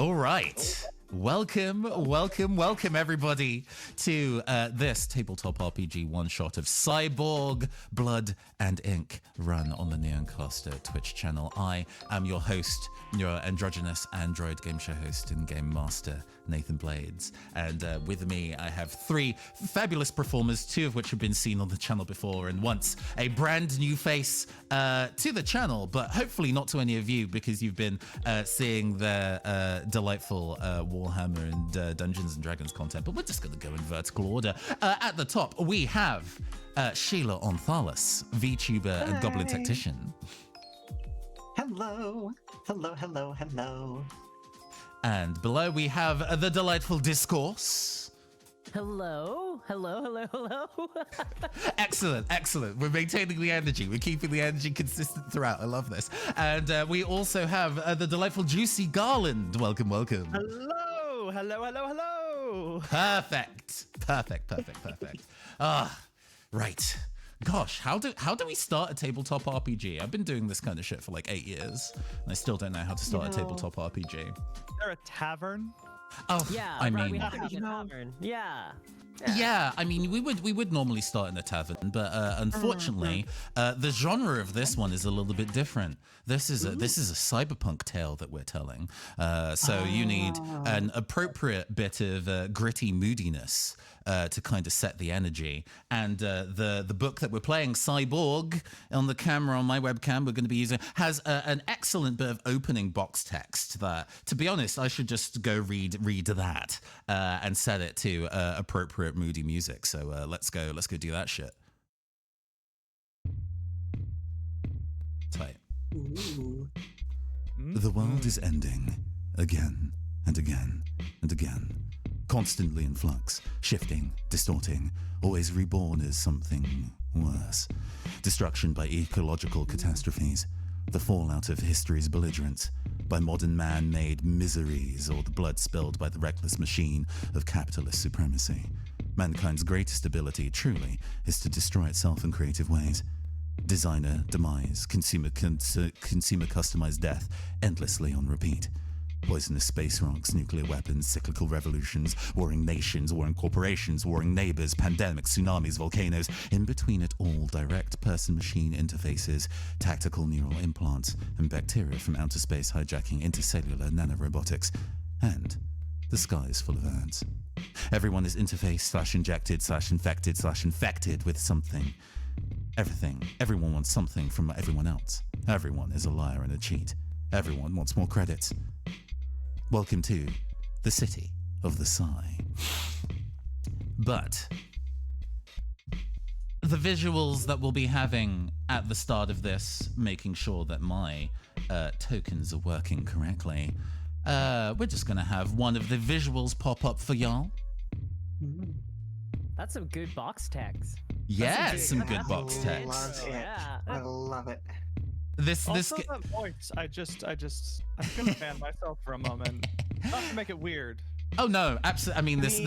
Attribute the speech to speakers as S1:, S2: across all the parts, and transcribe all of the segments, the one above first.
S1: All right. Welcome everybody to this tabletop RPG one-shot of Cyborg, Blood and Ink, run on the Neoncaster Twitch channel. I am your host, your androgynous android game show host and game master, Nathan Blades. And with me, I have three fabulous performers, two of which have been seen on the channel before, and once a brand new face to the channel, but hopefully not to any of you because you've been seeing the delightful Warhammer and Dungeons and Dragons content. But we're just going to go in vertical order. At the top, we have Sheila Onthalis, VTuber and Goblin Tactician.
S2: Hello.
S1: And below we have the delightful Discourse.
S3: Hello.
S1: Excellent. We're maintaining the energy. We're keeping the energy consistent throughout. I love this. And we also have the delightful Juicy Garland. Welcome.
S3: Hello.
S1: Perfect. Right. Gosh, how do we start a tabletop RPG? I've been doing this kind of shit for like 8 years, and I still don't know how to start a tabletop RPG.
S4: Is there a tavern?
S1: Oh,
S3: Yeah,
S1: I
S3: right,
S1: mean,
S3: we have to be in a tavern.
S1: yeah. I mean, we would normally start in a tavern, but unfortunately, the genre of this one is a little bit different. This is a cyberpunk tale that we're telling. So you need an appropriate bit of gritty moodiness to kind of set the energy. And the book that we're playing, Cyborg, on the camera on my webcam, we're going to be using, has an excellent bit of opening box text that, to be honest, I should just go read that and set it to appropriate moody music. So let's go do that shit. Tight.
S2: Ooh.
S1: The world is ending again and again and again, constantly in flux, shifting, distorting, always reborn as something worse. Destruction by ecological catastrophes, the fallout of history's belligerents, by modern man-made miseries, or the blood spilled by the reckless machine of capitalist supremacy. Mankind's greatest ability, truly, is to destroy itself in creative ways. Designer, demise, consumer customized death, endlessly on repeat. Poisonous space rocks, nuclear weapons, cyclical revolutions, warring nations, warring corporations, warring neighbors, pandemics, tsunamis, volcanoes. In between it all, direct person-machine interfaces, tactical neural implants, and bacteria from outer space hijacking intercellular nanorobotics. And the sky is full of ads. Everyone is interface/injected/infected/infected with something. Everything. Everyone wants something from everyone else. Everyone is a liar and a cheat. Everyone wants more credits. Welcome to the city of the Sigh. But the visuals that we'll be having at the start of this, making sure that my tokens are working correctly, we're just going to have one of the visuals pop up for y'all.
S3: That's some good box text.
S1: Yeah, some good box text.
S2: I love it.
S1: This
S4: that voice, I'm gonna ban myself for a moment. Not to make it weird.
S1: Oh no, absolutely. I mean, this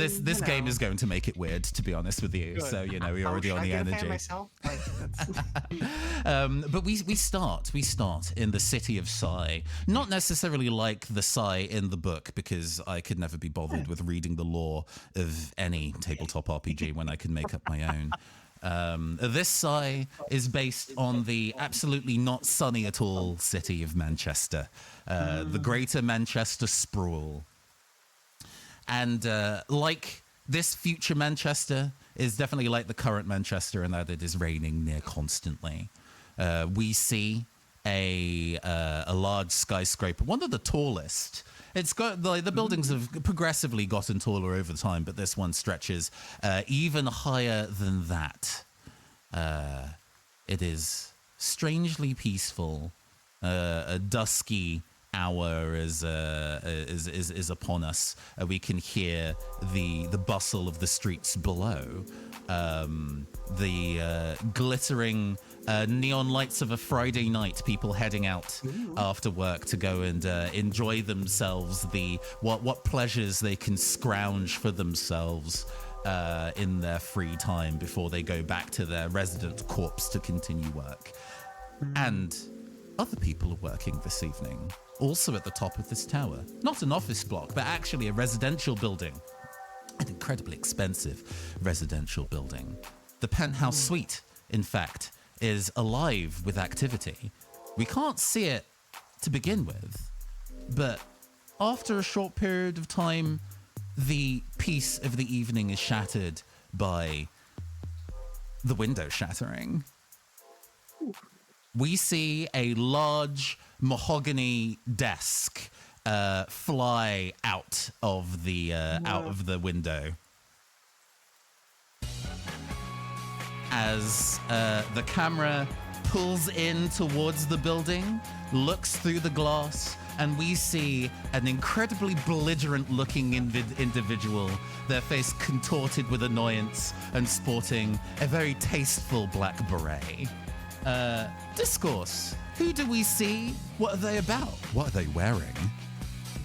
S1: game is going to make it weird, to be honest with you.
S4: Good.
S1: So we're already on the energy. But we start in the city of Sigh. Not necessarily like the Sigh in the book, because I could never be bothered with reading the lore of any tabletop RPG when I can make up my own. This Sigh is based on the absolutely not sunny at all city of Manchester, the Greater Manchester Sprawl. And like this future Manchester is definitely like the current Manchester in that it is raining near constantly. We see a large skyscraper, one of the tallest. It's got the buildings have progressively gotten taller over time, but this one stretches even higher than that. It is strangely peaceful. A dusky hour is upon us. We can hear the bustle of the streets below. The glittering neon lights of a Friday night, people heading out after work to go and enjoy themselves, what pleasures they can scrounge for themselves in their free time before they go back to their resident corpse to continue work. And other people are working this evening, also at the top of this tower. Not an office block, but actually a residential building. An incredibly expensive residential building. The penthouse suite, in fact, is alive with activity. We can't see it to begin with, but after a short period of time, the peace of the evening is shattered by the window shattering. We see a large mahogany desk fly out of the window as the camera pulls in towards the building, looks through the glass, and we see an incredibly belligerent-looking individual, their face contorted with annoyance and sporting a very tasteful black beret. Discourse. Who do we see? What are they about? What are they wearing?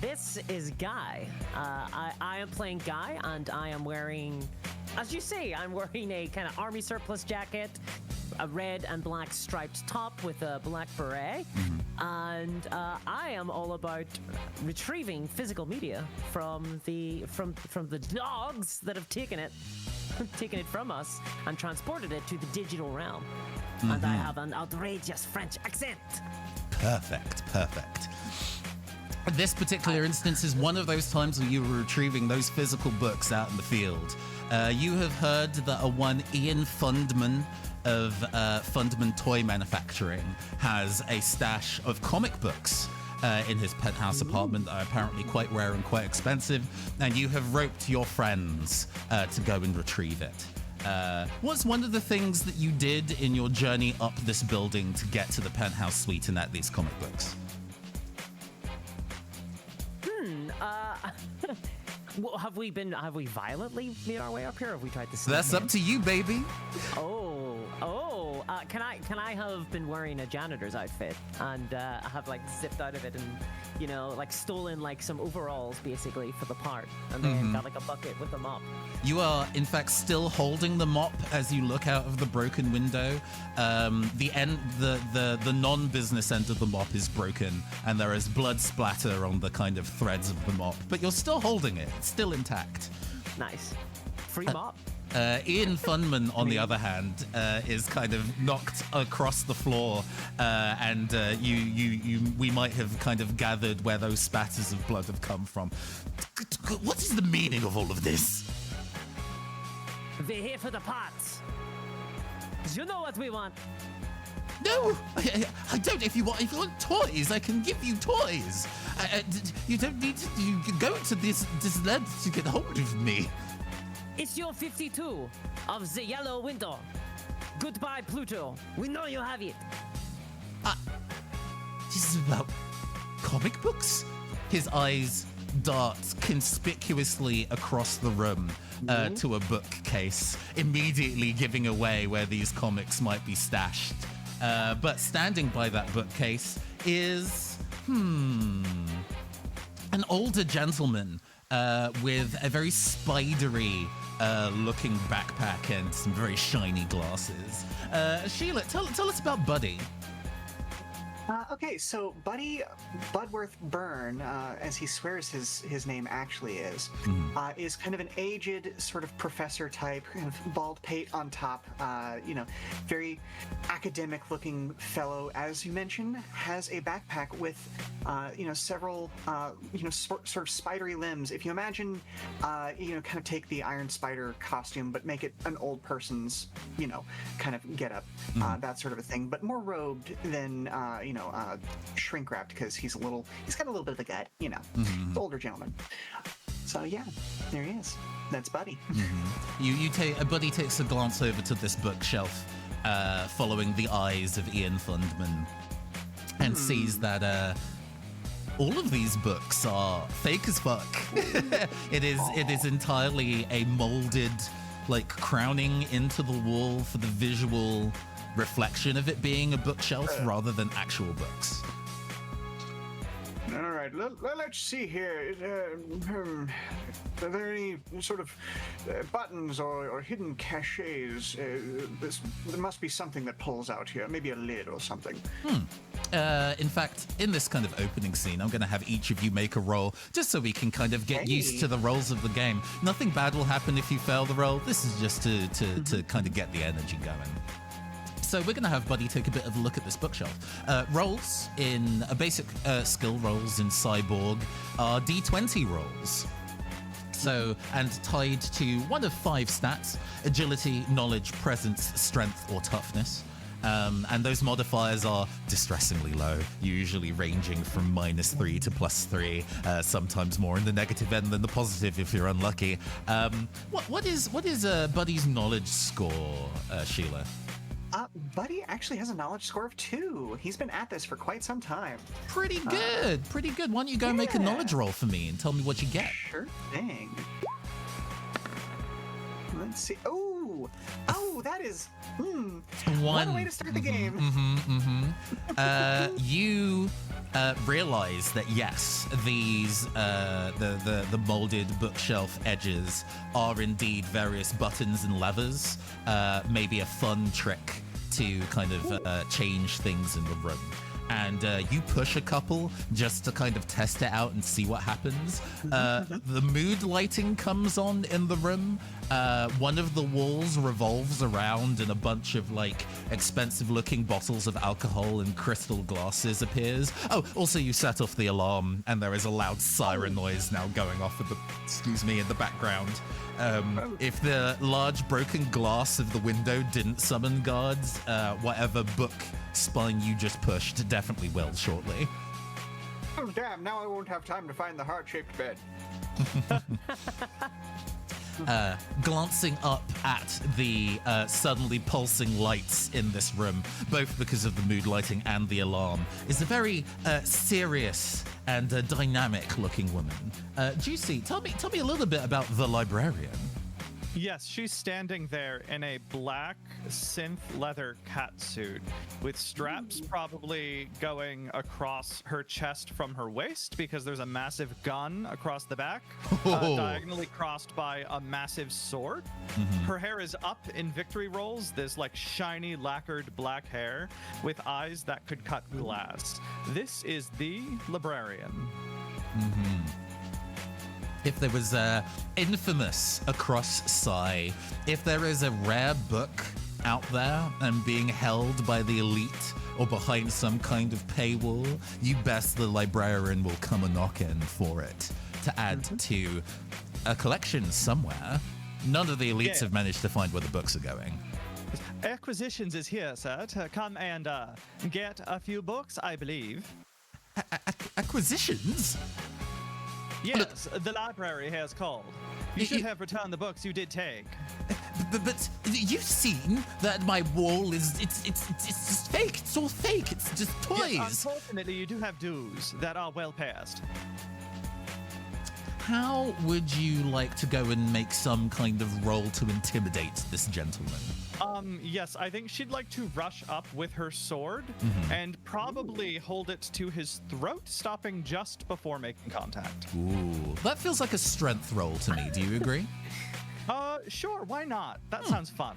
S3: This is Guy. I am playing Guy, and I am wearing, as you say, I'm wearing a kind of army surplus jacket, a red and black striped top with a black beret, and I am all about retrieving physical media from the dogs that have taken it from us and transported it to the digital realm. And I have an outrageous French accent.
S1: Perfect. This particular instance is one of those times when you were retrieving those physical books out in the field. You have heard that one Ian Fundman of Fundman Toy Manufacturing has a stash of comic books in his penthouse apartment that are apparently quite rare and quite expensive, and you have roped your friends to go and retrieve it. What's one of the things that you did in your journey up this building to get to the penthouse suite and at these comic books?
S3: Well, have we violently made our way up here? Or have we tried to sneak
S1: That's
S3: in?
S1: up to you, baby.
S3: Can I have been wearing a janitor's outfit and have like zipped out of it and like stolen like some overalls basically for the part, and then got like a bucket with a mop?
S1: You are in fact still holding the mop as you look out of the broken window. The non-business end of the mop is broken, and there is blood splatter on the kind of threads of the mop, but you're still holding it. It's still intact.
S3: Nice. Free mop.
S1: Ian Funman, on the other hand, is kind of knocked across the floor, and we might have kind of gathered where those spatters of blood have come from. What is the meaning of all of this?
S3: We're here for the parts. You know what we want.
S1: No, I don't. If you want toys, I can give you toys. You don't need to. You can go to this land to get hold of me.
S3: It's your 52 of the yellow window. Goodbye, Pluto. We know you have it.
S1: This is about comic books? His eyes dart conspicuously across the room to a bookcase, immediately giving away where these comics might be stashed. But standing by that bookcase is, an older gentleman with a very spidery looking backpack and some very shiny glasses. Sheila, tell us about Buddy.
S2: Okay, so Buddy Budworth Byrne, as he swears his name actually is kind of an aged sort of professor type, kind of bald pate on top, very academic-looking fellow. As you mentioned, has a backpack with, several, sort of spidery limbs. If you imagine, kind of take the Iron Spider costume, but make it an old person's, kind of get up, that sort of a thing, but more robed than, shrink wrapped, because he's got a little bit of a gut, he's an older gentleman. So yeah, there he is. That's Buddy.
S1: Buddy takes a glance over to this bookshelf, following the eyes of Ian Fundman, and sees that all of these books are fake as fuck. It is entirely a molded, like, crowning into the wall for the visual reflection of it being a bookshelf rather than actual books.
S2: All right. Let's see here. Are there any sort of buttons or hidden caches? There must be something that pulls out here. Maybe a lid or something.
S1: In fact, in this kind of opening scene, I'm going to have each of you make a roll, just so we can kind of get used to the roles of the game. Nothing bad will happen if you fail the roll. This is just to kind of get the energy going. So we're going to have Buddy take a bit of a look at this bookshelf. Rolls in basic skill rolls in Cyborg are D20 rolls. So, and tied to one of 5 stats: agility, knowledge, presence, strength, or toughness. And those modifiers are distressingly low, usually ranging from -3 to +3, sometimes more in the negative end than the positive if you're unlucky. What is Buddy's knowledge score, Sheila?
S2: Buddy actually has a knowledge score of 2. He's been at this for quite some time.
S1: Pretty good. Why don't you go make a knowledge roll for me and tell me what you get?
S2: Sure thing. Let's see. Oh, that is what a way to start the game.
S1: You realize that yes, these the molded bookshelf edges are indeed various buttons and levers. Maybe a fun trick to kind of change things in the room. And you push a couple just to kind of test it out and see what happens. The mood lighting comes on in the room. One of the walls revolves around and a bunch of like expensive looking bottles of alcohol and crystal glasses appears. Oh, also you set off the alarm and there is a loud siren noise now going off in the background. If the large broken glass of the window didn't summon guards, whatever book spine you just pushed definitely will shortly.
S2: Oh, damn, now I won't have time to find the heart-shaped bed.
S1: Glancing up at the suddenly pulsing lights in this room, both because of the mood lighting and the alarm, is a very serious and dynamic-looking woman. Juicy, tell me a little bit about the librarian.
S4: Yes, she's standing there in a black synth leather catsuit with straps probably going across her chest from her waist because there's a massive gun across the back, diagonally crossed by a massive sword. Her hair is up in victory rolls, this like shiny lacquered black hair with eyes that could cut glass. This is the librarian.
S1: If there was infamous across Psy, if there is a rare book out there and being held by the elite or behind some kind of paywall, you best the librarian will come a knockin' for it to add to a collection somewhere. None of the elites have managed to find where the books are going.
S4: Acquisitions is here, sir, to come and get a few books, I believe.
S1: Acquisitions?
S4: Yes, the library has called. You should have returned the books you did take.
S1: But you've seen that my wall is it's just fake. It's all fake. It's just toys.
S4: Yes, unfortunately, you do have dues that are well past.
S1: How would you like to go and make some kind of roll to intimidate this gentleman?
S4: Yes, I think she'd like to rush up with her sword and probably hold it to his throat, stopping just before making contact.
S1: Ooh, that feels like a strength roll to me. Do you agree?
S4: Sure, why not? That sounds fun.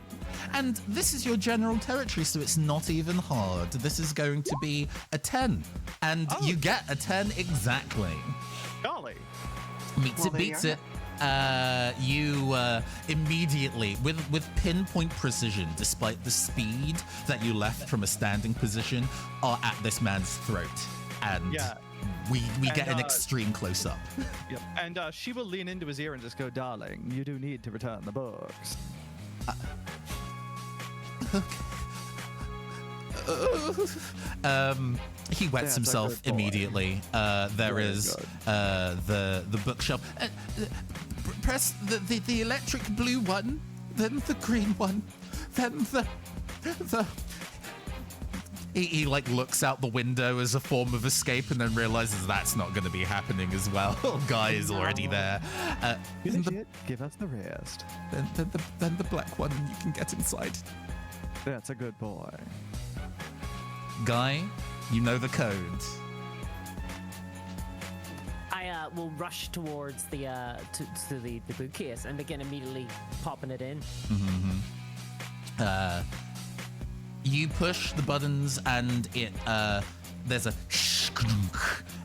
S1: And this is your general territory, so it's not even hard. This is going to be a 10. And you get a 10 exactly.
S4: Golly.
S1: Meets it, beats it. You immediately, with pinpoint precision, despite the speed that you left from a standing position, are at this man's throat. And we get an extreme close-up.
S4: Yep. And she will lean into his ear and just go, "Darling, you do need to return the books."
S1: He wets himself immediately. There is the bookshelf. Press the electric blue one, then the green one, then the. He like looks out the window as a form of escape and then realizes that's not going to be happening as well. Guy is already there.
S4: Give us the rest.
S1: Then the black one, and you can get inside.
S4: That's a good boy.
S1: Guy, you know the code.
S3: will rush towards the to the bookcase and begin immediately popping it in.
S1: You push the buttons and it there's a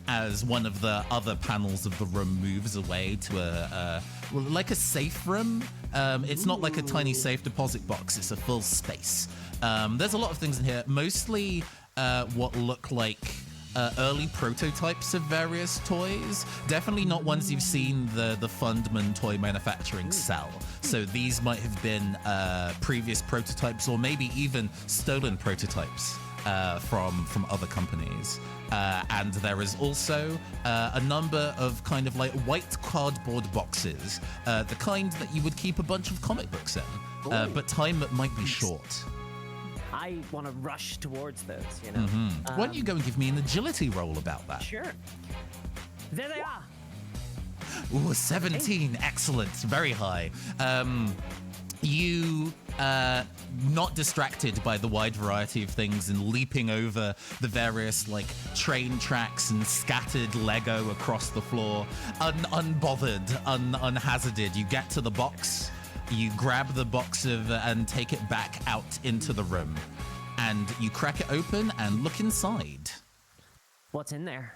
S1: as one of the other panels of the room moves away to like a safe room. It's not like a tiny safe deposit box, it's a full space. There's a lot of things in here, mostly what look like early prototypes of various toys. Definitely not ones you've seen the Fundman toy manufacturing sell. So these might have been previous prototypes or maybe even stolen prototypes from other companies. And there is also a number of kind of like white cardboard boxes, the kind that you would keep a bunch of comic books in, but time might be short.
S3: I want to rush towards those, you know.
S1: Why don't you go and give me an agility roll about that?
S3: Sure. There they are.
S1: Ooh, 17. Excellent. Very high. You, not distracted by the wide variety of things and leaping over the various, like, train tracks and scattered Lego across the floor, unbothered, unhazarded. You get to the box, you grab the box and take it back out into the room. And you crack it open and look inside.
S3: What's in there?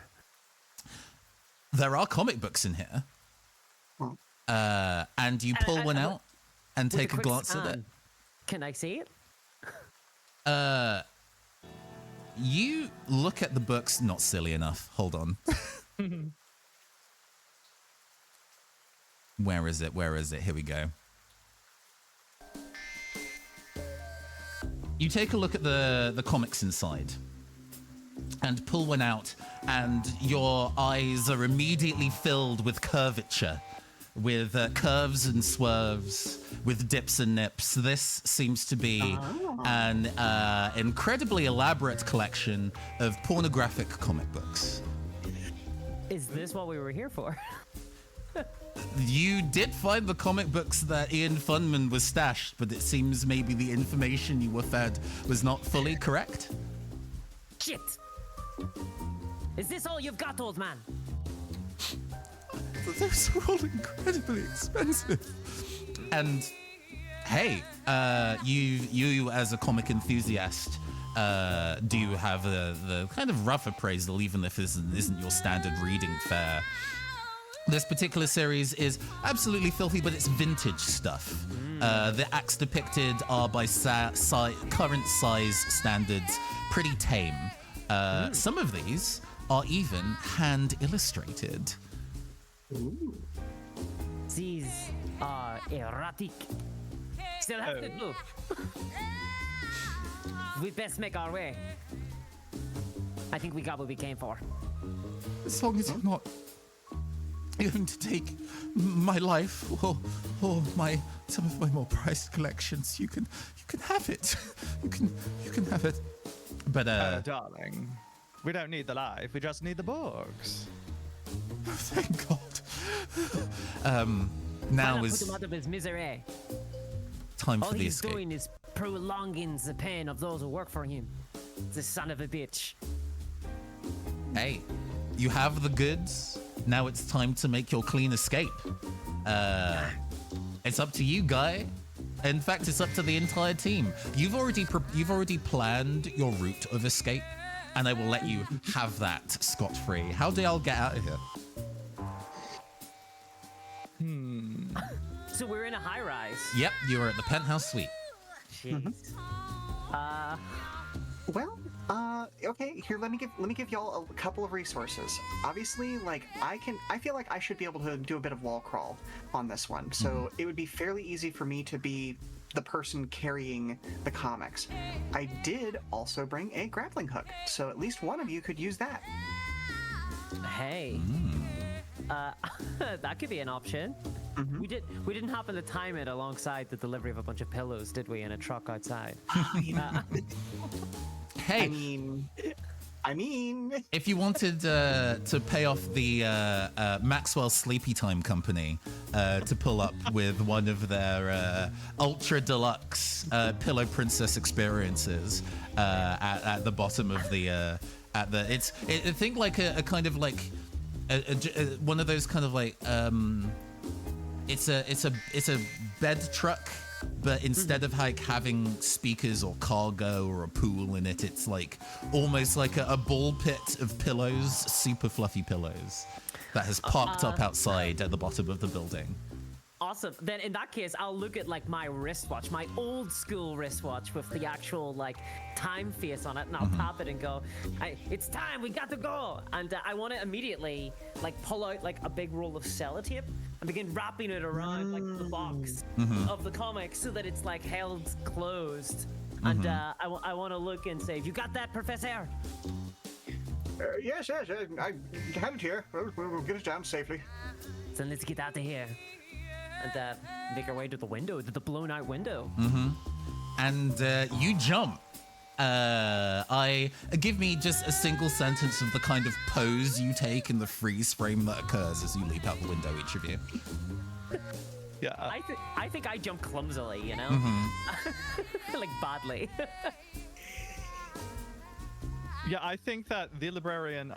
S1: There are comic books in here. And you pull one out and take a glance at it.
S3: Can I see it?
S1: You look at the books, not silly enough. Hold on. Where is it? Where is it? Here we go. You take a look at the comics inside and pull one out, and your eyes are immediately filled with curvature, with curves and swerves, with dips and nips. This seems to be an incredibly elaborate collection of pornographic comic books.
S3: Is this what we were here for?
S1: You did find the comic books that Ian Funman was stashed, but it seems maybe the information you were fed was not fully correct.
S3: Shit! Is this all you've got, old man?
S1: Those are all incredibly expensive. And hey, you as a comic enthusiast do have the kind of rough appraisal, even if this isn't your standard reading fare. This particular series is absolutely filthy, but it's vintage stuff. The acts depicted are by current size standards pretty tame. Some of these are even hand illustrated.
S3: These are erotic. Still have to do. We best make our way. I think we got what we came for.
S1: As long as you're not going to take my life or some of my more prized collections, you can have it. You can have it. But
S4: darling, we don't need the life. We just need the books.
S1: Thank God. Now is
S3: put him out of his misery.
S1: time
S3: All
S1: for the
S3: he's
S1: escape.
S3: doing is prolonging the pain of those who work for him. The son of a bitch.
S1: Hey, you have the goods. Now it's time to make your clean escape. It's up to you, Guy. In fact, it's up to the entire team. You've already planned your route of escape, and I will let you have that scot-free. How do y'all get out of here?
S3: So we're in a high-rise.
S1: Yep, you are at the penthouse suite.
S3: Jeez.
S2: Well, okay. Here, let me give y'all a couple of resources. Obviously, like I feel like I should be able to do a bit of wall crawl on this one. So it would be fairly easy for me to be the person carrying the comics. I did also bring a grappling hook, so at least one of you could use that.
S3: Hey. That could be an option. We didn't happen to time it alongside the delivery of a bunch of pillows, did we, in a truck outside?
S1: Hey,
S2: I mean,
S1: if you wanted to pay off the Maxwell Sleepy Time Company to pull up with one of their ultra deluxe Pillow Princess experiences at the bottom of the think like a kind of like one of those kind of like it's a bed truck, but instead of like having speakers or cargo or a pool in it, it's like almost like a ball pit of pillows, super fluffy pillows, that has parked up outside at the bottom of the building.
S3: Awesome. Then in that case, I'll look at like my wristwatch, my old school wristwatch with the actual like time face on it, and I'll tap it and go, "It's time. We got to go." And I want to immediately like pull out like a big roll of sellotape and begin wrapping it around like the box of the comic so that it's like held closed. And I want to look and say, "You got that, Professor?"
S2: Yes, I had it here. We'll get it down safely.
S3: So let's get out of here. And make our way to the window, to the blown out window.
S1: And you jump. Give me just a single sentence of the kind of pose you take in the freeze frame that occurs as you leap out the window, each of you.
S4: Yeah.
S3: I think I jump clumsily, you know? Like badly.
S4: Yeah, I think that the librarian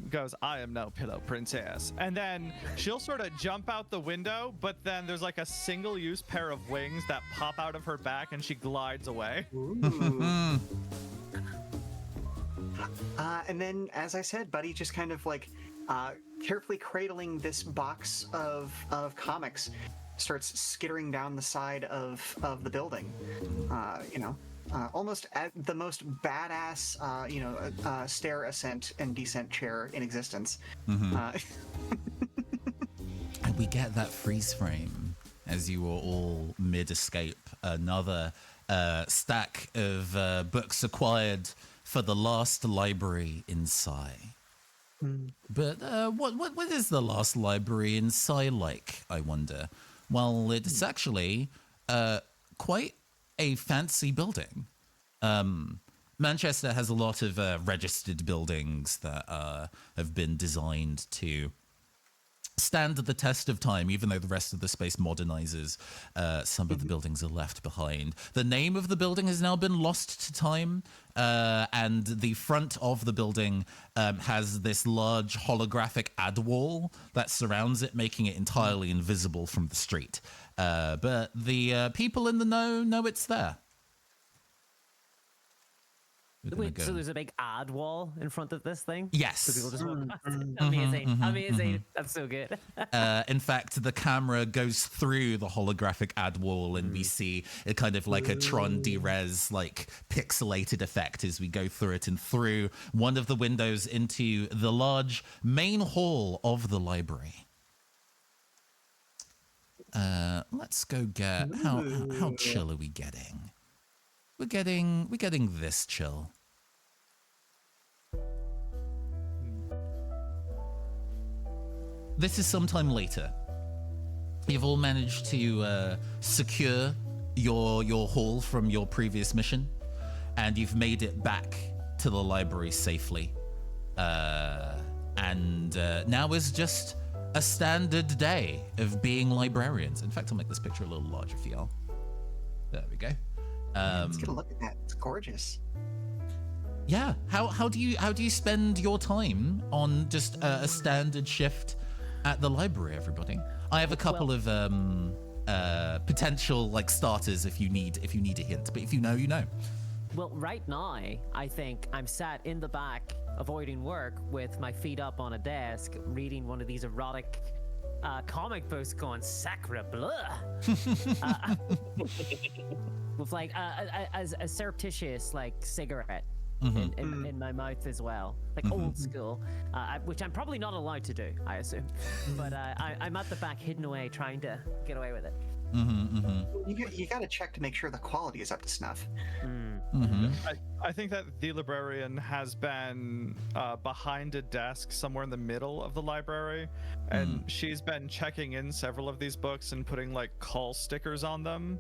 S4: goes, "I am no pillow princess," and then she'll sort of jump out the window, but then there's like a single-use pair of wings that pop out of her back, and she glides away.
S2: And then, as I said, Buddy just kind of like carefully cradling this box of comics, starts skittering down the side of the building. Almost at the most badass, stair ascent and descent chair in existence.
S1: And we get that freeze frame as you are all mid-escape. Another stack of books acquired for the last library in Psy. But what is the last library in Psy like, I wonder? Well, it's actually quite a fancy building. Manchester has a lot of registered buildings that have been designed to stand the test of time, even though the rest of the space modernizes. Some of the buildings are left behind. The name of the building has now been lost to time, and the front of the building has this large holographic ad wall that surrounds it, making it entirely invisible from the street. But the people in the know it's there.
S3: Wait, so there's a big ad wall in front of this thing?
S1: Yes.
S3: So people just walk past it? Amazing. That's so good.
S1: In fact, the camera goes through the holographic ad wall, and we see a kind of like a Tron D-Res like pixelated effect as we go through it and through one of the windows into the large main hall of the library. Let's go get how chill are we getting? We're getting this chill. This is sometime later. You've all managed to secure your haul from your previous mission, and you've made it back to the library safely. And now is just a standard day of being librarians. In fact, I'll make this picture a little larger for y'all. There we go.
S2: Let's get a look at that. It's gorgeous.
S1: Yeah. How do you spend your time on just a standard shift at the library, everybody? I have a couple of potential like starters if you need a hint, but if you know, you know.
S3: Well, right now, I think I'm sat in the back, avoiding work, with my feet up on a desk, reading one of these erotic comic books, going sacre bleu, with like a surreptitious like cigarette in my mouth as well, like old school, which I'm probably not allowed to do, I assume. But I'm at the back, hidden away, trying to get away with it.
S2: You got to check to make sure the quality is up to snuff.
S4: I think that the librarian has been behind a desk somewhere in the middle of the library, and she's been checking in several of these books and putting like call stickers on them.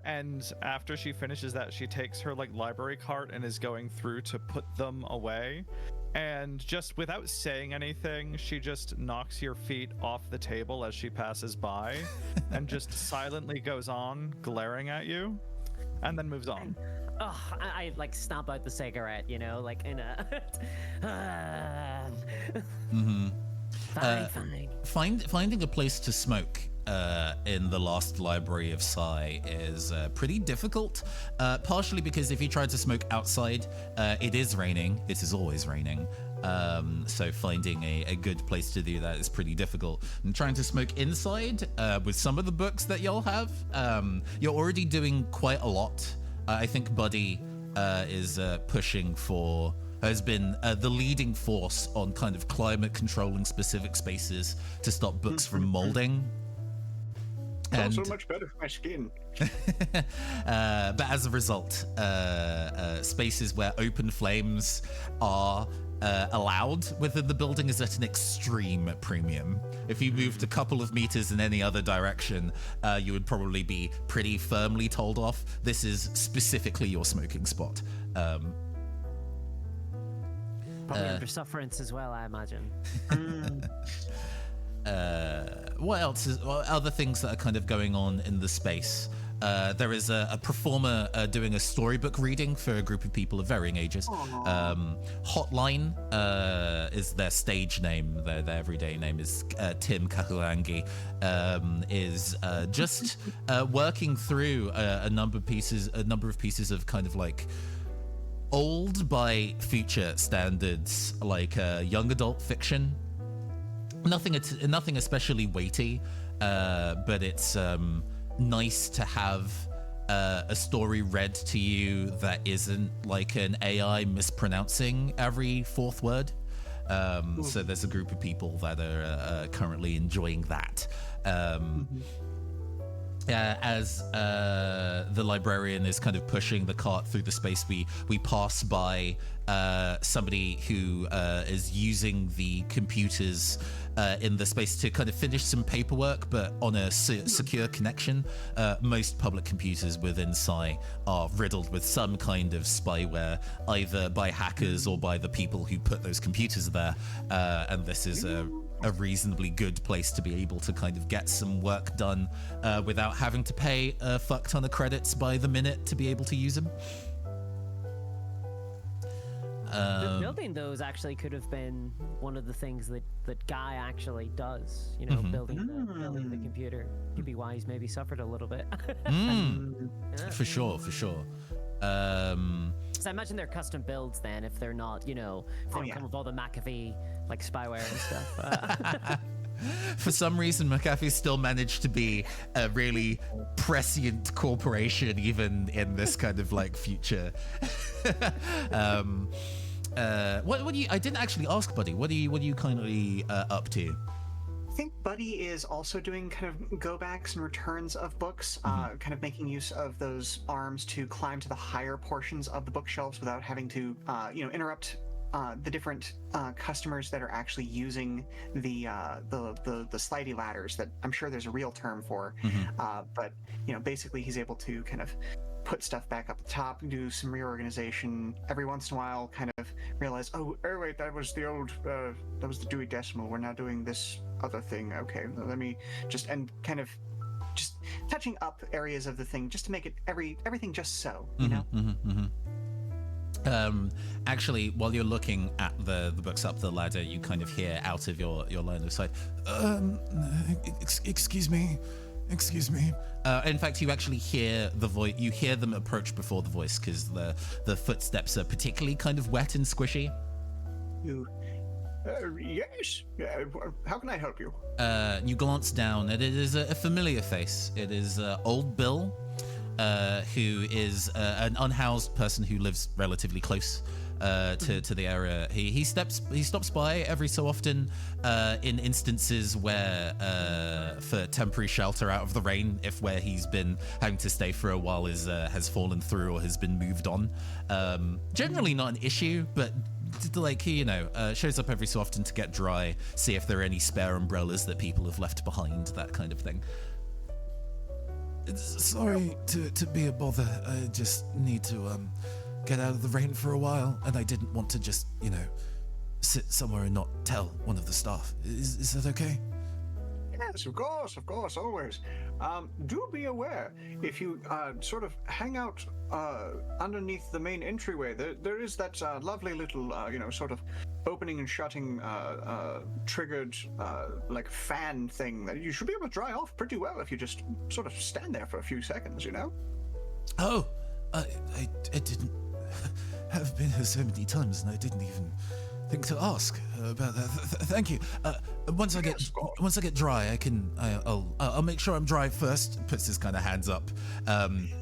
S4: And after she finishes that, she takes her like library cart and is going through to put them away. And just without saying anything, she just knocks your feet off the table as she passes by and just silently goes on glaring at you and then moves on.
S3: Oh, I like snap out the cigarette, you know, like in a Fine.
S1: Finding a place to smoke in the last library of Psy is pretty difficult, partially because if you try to smoke outside, it is raining. It is always raining. So finding a good place to do that is pretty difficult. And trying to smoke inside with some of the books that y'all have, you're already doing quite a lot. I think Buddy is pushing for... has been the leading force on kind of climate controlling specific spaces to stop books from molding.
S2: It's also much better for my skin.
S1: But as a result, spaces where open flames are allowed within the building is at an extreme premium. If you moved a couple of meters in any other direction, you would probably be pretty firmly told off. This is specifically your smoking spot.
S3: Probably under sufferance as well, I imagine.
S1: What else is other things that are kind of going on in the space? There is a performer doing a storybook reading for a group of people of varying ages. Hotline is their stage name. Their everyday name is Tim Kahurangi. Is just working through a number of pieces of kind of like old by future standards, like young adult fiction. Nothing especially weighty, but it's nice to have a story read to you that isn't like an AI mispronouncing every fourth word. So there's a group of people that are currently enjoying that. As the librarian is kind of pushing the cart through the space, we pass by somebody who is using the computers in the space to kind of finish some paperwork, but on a secure connection. Most public computers within Psy are riddled with some kind of spyware, either by hackers or by the people who put those computers there. And this is a reasonably good place to be able to kind of get some work done without having to pay a fuck ton of credits by the minute to be able to use them.
S3: Building those actually could have been one of the things that Guy actually does. You know, building the computer. Could be why he's maybe suffered a little bit.
S1: For sure.
S3: So I imagine they're custom builds then, if they're not, you know, if they don't come with all the McAfee like spyware and stuff.
S1: For some reason, McAfee still managed to be a really prescient corporation, even in this kind of like future. What do you? I didn't actually ask, Buddy. What are you kindly up to?
S2: I think Buddy is also doing kind of go-backs and returns of books, kind of making use of those arms to climb to the higher portions of the bookshelves without having to, interrupt the different customers that are actually using the slidey ladders that I'm sure there's a real term for. But basically he's able to kind of put stuff back up the top and do some reorganization every once in a while, kind of realize, oh wait, that was the Dewey Decimal, we're now doing this other thing. Okay, let me just touching up areas of the thing just to make it everything just so, you know.
S1: Actually, while you're looking at the books up the ladder, you kind of hear out of your line of sight, excuse me. In fact, you actually hear the voice. You hear them approach before the voice because the footsteps are particularly kind of wet and squishy.
S2: Yes. How can I help you?
S1: You glance down, and it is a familiar face. It is old Bill, who is an unhoused person who lives relatively close to the area. He stops by every so often in instances where for temporary shelter out of the rain, if where he's been having to stay for a while has fallen through or has been moved on. Generally not an issue, but like he shows up every so often to get dry, see if there are any spare umbrellas that people have left behind, that kind of thing. Sorry to be a bother. I just need to get out of the rain for a while, and I didn't want to just, sit somewhere and not tell one of the staff. Is that okay?
S2: Yes, of course, always. Do be aware, if you sort of hang out underneath the main entryway, there is that lovely little, sort of opening and shutting triggered like fan thing that you should be able to dry off pretty well if you just sort of stand there for a few seconds, you know?
S1: Oh, I didn't have been here so many times, and I didn't even think to ask about that. Thank you. Once I get dry, I'll make sure I'm dry first. Puts his kind of hands up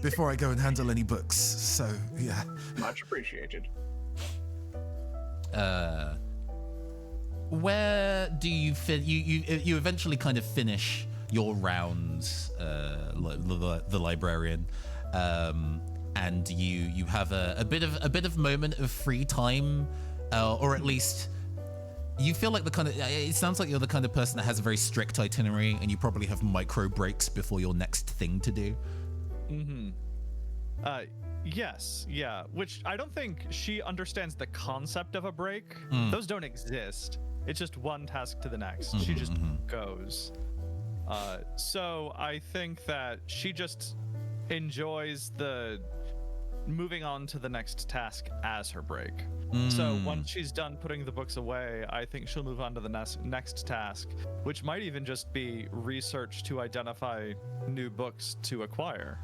S1: before I go and handle any books. So yeah.
S2: Much appreciated.
S1: Where do you fit? You eventually kind of finish your rounds, the librarian, and you have a bit of moment of free time, or at least you feel like it sounds like you're the kind of person that has a very strict itinerary, and you probably have micro breaks before your next thing to do.
S4: Yes, yeah, which I don't think she understands the concept of a break. Those don't exist. It's just one task to the next. She just goes. So I think that she just enjoys the moving on to the next task as her break. So once she's done putting the books away, I think she'll move on to the next task, which might even just be research to identify new books to acquire.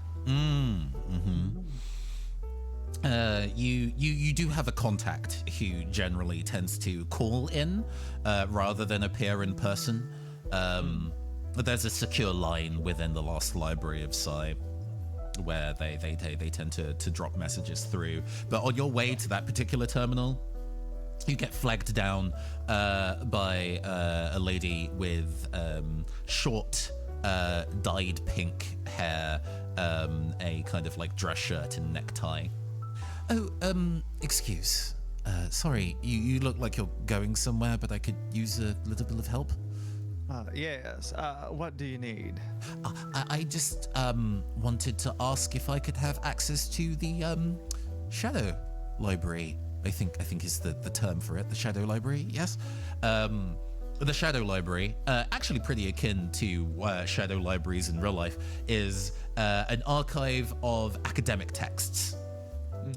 S1: You do have a contact who generally tends to call in rather than appear in person. There's a secure line within the Lost Library of Psy where they tend to drop messages through. But on your way to that particular terminal, you get flagged down by a lady with short dyed pink hair, a kind of like dress shirt and necktie. Oh, excuse. Sorry, you look like you're going somewhere, but I could use a little bit of help.
S4: Yes. What do you need?
S1: I just wanted to ask if I could have access to the Shadow Library. I think is the term for it. The Shadow Library. Yes. The Shadow Library, actually pretty akin to Shadow Libraries in real life, is an archive of academic texts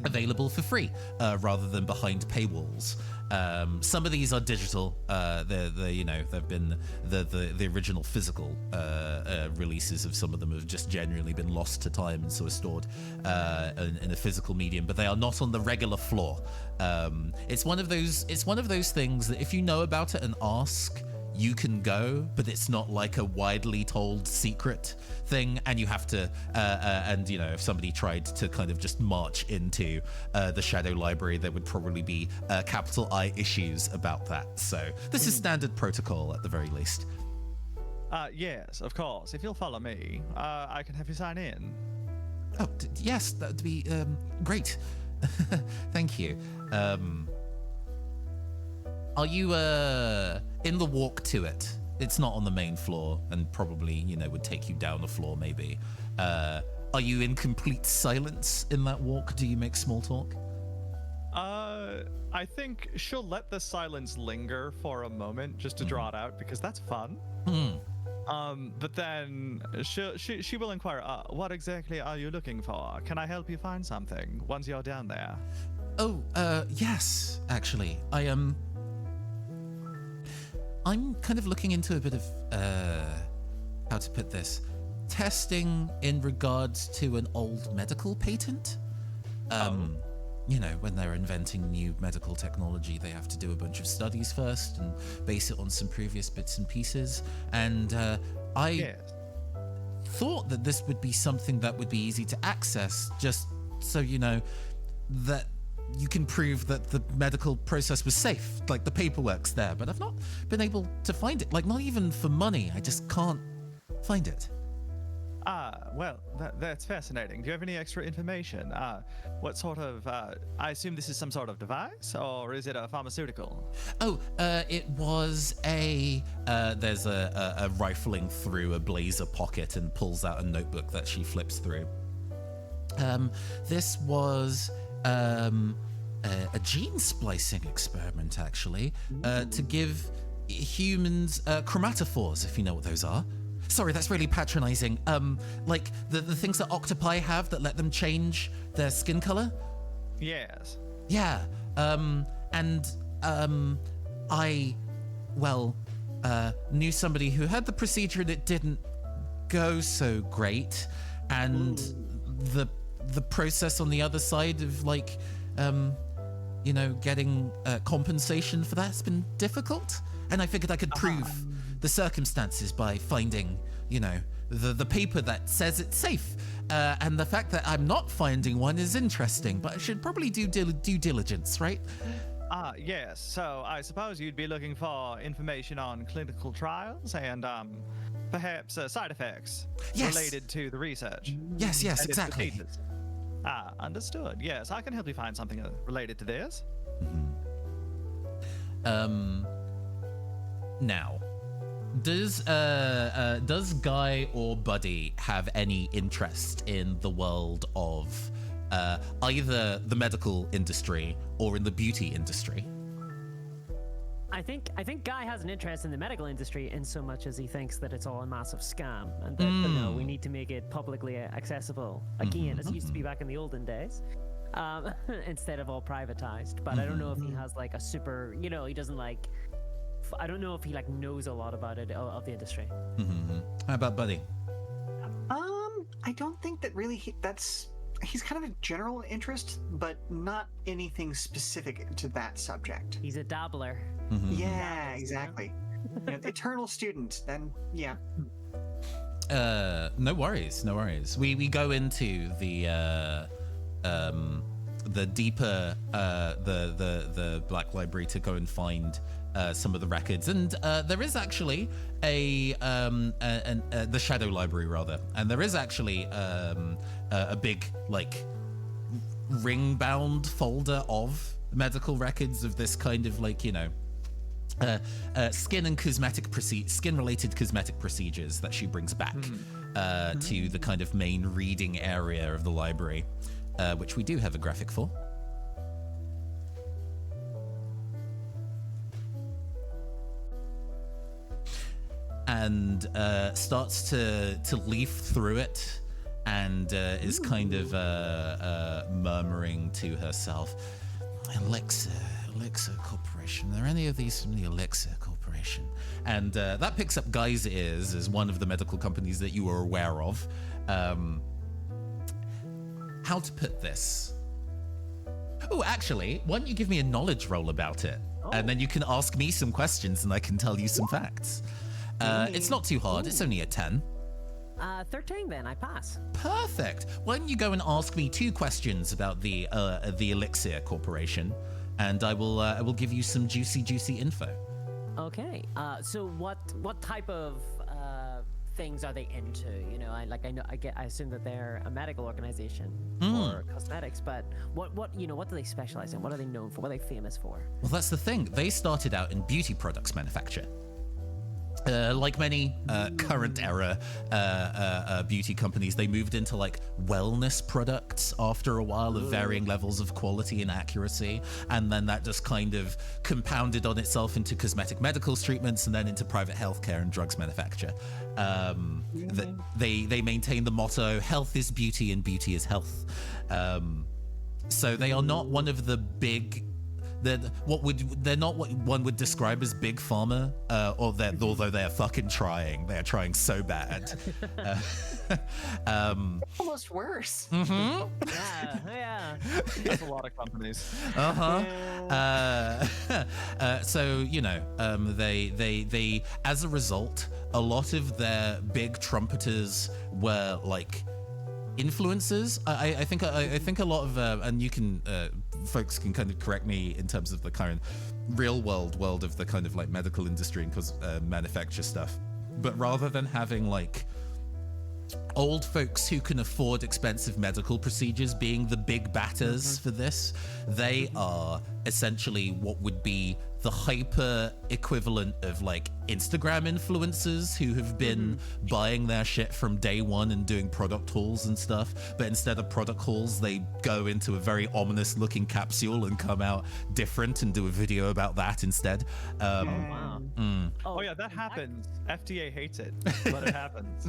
S1: available for free rather than behind paywalls. Some of these are digital. They've been the original physical releases of some of them have just genuinely been lost to time and so are stored in a physical medium, but they are not on the regular floor. It's one of those things that if you know about it and ask, you can go, but it's not like a widely told secret thing, and you have to if somebody tried to kind of just march into the Shadow Library, there would probably be capital I issues about that. So this is standard protocol at the very least.
S4: Yes, of course. If you'll follow me, I can have you sign in.
S1: Oh, yes, that would be great. Thank you. Are you in the walk to it? It's not on the main floor, and probably would take you down a floor maybe. Are you in complete silence in that walk? Do you make small talk?
S4: I think she'll let the silence linger for a moment just to draw it out, because that's fun. But then she will inquire, what exactly are you looking for? Can I help you find something once you're down there?
S1: Oh, yes, actually. I'm kind of looking into a bit of, how to put this, testing in regards to an old medical patent. When they're inventing new medical technology, they have to do a bunch of studies first and base it on some previous bits and pieces. And I thought that this would be something that would be easy to access, just so that you can prove that the medical process was safe, like the paperwork's there, but I've not been able to find it, like not even for money. I just can't find it.
S4: Well, that's fascinating. Do you have any extra information? What sort of, I assume this is some sort of device, or is it a pharmaceutical?
S1: Oh, it was there's a rifling through a blazer pocket and pulls out a notebook that she flips through. This was a gene splicing experiment, actually, to give humans chromatophores, if you know what those are. Sorry, that's really patronizing. Like the things that octopi have that let them change their skin color?
S4: Yes.
S1: Yeah. And I, well, knew somebody who had the procedure and it didn't go so great, and the process on the other side of like, getting compensation for that's been difficult. And I figured I could prove the circumstances by finding, the paper that says it's safe. And the fact that I'm not finding one is interesting, but I should probably do due diligence, right?
S4: Yes. So I suppose you'd be looking for information on clinical trials and perhaps side effects related to the research.
S1: Yes,
S4: and its
S1: exactly.
S4: procedures. Understood. Yes, I can help you find something related to this.
S1: Now, does Guy or Buddy have any interest in the world of either the medical industry or in the beauty industry?
S3: I think Guy has an interest in the medical industry in so much as he thinks that it's all a massive scam, and that we need to make it publicly accessible again, as it used to be back in the olden days, instead of all privatized. But I don't know if he has like a super, he doesn't like. I don't know if he like knows a lot about it of the industry.
S1: How about Buddy?
S2: I don't think that really he's kind of a general interest, but not anything specific to that subject.
S3: He's a dabbler.
S2: Yeah, exactly. Eternal student, then yeah.
S1: No worries. We go into the deeper the Black Library to go and find some of the records, and there is actually the Shadow Library rather, and there is actually a big like ring-bound folder of medical records of this kind of like skin-related cosmetic procedures that she brings back to the kind of main reading area of the library, which we do have a graphic for. And starts to leaf through it, and is kind of murmuring to herself, Elixir Corporation. Are there any of these from the Elixir Corporation? And that picks up Guy's ears as one of the medical companies that you are aware of. How to put this? Oh, actually, why don't you give me a knowledge roll about it? And then you can ask me some questions and I can tell you some facts. It's not too hard. It's only a 10.
S3: 13 then, I pass.
S1: Perfect. Why don't you go and ask me 2 questions about the Elixir Corporation, and I will give you some juicy info.
S3: Okay. So what type of things are they into? I assume that they're a medical organization or cosmetics, but what do they specialize in? What are they known for? What are they famous for?
S1: Well, that's the thing. They started out in beauty products manufacture. Like many current era beauty companies, they moved into like wellness products after a while of varying levels of quality and accuracy, and then that just kind of compounded on itself into cosmetic medical treatments and then into private healthcare and drugs manufacture. They maintain the motto, health is beauty and beauty is health. So they are not one of the big they're not what one would describe as big pharma, although they're fucking trying. They're trying so bad.
S2: Almost worse.
S3: Yeah.
S4: That's a lot of companies.
S1: So they as a result, a lot of their big trumpeters were like influencers. I think a lot of and you can folks can kind of correct me in terms of the current real world of the kind of like medical industry and manufacture stuff, but rather than having like old folks who can afford expensive medical procedures being the big batters for this, they are essentially what would be the hyper equivalent of like Instagram influencers who have been buying their shit from day one and doing product hauls and stuff, but instead of product hauls they go into a very ominous looking capsule and come out different and do a video about that instead.
S3: Wow.
S4: Oh yeah, that happens. FDA hates it, but it happens.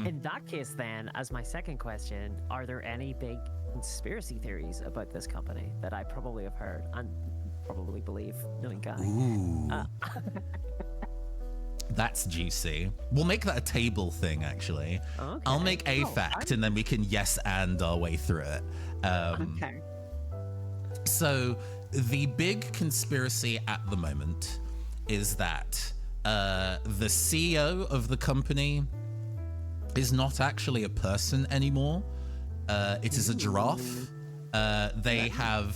S3: In that case then, as my second question, are there any big conspiracy theories about this company that I probably have heard? And probably believe, knowing Guy.
S1: Ooh. That's juicy. We'll make that a table thing, actually.
S3: Okay.
S1: I'll make a
S2: Oh,
S1: fact, and then we can yes and our way through it.
S2: Okay.
S1: So the big conspiracy at the moment is that the CEO of the company is not actually a person anymore. It is a giraffe. They have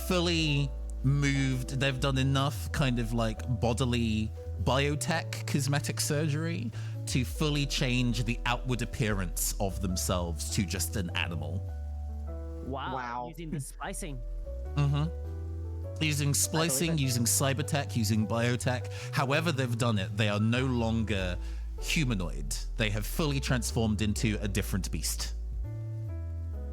S1: fully moved. They've done enough kind of like bodily biotech cosmetic surgery to fully change the outward appearance of themselves to just an animal.
S3: Wow. Using the splicing.
S1: Using splicing, using cybertech, using biotech, however they've done it, they are no longer humanoid. They have fully transformed into a different beast.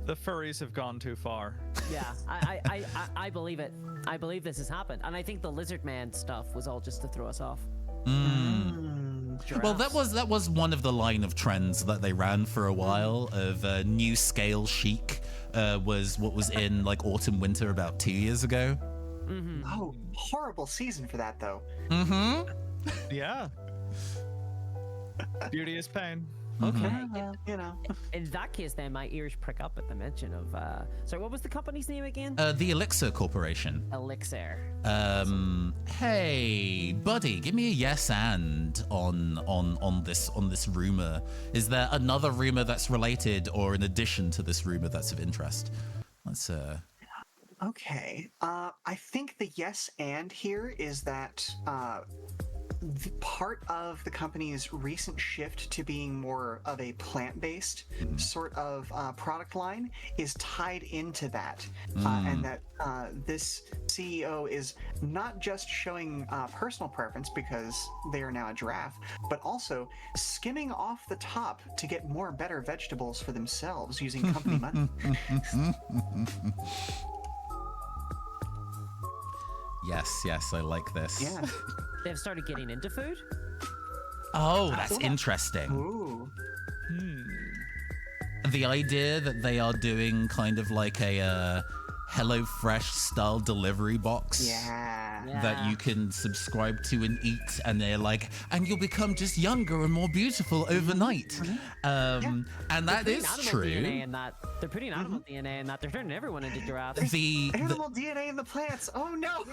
S4: The furries have gone too far.
S3: Yeah, I believe it. I believe this has happened, and I think the lizard man stuff was all just to throw us off.
S1: Well, that was one of the line of trends that they ran for a while of new scale chic. Was what was in like autumn winter about 2 years ago.
S2: Oh, horrible season for that though.
S4: Yeah. Beauty is pain.
S3: Okay.
S2: You know.
S3: In that case, then my ears prick up at the mention of. Sorry, what was the company's name again?
S1: The Elixir Corporation.
S3: Elixir.
S1: Hey, buddy, give me a yes and on this rumor. Is there another rumor that's related, or in addition to this rumor that's of interest? Let's
S2: Okay. I think the yes and here is that the part of the company's recent shift to being more of a plant-based sort of product line is tied into that, and that this CEO is not just showing personal preference because they are now a giraffe, but also skimming off the top to get more better vegetables for themselves using company money.
S1: Yes, I like this.
S2: Yeah.
S3: They've started getting into food.
S1: Oh, that's interesting.
S2: Ooh.
S1: The idea that they are doing kind of like a HelloFresh style delivery box
S2: Yeah.
S1: that you can subscribe to and eat, and they're like, and you'll become just younger and more beautiful overnight. And that is true.
S3: DNA in that. They're putting animal DNA in that. They're turning everyone into giraffes.
S1: The
S2: Animal DNA in the plants. Oh no.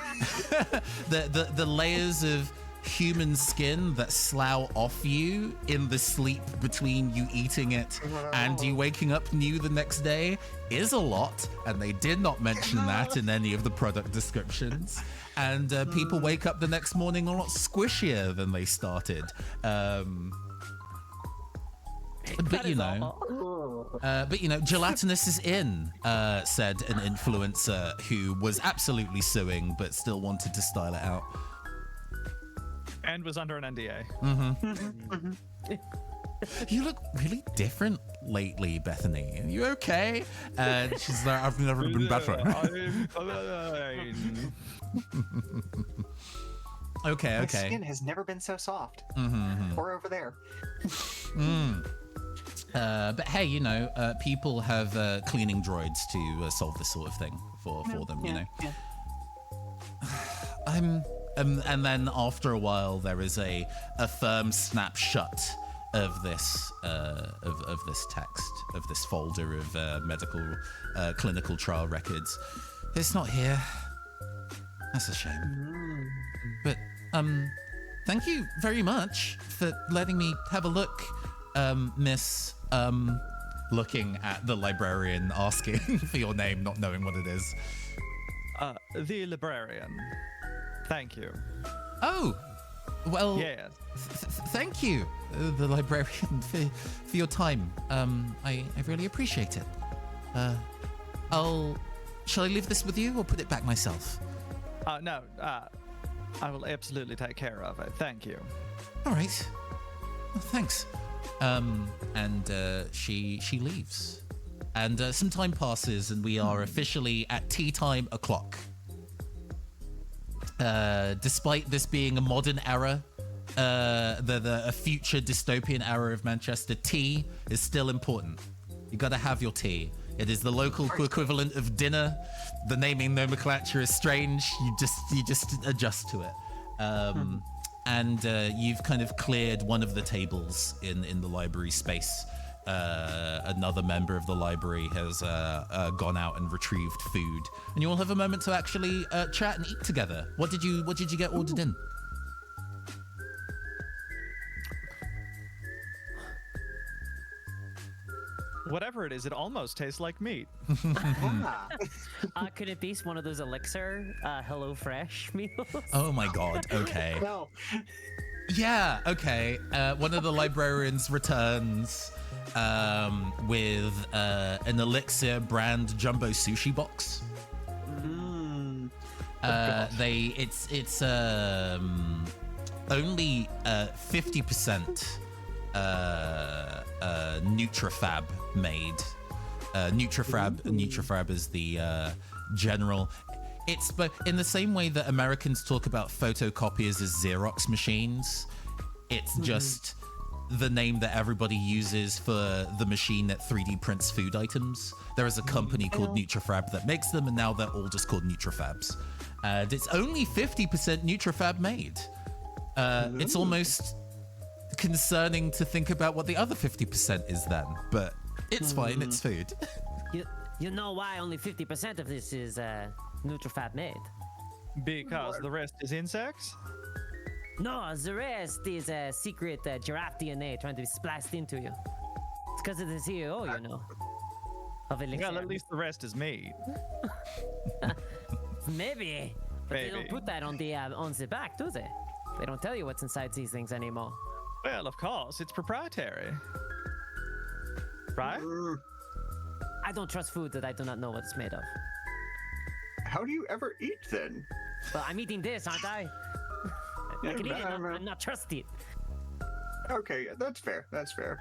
S1: the layers of human skin that slough off you in the sleep between you eating it and you waking up new the next day is a lot, and they did not mention that in any of the product descriptions. And people wake up the next morning a lot squishier than they started. But you know, gelatinous is in, said an influencer who was absolutely suing but still wanted to style it out.
S4: And was under an NDA.
S1: You look really different lately, Bethany. Are you okay? She's like, I've never been better.
S4: I'm fine.
S1: Okay.
S2: My skin has never been so soft. Or over there.
S1: But hey, you know, people have cleaning droids to solve this sort of thing for them, you know.
S2: Yeah.
S1: And then after a while, there is a firm snap shut of this of this text, of this folder of medical clinical trial records. It's not here. That's a shame. But thank you very much for letting me have a look, Miss. Looking at the librarian, asking for your name, not knowing what it is.
S4: The librarian. Thank you.
S1: Oh, well.
S4: Yes.
S1: Thank you, the librarian, for your time. I really appreciate it. Shall I leave this with you or put it back myself?
S4: No. I will absolutely take care of it. Thank you.
S1: All right. Well, thanks. And she leaves. And some time passes, and we are officially at tea time o'clock. Despite this being a modern era, a future dystopian era of Manchester, tea is still important. You gotta have your tea. It is the local equivalent of dinner. The naming nomenclature is strange. You just adjust to it. And you've kind of cleared one of the tables in the library space. Another member of the library has gone out and retrieved food, and you all have a moment to actually chat and eat together. What did you get ordered in?
S4: Whatever it is, it almost tastes like meat.
S2: Ah.
S3: Could it be one of those elixir Hello Fresh meals?
S1: Oh my god. Okay.
S2: No.
S1: Yeah. Okay. One of the librarians returns with an elixir brand jumbo sushi box. It's only 50% Nutrafab made. Nutrafab is the general. It's but in the same way that Americans talk about photocopiers as Xerox machines, it's just the name that everybody uses for the machine that 3D prints food items. There is a company called Nutrafab that makes them, and now they're all just called Nutrafabs. And it's only 50% Nutrafab made. It's almost concerning to think about what the other 50% is then, but it's fine, it's food.
S3: You know why only 50% of this is Nutrafab made?
S4: Because the rest is insects?
S3: No, the rest is a secret giraffe DNA trying to be spliced into you. It's because of the CEO, you know. Of Elixir.
S4: Well, at least the rest is meat.
S3: Maybe. But they don't put that on the back, do they? They don't tell you what's inside these things anymore.
S4: Well, of course, it's proprietary. Right?
S3: I don't trust food that I do not know what it's made of.
S2: How do you ever eat then?
S3: Well, I'm eating this, aren't I? I can eat it, I'm not trust it.
S2: Okay, that's fair. That's fair.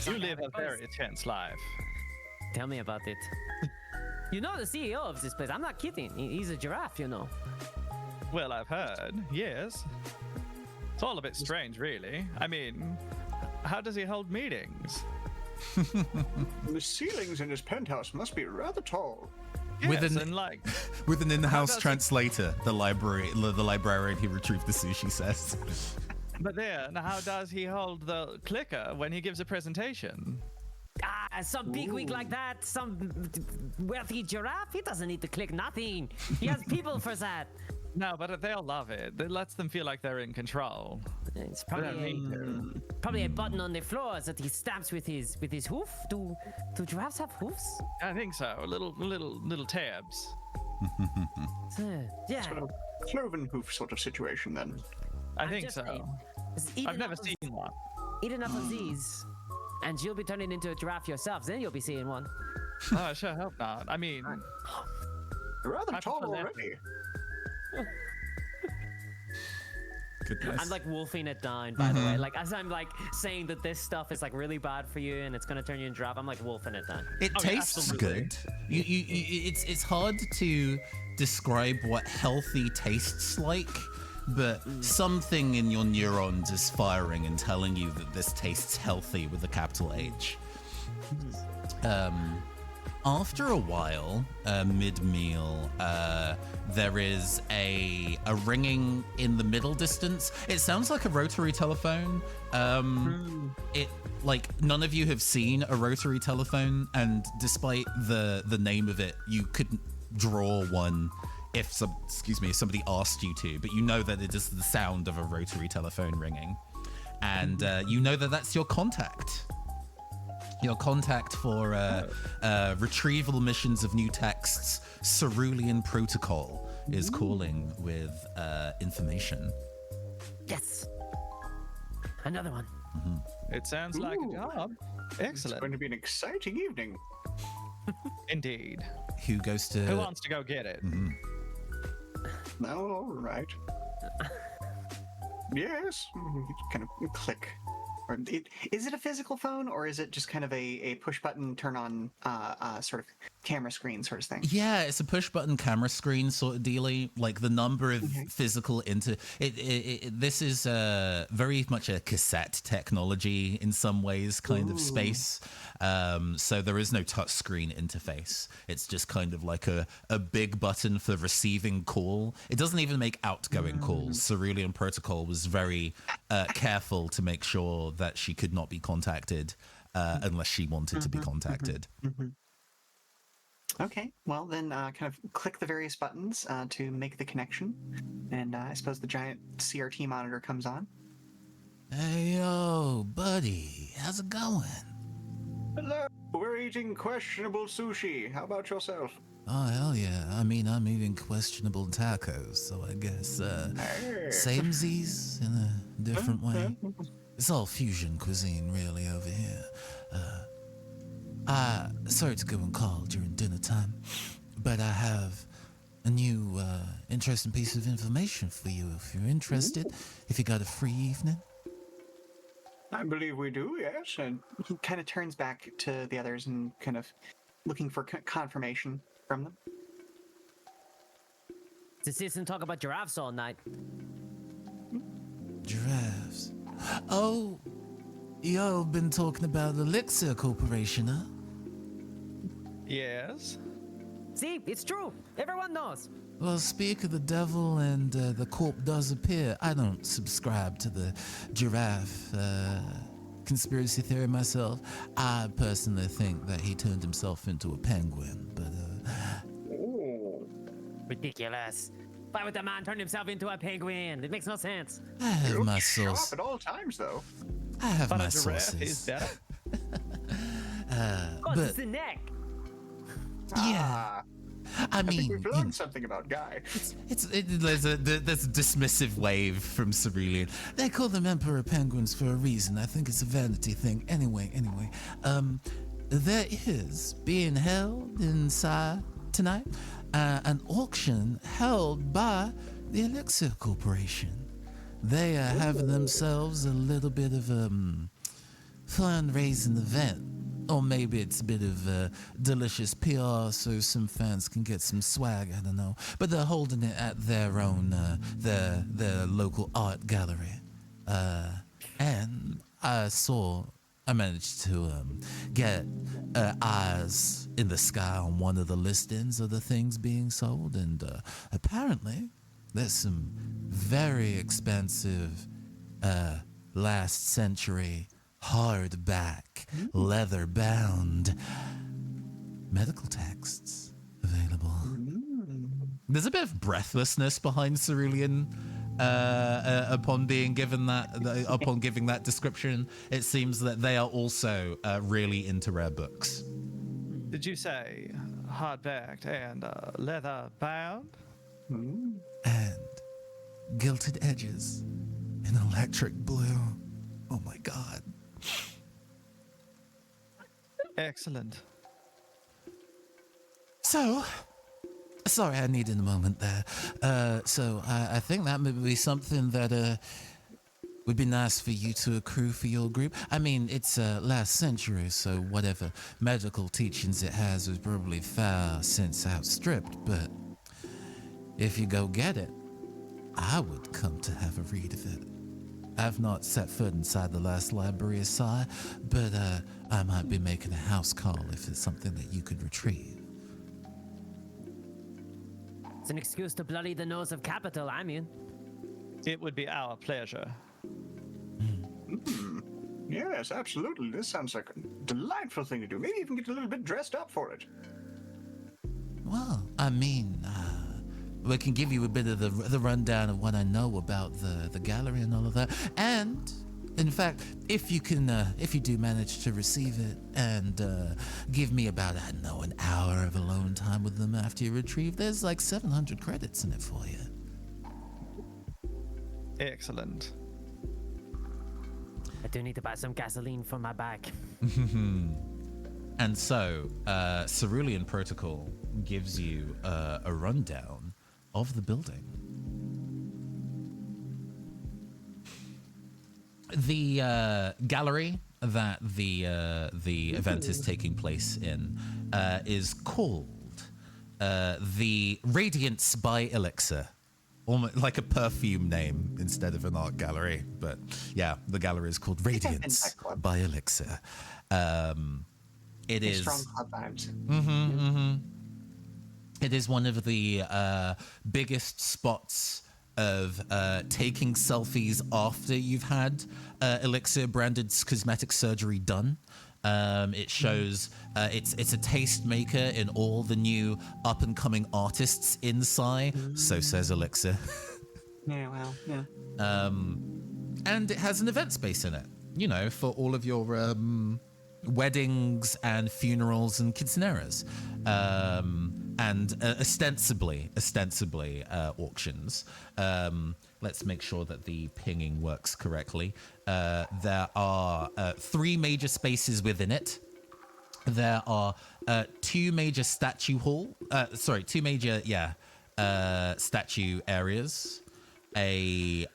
S4: You live a very intense life.
S3: Tell me about it. You know the CEO of this place. I'm not kidding. He's a giraffe, you know.
S4: Well, I've heard, yes. It's all a bit strange, really. I mean, how does he hold meetings?
S2: The ceilings in his penthouse must be rather tall.
S4: Yes,
S1: with an in-house translator, the librarian who retrieved the sushi says.
S4: But then, how does he hold the clicker when he gives a presentation?
S3: Some bigwig like that, some wealthy giraffe, he doesn't need to click nothing. He has people for that.
S4: No, but they'll love it. It lets them feel like they're in control.
S3: It's probably a button on the floor that he stamps with his hoof. Do giraffes have hoofs?
S4: I think so. Little tabs.
S3: Yeah.
S2: Sort of cloven hoof sort of situation then.
S4: I think so. I've never seen one.
S3: Eat enough of these, and you'll be turning into a giraffe yourself. Then you'll be seeing one.
S4: Oh, I sure hope not. I mean,
S2: You're rather tall already.
S1: Goodness.
S3: I'm like wolfing it down, by the way. Like as I'm like saying that this stuff is like really bad for you and it's gonna turn you into a giraffe, I'm like wolfing it down.
S1: It tastes
S4: absolutely.
S1: good. It's hard to describe what healthy tastes like, but something in your neurons is firing and telling you that this tastes healthy with a capital H. After a while, mid-meal, there is a ringing in the middle distance. It sounds like a rotary telephone. It like none of you have seen a rotary telephone, and despite the name of it, you couldn't draw one if somebody asked you to. But you know that it is the sound of a rotary telephone ringing, and you know that that's your contact. Your contact for retrieval missions of new texts, Cerulean Protocol, is calling with information.
S3: Yes. Another one.
S4: it sounds like a job.
S2: It's
S4: Excellent.
S2: going to be an exciting evening.
S4: Indeed.
S1: Who goes to?
S4: Who wants to go get it?
S2: Now, all right. Yes. Kind of click. Or is it a physical phone, or is it just kind of a push button turn on sort of camera screen sort of thing.
S1: Yeah, it's a push button camera screen sort of dealy. Like the number of physical this is very much a cassette technology in some ways kind of space. So there is no touch screen interface. It's just kind of like a big button for receiving call. It doesn't even make outgoing calls. Cerulean Protocol was very careful to make sure that she could not be contacted unless she wanted to be contacted.
S2: Okay, well then kind of click the various buttons to make the connection, and I suppose the giant CRT monitor comes on.
S1: Hey, yo, buddy, how's it going?
S2: Hello, we're eating questionable sushi. How about yourself?
S1: Oh, hell yeah. I mean, I'm eating questionable tacos, so I guess samesies in a different way. It's all fusion cuisine, really, over here. Sorry to go and call during dinner time, but I have a new, interesting piece of information for you if you're interested, if you got a free evening.
S2: I believe we do, yes. And he kind of turns back to the others and kind of looking for confirmation from them.
S3: To sit and talk about giraffes all night.
S1: Giraffes. Oh, y'all been talking about Elixir Corporation, huh?
S4: Yes.
S3: See, it's true. Everyone knows.
S1: Well, speak of the devil and the corp does appear. I don't subscribe to the giraffe conspiracy theory myself. I personally think that he turned himself into a penguin, but
S3: Ridiculous. Why would the man turn himself into a penguin? It makes no sense.
S1: I have my
S2: Sharp
S1: source.
S2: at all times, though.
S1: I have
S4: But
S1: my
S4: a giraffe is
S1: sources.
S4: better.
S3: Oh, it's the neck.
S1: Yeah, I
S2: I think
S1: mean,
S2: we've learned something about Guy.
S1: there's a dismissive wave from Cerulean. They call them emperor penguins for a reason. I think it's a vanity thing. Anyway, there is being held inside tonight an auction held by the Elixir Corporation. They are having themselves a little bit of a fundraising event. Or maybe it's a bit of delicious PR so some fans can get some swag, I don't know. But they're holding it at their own, their local art gallery. And I managed to get eyes in the sky on one of the listings of the things being sold. And apparently there's some very expensive last century hardback, leather-bound medical texts available. There's a bit of breathlessness behind Cerulean upon being given upon giving that description. It seems that they are also really into rare books.
S4: Did you say hardbacked and leather bound?
S1: And gilded edges in electric blue. Oh my God.
S4: Excellent.
S1: So, sorry, I needed a moment there. So I think that would be something that would be nice for you to accrue for your group. I mean, it's last century, so whatever medical teachings it has is probably far since outstripped. But if you go get it, I would come to have a read of it. I've not set foot inside the last library of Psy, but I might be making a house call if it's something that you could retrieve.
S3: It's an excuse to bloody the nose of capital, I mean.
S4: It would be our pleasure.
S2: Yes, absolutely. This sounds like a delightful thing to do. Maybe even get a little bit dressed up for it.
S1: Well, I mean, we can give you a bit of the rundown of what I know about the gallery and all of that. And, in fact, if you do manage to receive it and give me about, I don't know, an hour of alone time with them after you retrieve, there's like 700 credits in it for you.
S4: Excellent.
S3: I do need to buy some gasoline for my bike.
S1: And so, Cerulean Protocol gives you a rundown of the building. The gallery that the event is taking place in is called the Radiance by Elixir. Almost like a perfume name instead of an art gallery. But yeah, the gallery is called Radiance by Elixir. It is
S2: strong club vibes.
S1: It is one of the biggest spots of taking selfies after you've had Elixir branded cosmetic surgery done. It shows it's a tastemaker in all the new up and coming artists in Psy. So says Elixir.
S2: Yeah, well, yeah.
S1: And it has an event space in it, you know, for all of your weddings and funerals and quinceaneras. And ostensibly auctions. Let's make sure that the pinging works correctly. There are 3 major spaces within it. There are 2 major statue areas, a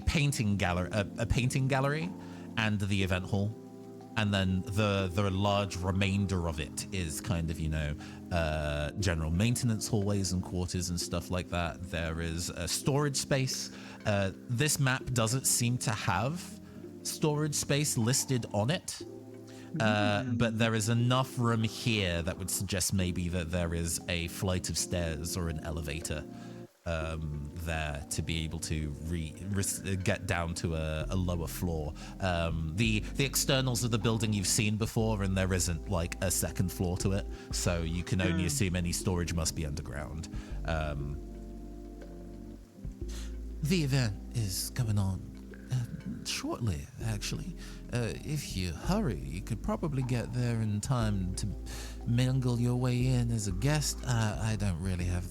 S1: painting gallery, and the event hall. And then the large remainder of it is kind of, you know, general maintenance hallways and quarters and stuff like that. There is a storage space. This map doesn't seem to have storage space listed on it. But there is enough room here that would suggest maybe that there is a flight of stairs or an elevator there to be able to get down to a lower floor. The externals of the building you've seen before, and there isn't like a second floor to it, so you can only assume any storage must be underground. The event is going on shortly, actually. If you hurry, you could probably get there in time to mingle your way in as a guest. I don't really have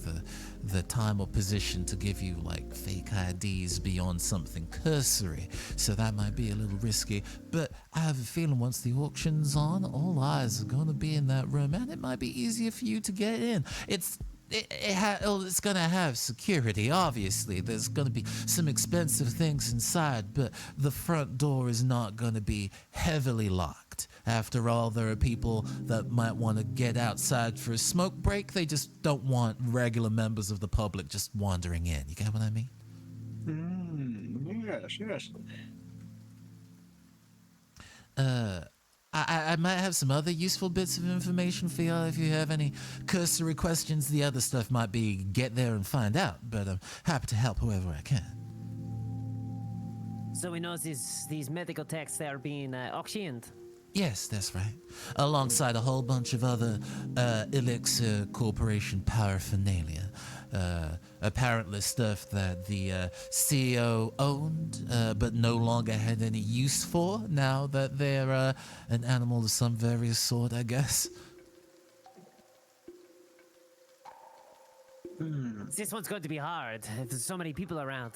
S1: the time or position to give you like fake IDs beyond something cursory, so that might be a little risky. But I have a feeling once the auction's on, all eyes are going to be in that room, and it might be easier for you to get in. It's going to have security, obviously. There's going to be some expensive things inside, but the front door is not going to be heavily locked. After all, there are people that might want to get outside for a smoke break. They just don't want regular members of the public just wandering in. You get what I mean?
S2: Yes.
S1: I might have some other useful bits of information for y'all if you have any cursory questions. The other stuff might be get there and find out, but I'm happy to help whoever I can.
S3: So we know these medical texts are being auctioned.
S1: Yes, that's right. Alongside a whole bunch of other Elixir Corporation paraphernalia. Apparently stuff that the CEO owned, but no longer had any use for now that they're an animal of some various sort, I guess.
S3: This one's going to be hard. There's so many people around.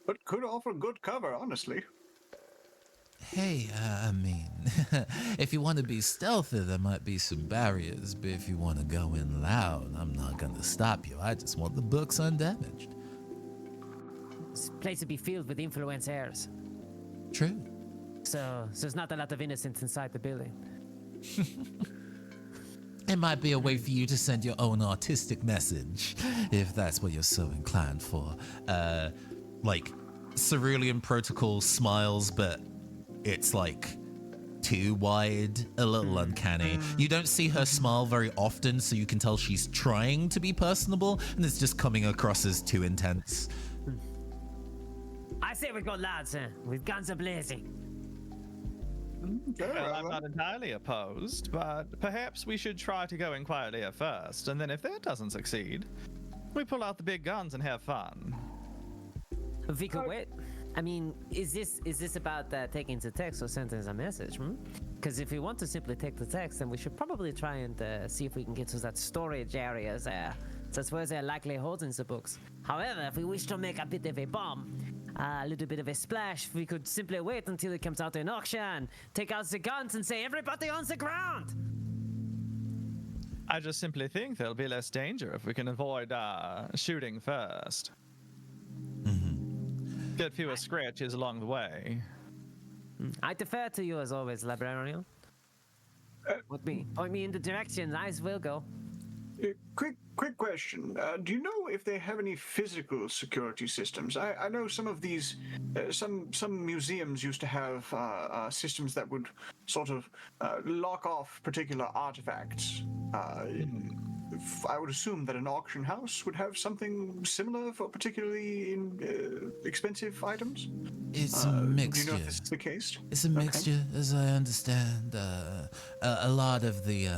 S2: But could offer good cover, honestly.
S1: Hey, I mean, if you want to be stealthy, there might be some barriers, but if you want to go in loud, I'm not going to stop you. I just want the books undamaged.
S3: This place would be filled with influencers.
S1: True.
S3: So there's not a lot of innocents inside the building.
S1: It might be a way for you to send your own artistic message, if that's what you're so inclined for. Like, Cerulean Protocol smiles, but it's like too wide, a little uncanny. You don't see her smile very often, so you can tell she's trying to be personable, and it's just coming across as too intense.
S3: I say we go lads, with guns a-blazing.
S4: Well, I'm not entirely opposed, but perhaps we should try to go in quietly at first, and then if that doesn't succeed, we pull out the big guns and have fun.
S3: We could wait. I mean, is this about taking the text or sending a message? Because if we want to simply take the text, then we should probably try and see if we can get to that storage area there. That's where they're likely holding the books. However, if we wish to make a bit of a bomb, a little bit of a splash, we could simply wait until it comes out in auction, take out the guns and say, everybody on the ground!
S4: I just simply think there'll be less danger if we can avoid shooting first. Get fewer scratches along the way.
S3: I defer to you as always, librarian. Point me in the directions. Eyes will go.
S2: Quick question. Do you know if they have any physical security systems? I know some of these, some museums used to have systems that would sort of lock off particular artifacts. I would assume that an auction house would have something similar for particularly expensive items.
S1: It's a mixture.
S2: Do you know if this is the case?
S1: It's a mixture, as I understand. A lot of the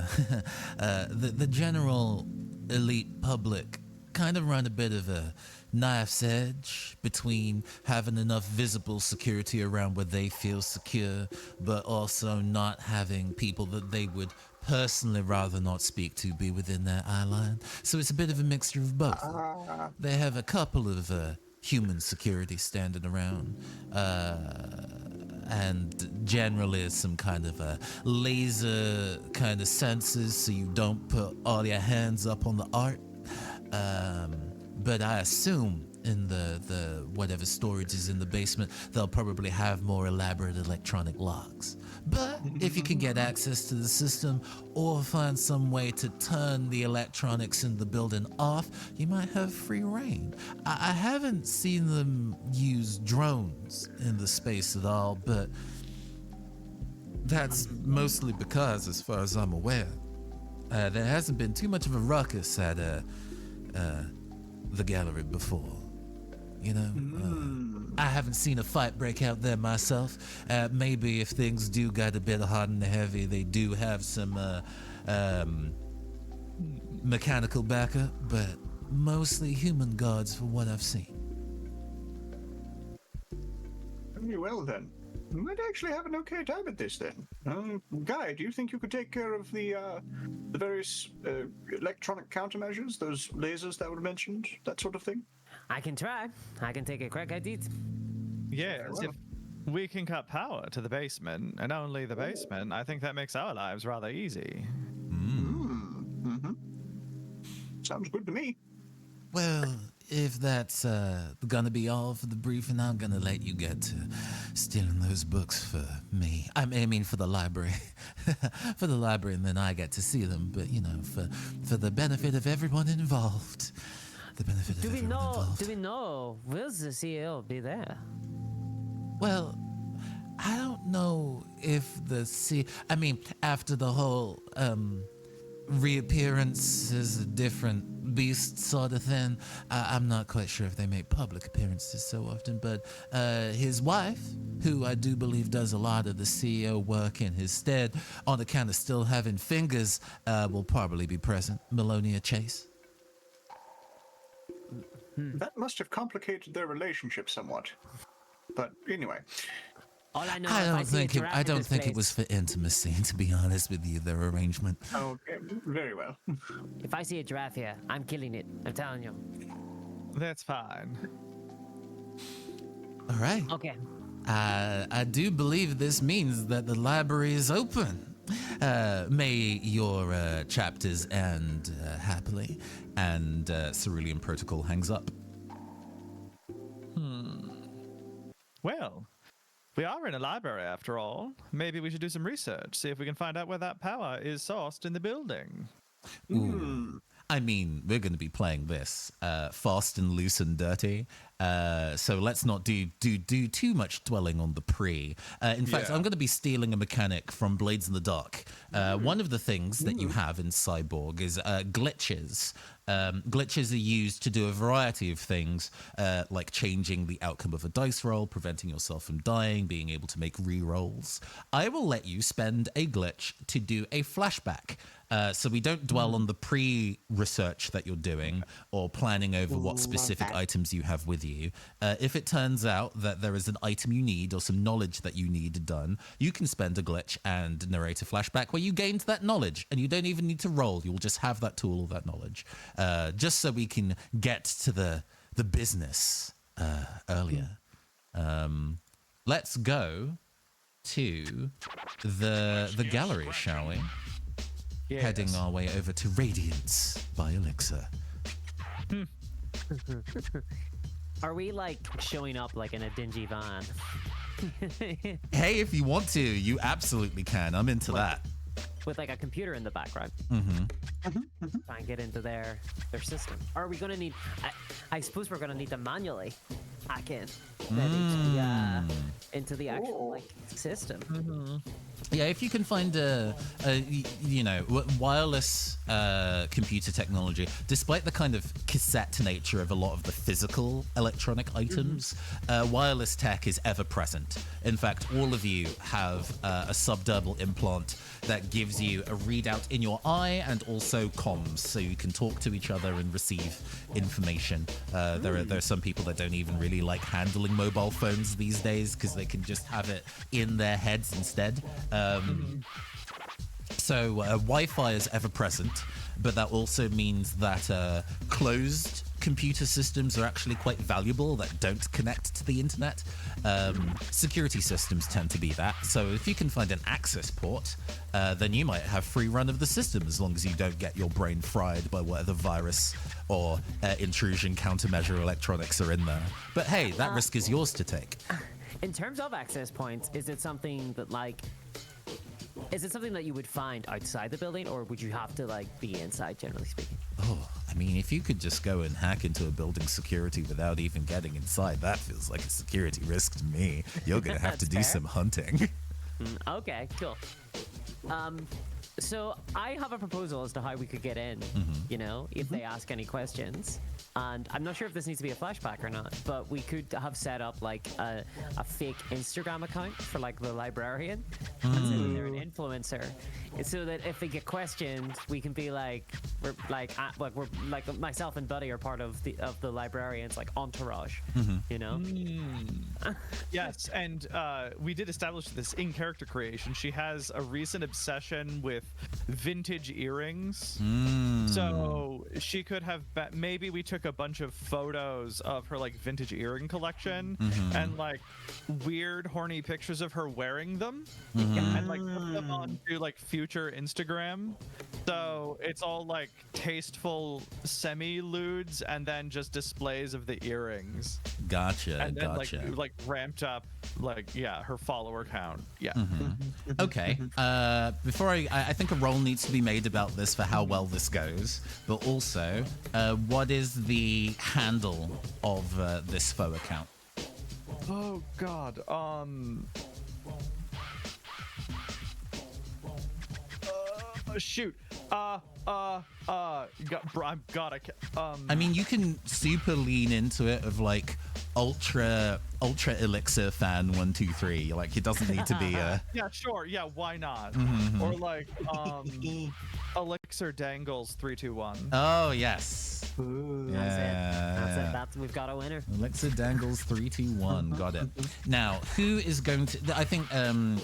S1: the general elite public kind of run a bit of a knife's edge between having enough visible security around where they feel secure, but also not having people that they would personally rather not speak to be within their eye line. So it's a bit of a mixture of both. They have a couple of human security standing around, and generally some kind of a laser kind of sensors so you don't put all your hands up on the art. But I assume in the whatever storage is in the basement, they'll probably have more elaborate electronic locks. But if you can get access to the system or find some way to turn the electronics in the building off, you might have free reign. I haven't seen them use drones in the space at all, but that's mostly because, as far as I'm aware, there hasn't been too much of a ruckus at the gallery before. You know, I haven't seen a fight break out there myself. Maybe if things do get a bit hot and heavy, they do have some mechanical backup, but mostly human guards for what I've seen.
S2: Very well then. We might actually have an okay time at this then. Guy, do you think you could take care of the various electronic countermeasures, those lasers that were mentioned, that sort of thing?
S3: I can try. I can take a crack at it.
S4: Yes, if we can cut power to the basement, and only the basement, I think that makes our lives rather easy.
S2: Sounds good to me.
S1: Well, if that's gonna be all for the briefing, I'm gonna let you get to stealing those books for me. I'm aiming for the library. For the library, and then I get to see them. But, you know, for the benefit of everyone involved. The benefit of everyone involved.
S3: Do we know, will the CEO be there?
S1: Well, I don't know if I mean, after the whole reappearance as a different beast sort of thing, I'm not quite sure if they make public appearances so often, but his wife, who I do believe does a lot of the CEO work in his stead, on account of still having fingers, will probably be present. Melonia Chase.
S2: That must have complicated their relationship somewhat. But anyway.
S3: All I know
S1: I don't think it was for intimacy, to be honest with you, their arrangement.
S2: Okay, very well.
S3: If I see a giraffe here, I'm killing it. I'm telling you.
S4: That's fine.
S1: All right.
S3: Okay.
S1: I do believe this means that the library is open. May your chapters end happily. And Cerulean Protocol hangs up.
S4: Well, we are in a library after all. Maybe we should do some research, see if we can find out where that power is sourced in the building.
S1: Ooh. I mean, we're going to be playing this fast and loose and dirty. So let's not do too much dwelling on the pre. In fact, I'm going to be stealing a mechanic from Blades in the Dark. One of the things that you have in Cyborg is glitches. Glitches are used to do a variety of things, like changing the outcome of a dice roll, preventing yourself from dying, being able to make re-rolls. I will let you spend a glitch to do a flashback. So we don't dwell on the pre-research that you're doing or planning over what specific items you have with you. If it turns out that there is an item you need or some knowledge that you need done, you can spend a glitch and narrate a flashback where you gained that knowledge and you don't even need to roll. You'll just have that tool or that knowledge. Just so we can get to the business earlier. Let's go to the gallery, shall we? Yes. Heading our way over to Radiance by Elixir.
S3: Are we like showing up like in a dingy van?
S1: Hey, if you want to, you absolutely can. I'm into that.
S3: with like a computer in the background. Try and get into their system. Or are we gonna need? I suppose we're gonna need to manually hack in into the actual like system.
S1: Yeah, if you can find wireless computer technology, despite the kind of cassette nature of a lot of the physical electronic items, wireless tech is ever present. In fact, all of you have a subdermal implant that gives you a readout in your eye and also comms, so you can talk to each other and receive information. There are some people that don't even really like handling mobile phones these days because they can just have it in their heads instead. So Wi-Fi is ever present, but that also means that closed computer systems are actually quite valuable that don't connect to the internet. Security systems tend to be that. So if you can find an access port, then you might have free run of the system as long as you don't get your brain fried by whatever virus or intrusion countermeasure electronics are in there. But hey, that risk is yours to take.
S3: In terms of access points, is it something that you would find outside the building, or would you have to like be inside, generally speaking?
S1: Oh, I mean, if you could just go and hack into a building's security without even getting inside, that feels like a security risk to me. You're gonna have to do
S3: fair.
S1: some hunting.
S3: Okay, cool. So I have a proposal as to how we could get in, you know, if they ask any questions. And I'm not sure if this needs to be a flashback or not, but we could have set up like a fake Instagram account for like the librarian, and say they're an influencer, so that if they get questioned, we can be like, we're like myself and Buddy are part of the librarians like entourage, you know.
S4: Yes, and we did establish this in character creation. She has a recent obsession with vintage earrings, so she could have maybe we took a bunch of photos of her like vintage earring collection and like weird horny pictures of her wearing them and like put them onto like future Instagram, so it's all like tasteful semi-lewds and then just displays of the earrings.
S1: Gotcha.
S4: And then
S1: gotcha.
S4: like ramped up like her follower count.
S1: Okay. Before I think a roll needs to be made about this for how well this goes, but also what is the handle of this faux account?
S4: Oh god. Shoot.
S1: I mean, you can super lean into it of like ultra elixir fan 123. Like, it doesn't need to be a
S4: yeah, sure, yeah, why not? Or like elixir dangles 321.
S1: Oh yes.
S2: Ooh.
S3: That's we've got a winner.
S1: Elixir dangles 321. Got it. Now, who is going to? I think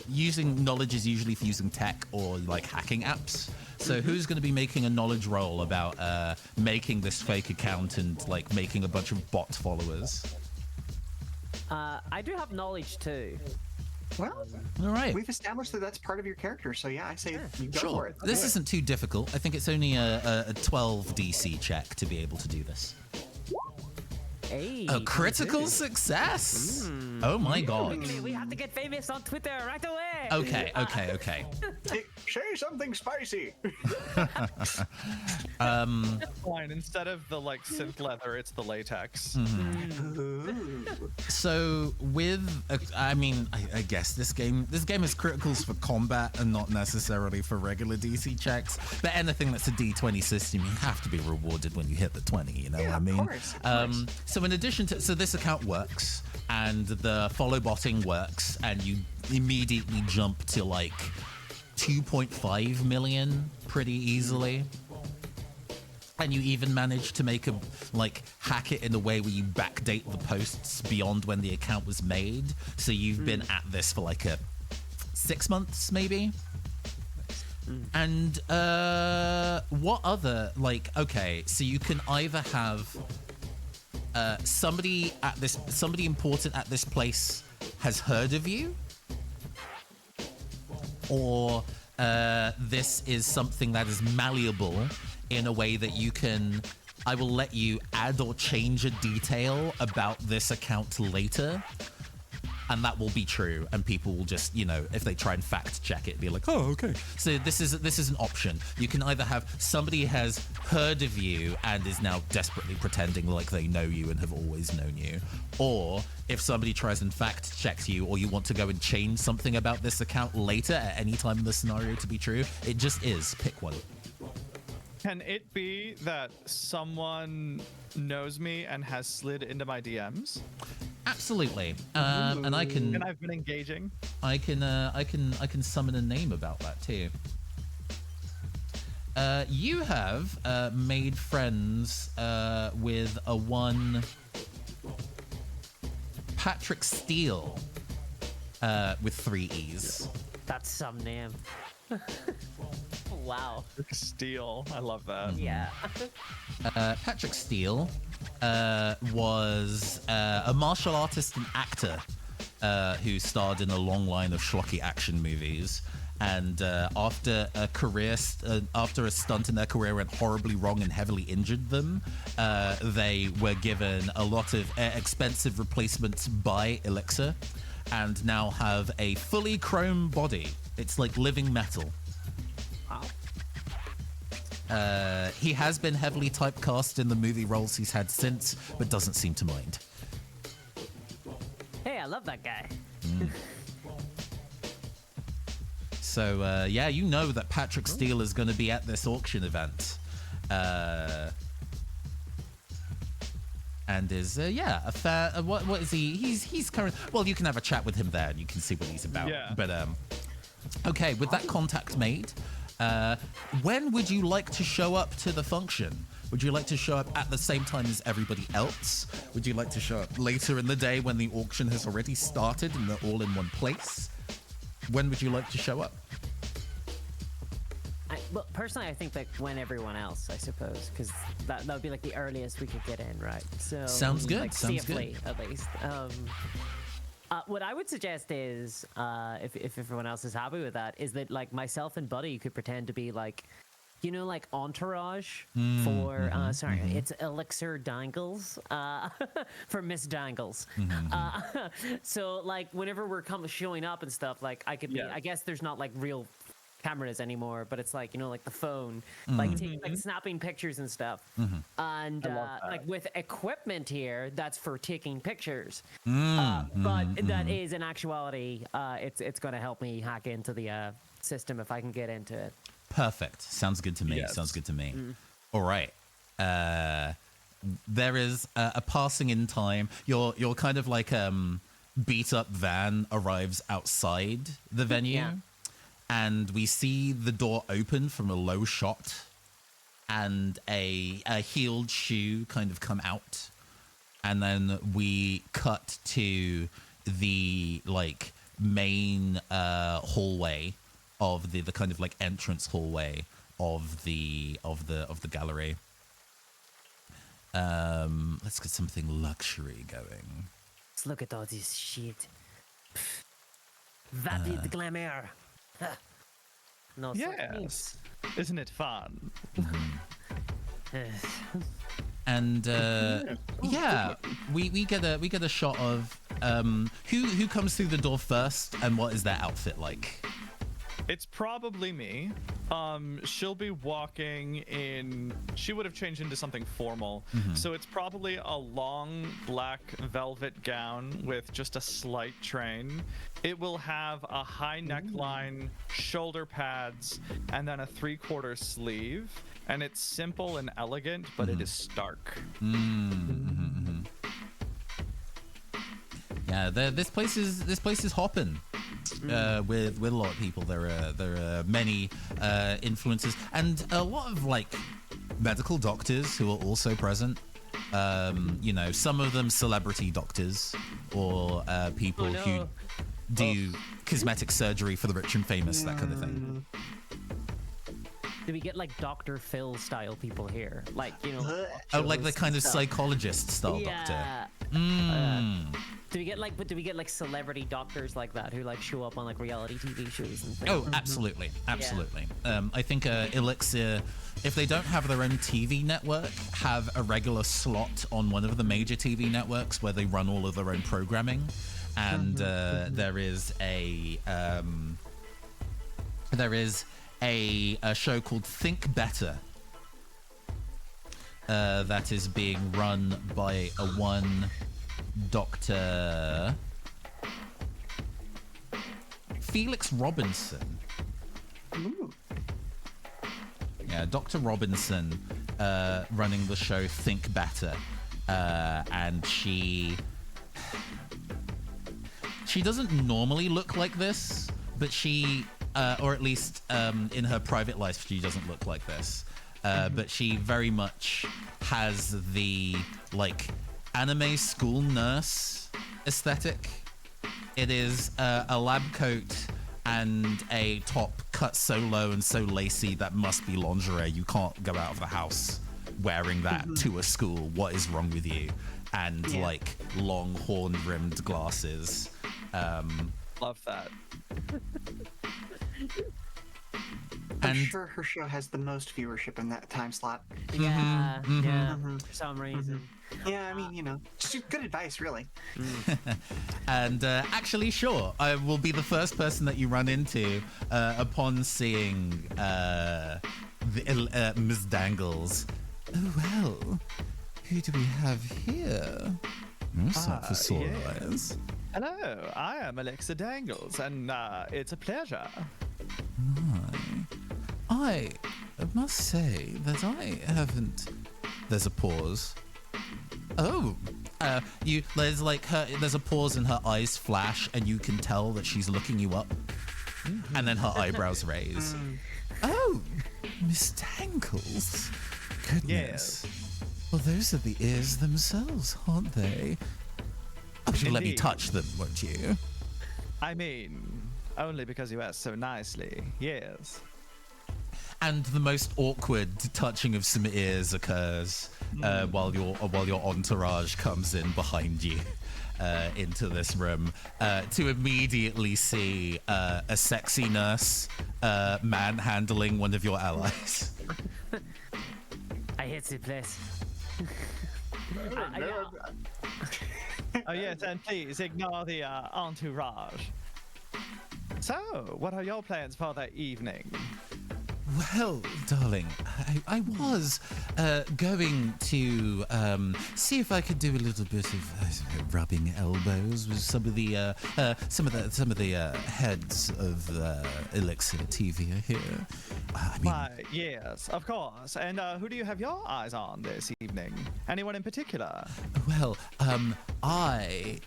S1: using knowledge is usually for using tech or like hacking apps. So who's going to be making a knowledge roll about making this fake account and like making a bunch of bot followers?
S3: I do have knowledge too.
S2: Well,
S1: All right.
S2: we've established that that's part of your character, so yeah, I say you go for
S1: Sure.
S2: it.
S1: This isn't too difficult. I think it's only a 12 DC check to be able to do this.
S3: Hey,
S1: A critical success. Oh my god.
S3: quickly, we have to get famous on Twitter right away.
S1: Okay.
S2: Hey, say something spicy.
S4: Fine, instead of the like synth leather, it's the latex.
S2: Ooh.
S1: So I guess this game has criticals for combat and not necessarily for regular DC checks. But anything that's a D20 system, you have to be rewarded when you hit the 20. You know what I mean?
S2: Of course.
S1: So in addition to this account works and the follow botting works, and you immediately jump to like 2.5 million pretty easily. And you even manage to make hack it in a way where you backdate the posts beyond when the account was made. So you've been at this for like 6 months, maybe. And what other so you can either have somebody important at this place has heard of you, or this is something that is malleable in a way that you can, I will let you add or change a detail about this account later. and that will be true, and people will just, you know, if they try and fact check it, be like, oh, okay. So this is an option. You can either have somebody has heard of you and is now desperately pretending like they know you and have always known you, or if somebody tries and fact checks you, or you want to go and change something about this account later at any time in the scenario to be true, it just is. Pick one.
S4: Can it be that someone knows me and has slid into my DMs?
S1: Absolutely. And I can.
S4: And I've been engaging.
S1: I can summon a name about that too. You have made friends with a one Patrick Steele with 3 E's.
S3: That's some name. Wow.
S4: Steel. I love that.
S3: Yeah.
S1: Patrick Steele was a martial artist and actor who starred in a long line of schlocky action movies. And after a stunt in their career went horribly wrong and heavily injured them, they were given a lot of expensive replacements by Elixir, and now have a fully chrome body. It's like living metal. He has been heavily typecast in the movie roles he's had since, but doesn't seem to mind.
S3: Hey, I love that guy.
S1: So, yeah, you know that Patrick Steele is going to be at this auction event. And is, a fair... what is he? He's current... Well, you can have a chat with him there and you can see what he's about.
S4: Yeah.
S1: But, okay, with that contact made... when would you like to show up to the function? Would you like to show up at the same time as everybody else? Would you like to show up later in the day when the auction has already started and they're all in one place? When would you like to show up?
S3: Well, personally, I think like when everyone else, I suppose, because that would be like the earliest we could get in, right? So
S1: Sounds good.
S3: Like,
S1: Sounds
S3: safely,
S1: good.
S3: at least. What I would suggest is, if everyone else is happy with that, is that like myself and Buddy could pretend to be like, you know, like Entourage for, it's Elixir Dangles, for Miss Dangles. So like whenever we're showing up and stuff, like I could be, I guess there's not like real cameras anymore, but it's like, you know, like the phone, like snapping pictures and stuff. And like with equipment here, that's for taking pictures. But that is in actuality, it's going to help me hack into the system if I can get into it.
S1: Perfect. Sounds good to me.
S4: Yes.
S1: Sounds good to me. All right. There is a passing in time. Your kind of like beat up van arrives outside the venue, and we see the door open from a low shot, and a heeled shoe kind of come out, and then we cut to the like main hallway of the kind of like entrance hallway of the gallery. Let's get something luxury going.
S3: Let's look at all this shit. Vapid glamour. No,
S4: Yes. Isn't it fun?
S1: And we get a shot of who comes through the door first and what is their outfit like.
S4: It's probably me. She'll be walking in. She would have changed into something formal. So it's probably a long black velvet gown with just a slight train. It will have a high neckline, shoulder pads, and then a 3/4 sleeve. And it's simple and elegant, but it is stark.
S1: Yeah, this place is hopping. With a lot of people. There are many influences and a lot of like medical doctors who are also present. You know, some of them celebrity doctors or people who do cosmetic surgery for the rich and famous, that kind of thing.
S3: Do we get like Dr. Phil style people here? Like, you know,
S1: like the kind of psychologist style doctor.
S3: Do we get like celebrity doctors like that who like show up on like reality TV shows and things?
S1: Oh, absolutely. I think Elixir, if they don't have their own TV network, have a regular slot on one of the major TV networks where they run all of their own programming. and there is a show called Think Better that is being run by a one Dr. Felix Robinson.
S2: Ooh.
S1: Yeah, Dr. Robinson running the show Think Better. And she doesn't normally look like this, but she, or at least in her private life, she doesn't look like this. But she very much has the, like, anime school nurse aesthetic. It is a lab coat and a top cut so low and so lacy that must be lingerie. You can't go out of the house wearing that to a school. What is wrong with you? And like long horn-rimmed glasses.
S4: Love that.
S2: I'm sure her show has the most viewership in that time slot.
S3: Yeah, for some reason.
S2: Yeah, I mean, you know, just good advice, really.
S1: And actually, sure, I will be the first person that you run into upon seeing Ms. Dangles. Oh, well, who do we have here? What's up for sore eyes?
S4: Hello, I am Alexa Dangles, and it's a pleasure.
S1: I must say that I haven't. There's a pause. Oh, there's like there's a pause and her eyes flash, and you can tell that she's looking you up, and then her eyebrows raise. Oh, Miss Dangles. Goodness. Well, those are the ears themselves, aren't they? Oh, you'll let me touch them, won't you?
S4: I mean, only because you asked so nicely. Yes.
S1: And the most awkward touching of some ears occurs while your entourage comes in behind you into this room to immediately see a sexy nurse manhandling one of your allies.
S3: I hate the place.
S4: Oh yes, and please ignore the entourage. So, what are your plans for the evening?
S1: Well, darling, I was going to see if I could do a little bit of rubbing elbows with some of the heads of Elixir TV here. I mean,
S4: Why, yes, of course. And who do you have your eyes on this evening? Anyone in particular?
S1: well, I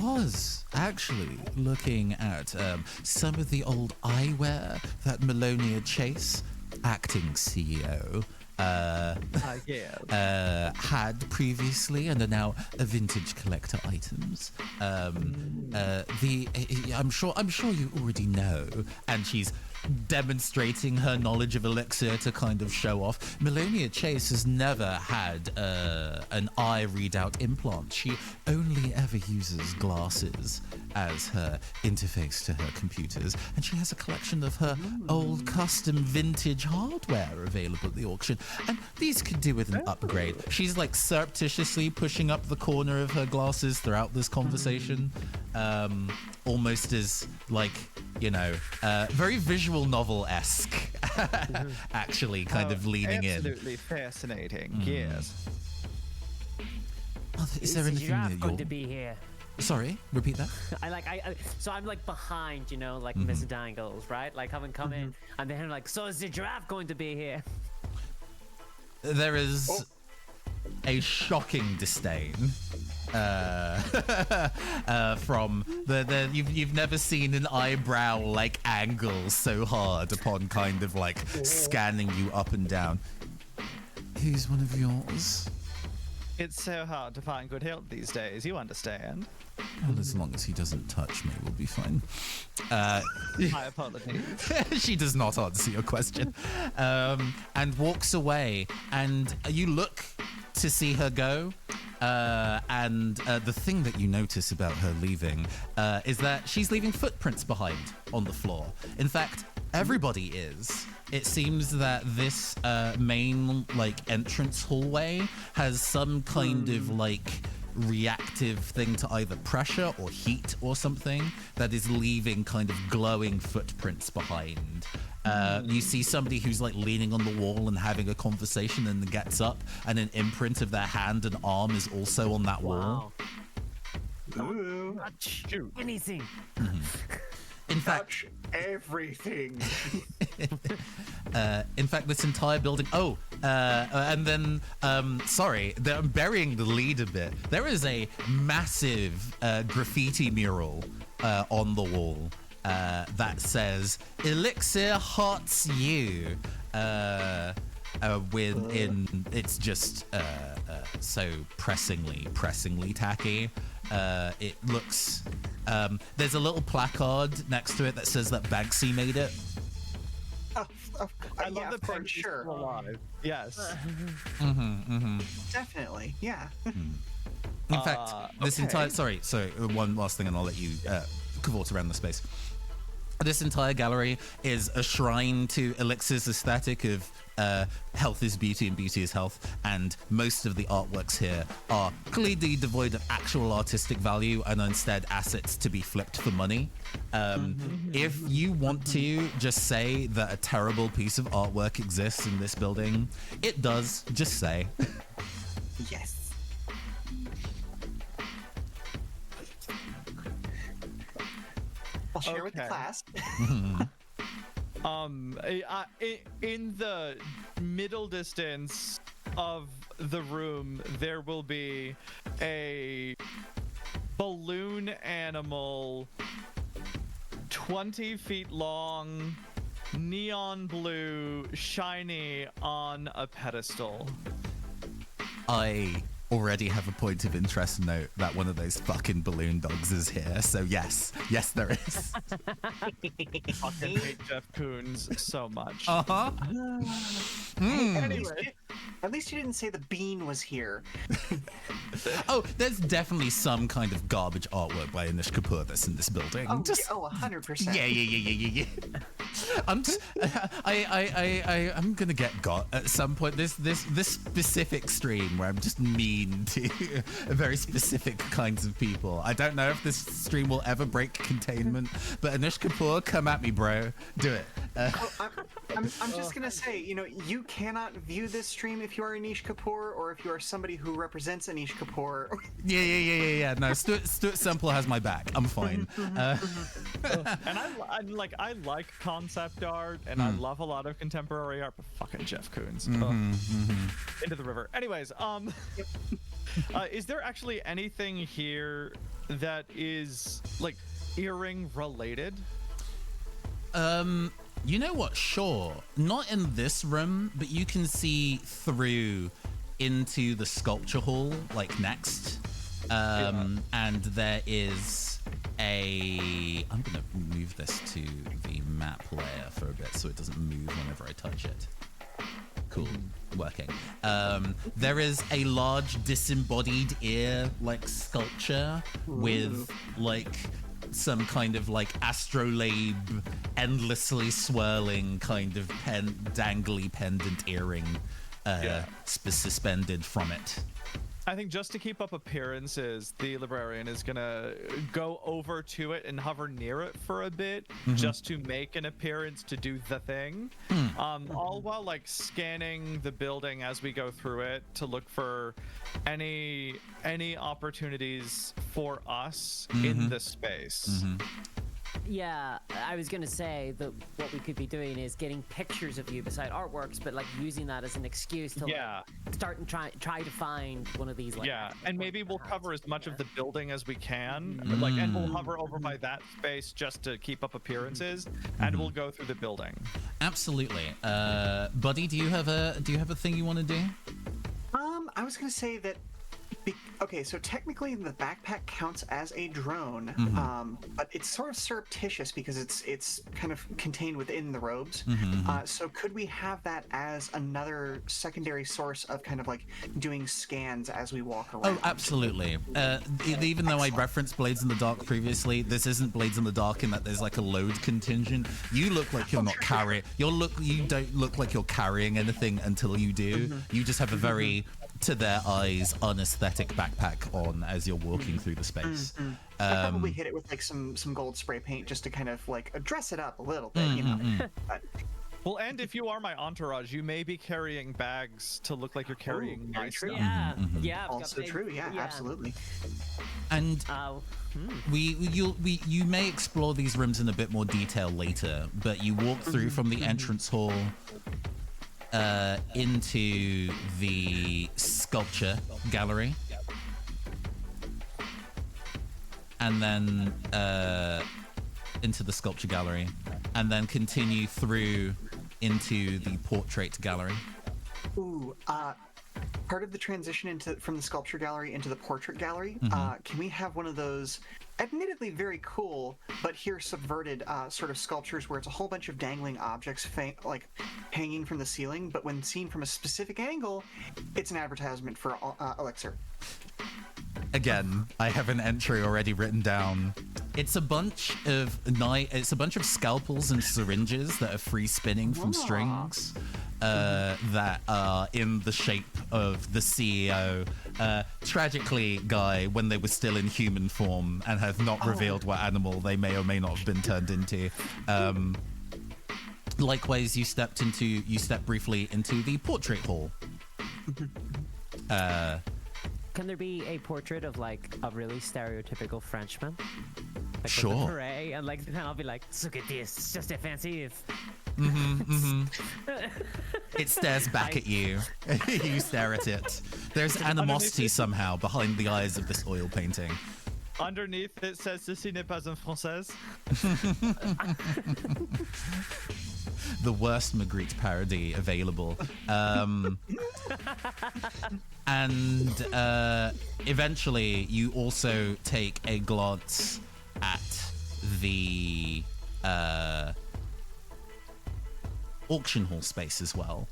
S1: was actually looking at some of the old eyewear that Melonia Chase, acting CEO, had previously and are now a vintage collector items. I'm sure you already know, and she's demonstrating her knowledge of Elixir to kind of show off. Melonia Chase has never had an eye readout implant. She only ever uses glasses as her interface to her computers, and she has a collection of her old custom vintage hardware available at the auction, and these could do with an upgrade. She's like surreptitiously pushing up the corner of her glasses throughout this conversation, almost as like, you know, very visual novel-esque, actually, kind of leaning in.
S4: Absolutely fascinating, yes.
S1: Oh, is there anything that you're...
S3: going to be here?
S1: Sorry, repeat that.
S3: So I'm like behind, you know, like Miss Dangles, right? Like having come in, and then like, so is the giraffe going to be here?
S1: There is a shocking disdain from you've never seen an eyebrow like angle so hard upon kind of like scanning you up and down. Who's one of yours?
S4: It's so hard to find good help these days, you understand.
S1: Well, as long as he doesn't touch me, we'll be fine.
S4: My apologies.
S1: She does not answer your question, and walks away. And you look to see her go, and the thing that you notice about her leaving is that she's leaving footprints behind on the floor. In fact, everybody is. It seems that this main like entrance hallway has some kind of like reactive thing to either pressure or heat or something that is leaving kind of glowing footprints behind. You see somebody who's like leaning on the wall and having a conversation and then gets up, and an imprint of their hand and arm is also on that wall.
S2: Ooh.
S3: Touch anything.
S1: In fact,
S2: Touch everything.
S1: in fact, this entire building. And then, sorry, I'm burying the lead a bit. There is a massive graffiti mural on the wall that says "Elixir hearts you." It's just so pressingly tacky. It looks. There's a little placard next to it that says that Banksy made it.
S4: I love the
S2: for
S4: Banksy's
S2: sure.
S4: still alive. Yes.
S2: Definitely, yeah.
S1: In fact, this
S4: okay.
S1: entire sorry, one last thing, and I'll let you cavort around the space. This entire gallery is a shrine to Elixir's aesthetic of health is beauty and beauty is health, and most of the artworks here are clearly devoid of actual artistic value and are instead assets to be flipped for money. If you want to just say that a terrible piece of artwork exists in this building, it does. Just say.
S2: Yes. I'll share with the
S4: Okay.
S2: class.
S4: In the middle distance of the room, there will be a balloon animal, 20 feet long, neon blue, shiny on a pedestal.
S1: I already have a point of interest note that one of those fucking balloon dogs is here. So yes, there is.
S4: Fucking hate Jeff Koons so much.
S1: Uh-huh.
S2: At least you didn't say the bean was here.
S1: Oh, there's definitely some kind of garbage artwork by Anish Kapoor that's in this building.
S2: Oh, 100%.
S1: Yeah. I'm gonna get got at some point. This specific stream where I'm just mean to very specific kinds of people. I don't know if this stream will ever break containment, but Anish Kapoor, come at me, bro. Do it.
S2: I'm just gonna say, you cannot view this stream if you are Anish Kapoor or if you are somebody who represents Anish Kapoor.
S1: Yeah. No, Stuart Semple has my back. I'm fine.
S4: And I like concept art, and I love a lot of contemporary art, but fucking Jeff Koons. Into the river. Anyways, is there actually anything here that is like earring related?
S1: You know what? Sure. Not in this room, but you can see through into the sculpture hall, like next. And there is I'm gonna move this to the map layer for a bit so it doesn't move whenever I touch it. Cool. Working. There is a large disembodied ear like sculpture with like some kind of like astrolabe endlessly swirling kind of dangly pendant earring suspended from it.
S4: I think just to keep up appearances, the librarian is gonna go over to it and hover near it for a bit, just to make an appearance to do the thing. All while like scanning the building as we go through it to look for any opportunities for us in this space.
S3: Yeah, I was gonna say that what we could be doing is getting pictures of you beside artworks, but like using that as an excuse to like, start and try to find one of these. Like,
S4: and maybe we'll cover as much of the building as we can, and we'll hover over by that space just to keep up appearances, and we'll go through the building.
S1: Absolutely. Buddy, do you have a thing you want to do?
S2: I was gonna say that. Okay, so technically the backpack counts as a drone, but it's sort of surreptitious because it's kind of contained within the robes. So could we have that as another secondary source of kind of like doing scans as we walk around?
S1: Oh, absolutely. Even though I referenced Blades in the Dark previously, this isn't Blades in the Dark in that there's like a load contingent. You look like you're not carrying. You don't look like you're carrying anything until you do. You just have a very to their eyes, unaesthetic backpack on as you're walking through the space.
S2: I probably hit it with like some gold spray paint just to kind of like dress it up a little bit, you know.
S4: Well, and if you are my entourage, you may be carrying bags to look like you're carrying my stuff.
S3: Yeah, yeah. I've got
S2: Also
S3: big-
S2: true, yeah, absolutely.
S1: And you may explore these rooms in a bit more detail later, but you walk through from the entrance hall into the sculpture gallery, and then into the sculpture gallery, and then continue through into the portrait gallery.
S2: Ooh, part of the transition from the sculpture gallery into the portrait gallery, can we have one of those admittedly very cool but here subverted sort of sculptures where it's a whole bunch of dangling objects like hanging from the ceiling, but when seen from a specific angle, it's an advertisement for Elixir.
S1: Again, I have an entry already written down. It's a bunch of scalpels and syringes that are free spinning from strings that are in the shape of the CEO. Tragically, Guy, when they were still in human form and have not revealed what animal they may or may not have been turned into. Likewise, you stepped briefly into the portrait hall.
S3: Can there be a portrait of like a really stereotypical Frenchman? Like
S1: Sure.
S3: With the beret, and like then I'll be like, look at this, it's just offensive.
S1: It stares back at you. You stare at it. There's animosity somehow behind the eyes of this oil painting.
S4: Underneath it says "Ceci n'est pas un française."
S1: The worst Magritte parody available. And eventually you also take a glance at the auction hall space as well.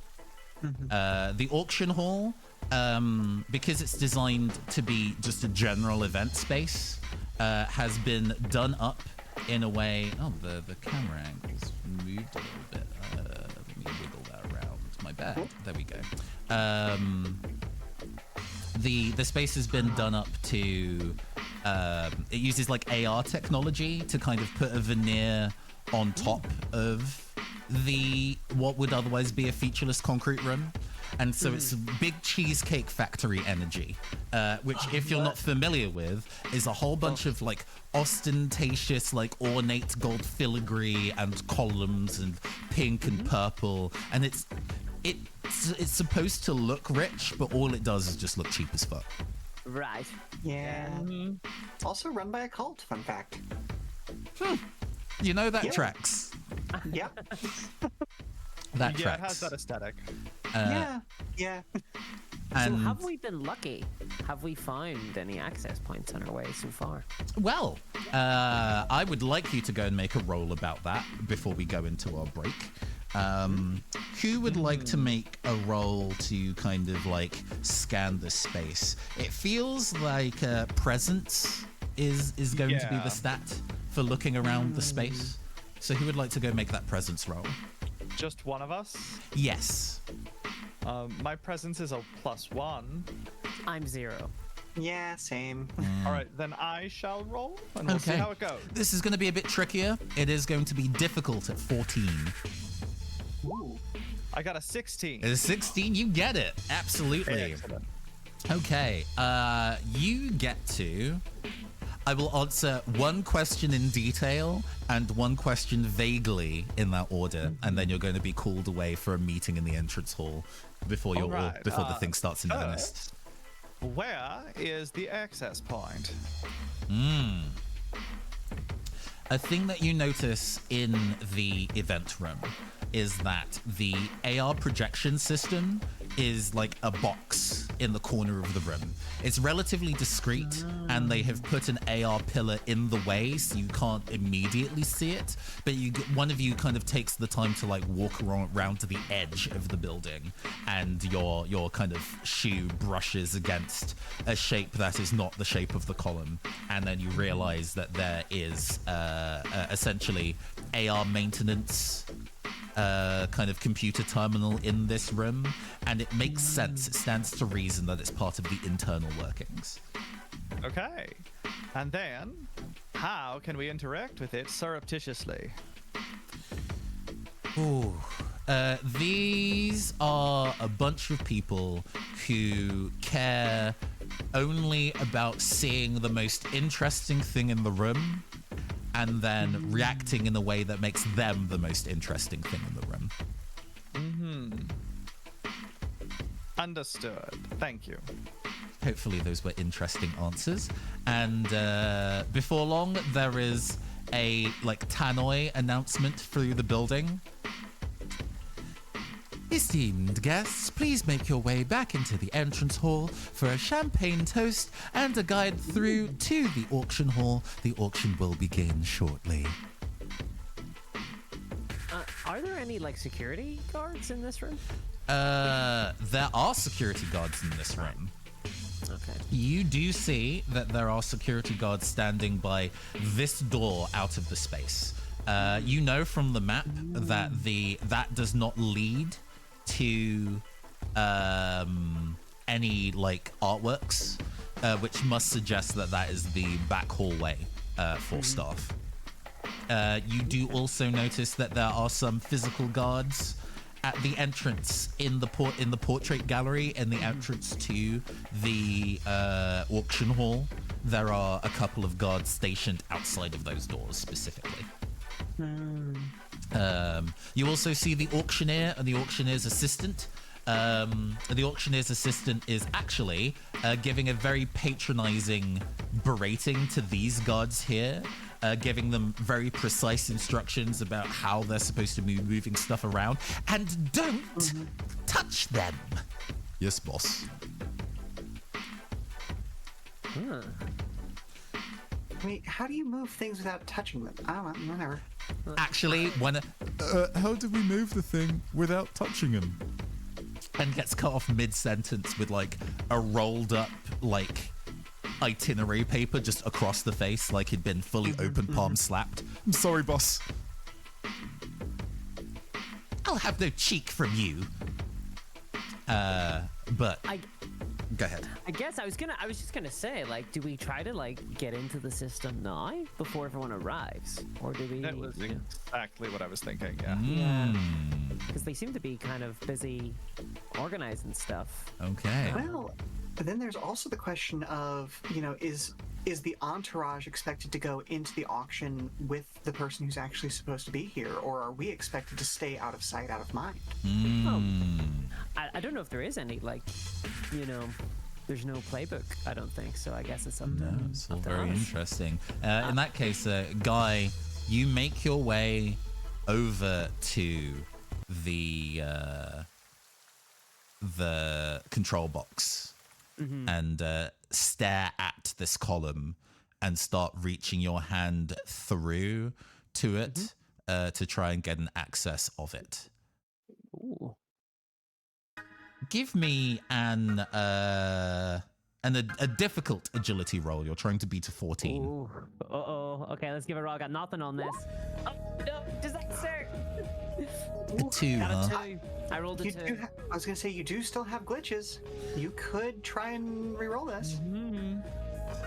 S1: The auction hall, because it's designed to be just a general event space, has been done up in a way. Oh, the camera angle's moved a little bit. Let me wiggle that around. My bad. There we go. The space has been done up to. It uses like AR technology to kind of put a veneer on top of what would otherwise be a featureless concrete room. And so it's big cheesecake factory energy, which if you're not familiar with, is a whole bunch of like ostentatious, like ornate gold filigree and columns and pink and purple. And it's supposed to look rich, but all it does is just look cheap as fuck.
S3: Right.
S2: Yeah. It's also run by a cult, fun fact.
S1: You know, that tracks.
S2: Yep.
S1: That
S4: Yeah,
S1: tracks.
S4: it has that aesthetic.
S2: Yeah.
S3: So
S1: And
S3: have we been lucky? Have we found any access points on our way so far?
S1: well, I would like you to go and make a roll about that before we go into our break. Who would like to make a roll to kind of like scan the space? It feels like presence is going to be
S4: Yeah.
S1: the stat for looking around the space. So who would like to go make that presence roll?
S4: Just one of us.
S1: Yes.
S4: My presence is a +1.
S3: I'm 0.
S2: Yeah, same.
S4: All right, then I shall roll, and we'll see
S1: Okay.
S4: how it goes.
S1: This is going to be a bit trickier. It is going to be difficult at 14.
S2: Ooh.
S4: I got a 16.
S1: At 16, you get it. Absolutely.
S4: Excellent.
S1: Okay, you get to. I will answer one question in detail and one question vaguely in that order, and then you're going to be called away for a meeting in the entrance hall before
S4: Alright,
S1: the thing starts in earnest.
S4: Where is the access point?
S1: A thing that you notice in the event room is that the AR projection system is like a box in the corner of the room. It's relatively discreet, and they have put an AR pillar in the way so you can't immediately see it, but one of you kind of takes the time to like walk around to the edge of the building, and your kind of shoe brushes against a shape that is not the shape of the column, and then you realize that there is essentially AR maintenance kind of computer terminal in this room, and it makes sense. It stands to reason that it's part of the internal workings.
S4: Okay. And then, how can we interact with it surreptitiously?
S1: Ooh. These are a bunch of people who care only about seeing the most interesting thing in the room and then reacting in a way that makes them the most interesting thing in the room.
S4: Understood. Thank you.
S1: Hopefully those were interesting answers. And before long, there is a tannoy announcement through the building. Esteemed guests, please make your way back into the entrance hall for a champagne toast and a guide through to the auction hall. The auction will begin shortly.
S3: Are there any security guards in this room?
S1: There are security guards in this room.
S3: Okay.
S1: You do see that there are security guards standing by this door out of the space. You know from the map that that does not lead to any artworks, which must suggest that that is the back hallway for staff. You do also notice that there are some physical guards at the entrance in the portrait gallery, in the entrance to the auction hall. There are a couple of guards stationed outside of those doors specifically. You also see the auctioneer and the auctioneer's assistant. The auctioneer's assistant is actually giving a very patronizing berating to these guards here, giving them very precise instructions about how they're supposed to be moving stuff around. And don't touch them. Yes, boss.
S2: Wait, how do you move things without touching them? I don't know, whatever.
S1: Actually, how do we move the thing without touching him? And gets cut off mid-sentence with a rolled up itinerary paper just across the face, like he'd been fully open palm slapped. I'm sorry, boss. I'll have no cheek from you. But go ahead.
S3: I guess I was just gonna say, do we try to get into the system now before everyone arrives, or do we?
S4: That was exactly what I was thinking. Yeah.
S3: Yeah. Because they seem to be kind of busy organizing stuff.
S1: Okay.
S2: Well, but then there's also the question of, is the entourage expected to go into the auction with the person who's actually supposed to be here, or are we expected to stay out of sight, out of mind?
S3: I don't know if there is any, there's no playbook, I don't think, so I guess it's up to
S1: No, it's all
S3: up to
S1: very
S3: us.
S1: interesting. In that case, Guy, you make your way over to the control box and stare at this column and start reaching your hand through to it to try and get an access of it.
S3: Ooh.
S1: Give me a difficult agility roll. You're trying to beat a 14.
S3: Ooh. Uh-oh. Okay, let's give it a roll. I got nothing on this. Oh, no. Disaster.
S1: A 2,
S3: Got
S1: huh?
S3: a 2. I rolled a 2.
S2: I was gonna say, you do still have glitches. You could try and re-roll this.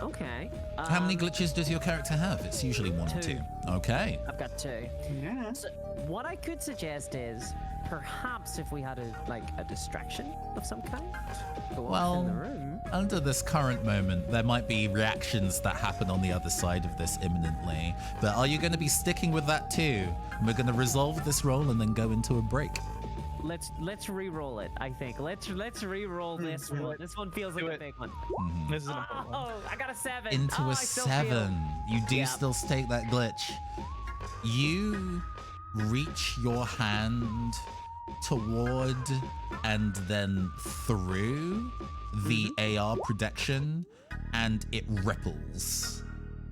S3: Okay.
S1: How many glitches does your character have? It's usually 1 or 2.
S3: 2.
S1: Okay.
S3: I've got 2.
S2: Yeah.
S3: So what I could suggest is perhaps if we had a distraction of some kind go off in the room.
S1: Under this current moment, there might be reactions that happen on the other side of this imminently. But are you going to be sticking with that too? We're going to resolve this roll and then go into a break.
S3: Let's re-roll it. I think let's re-roll this one. This one feels like a big one.
S4: This is an important one.
S3: Oh, I got a 7.
S1: Into
S3: oh,
S1: a
S3: I still
S1: 7.
S3: feel-
S1: You do
S3: Yeah.
S1: still take that glitch. You reach your hand toward and then through the AR protection, and it ripples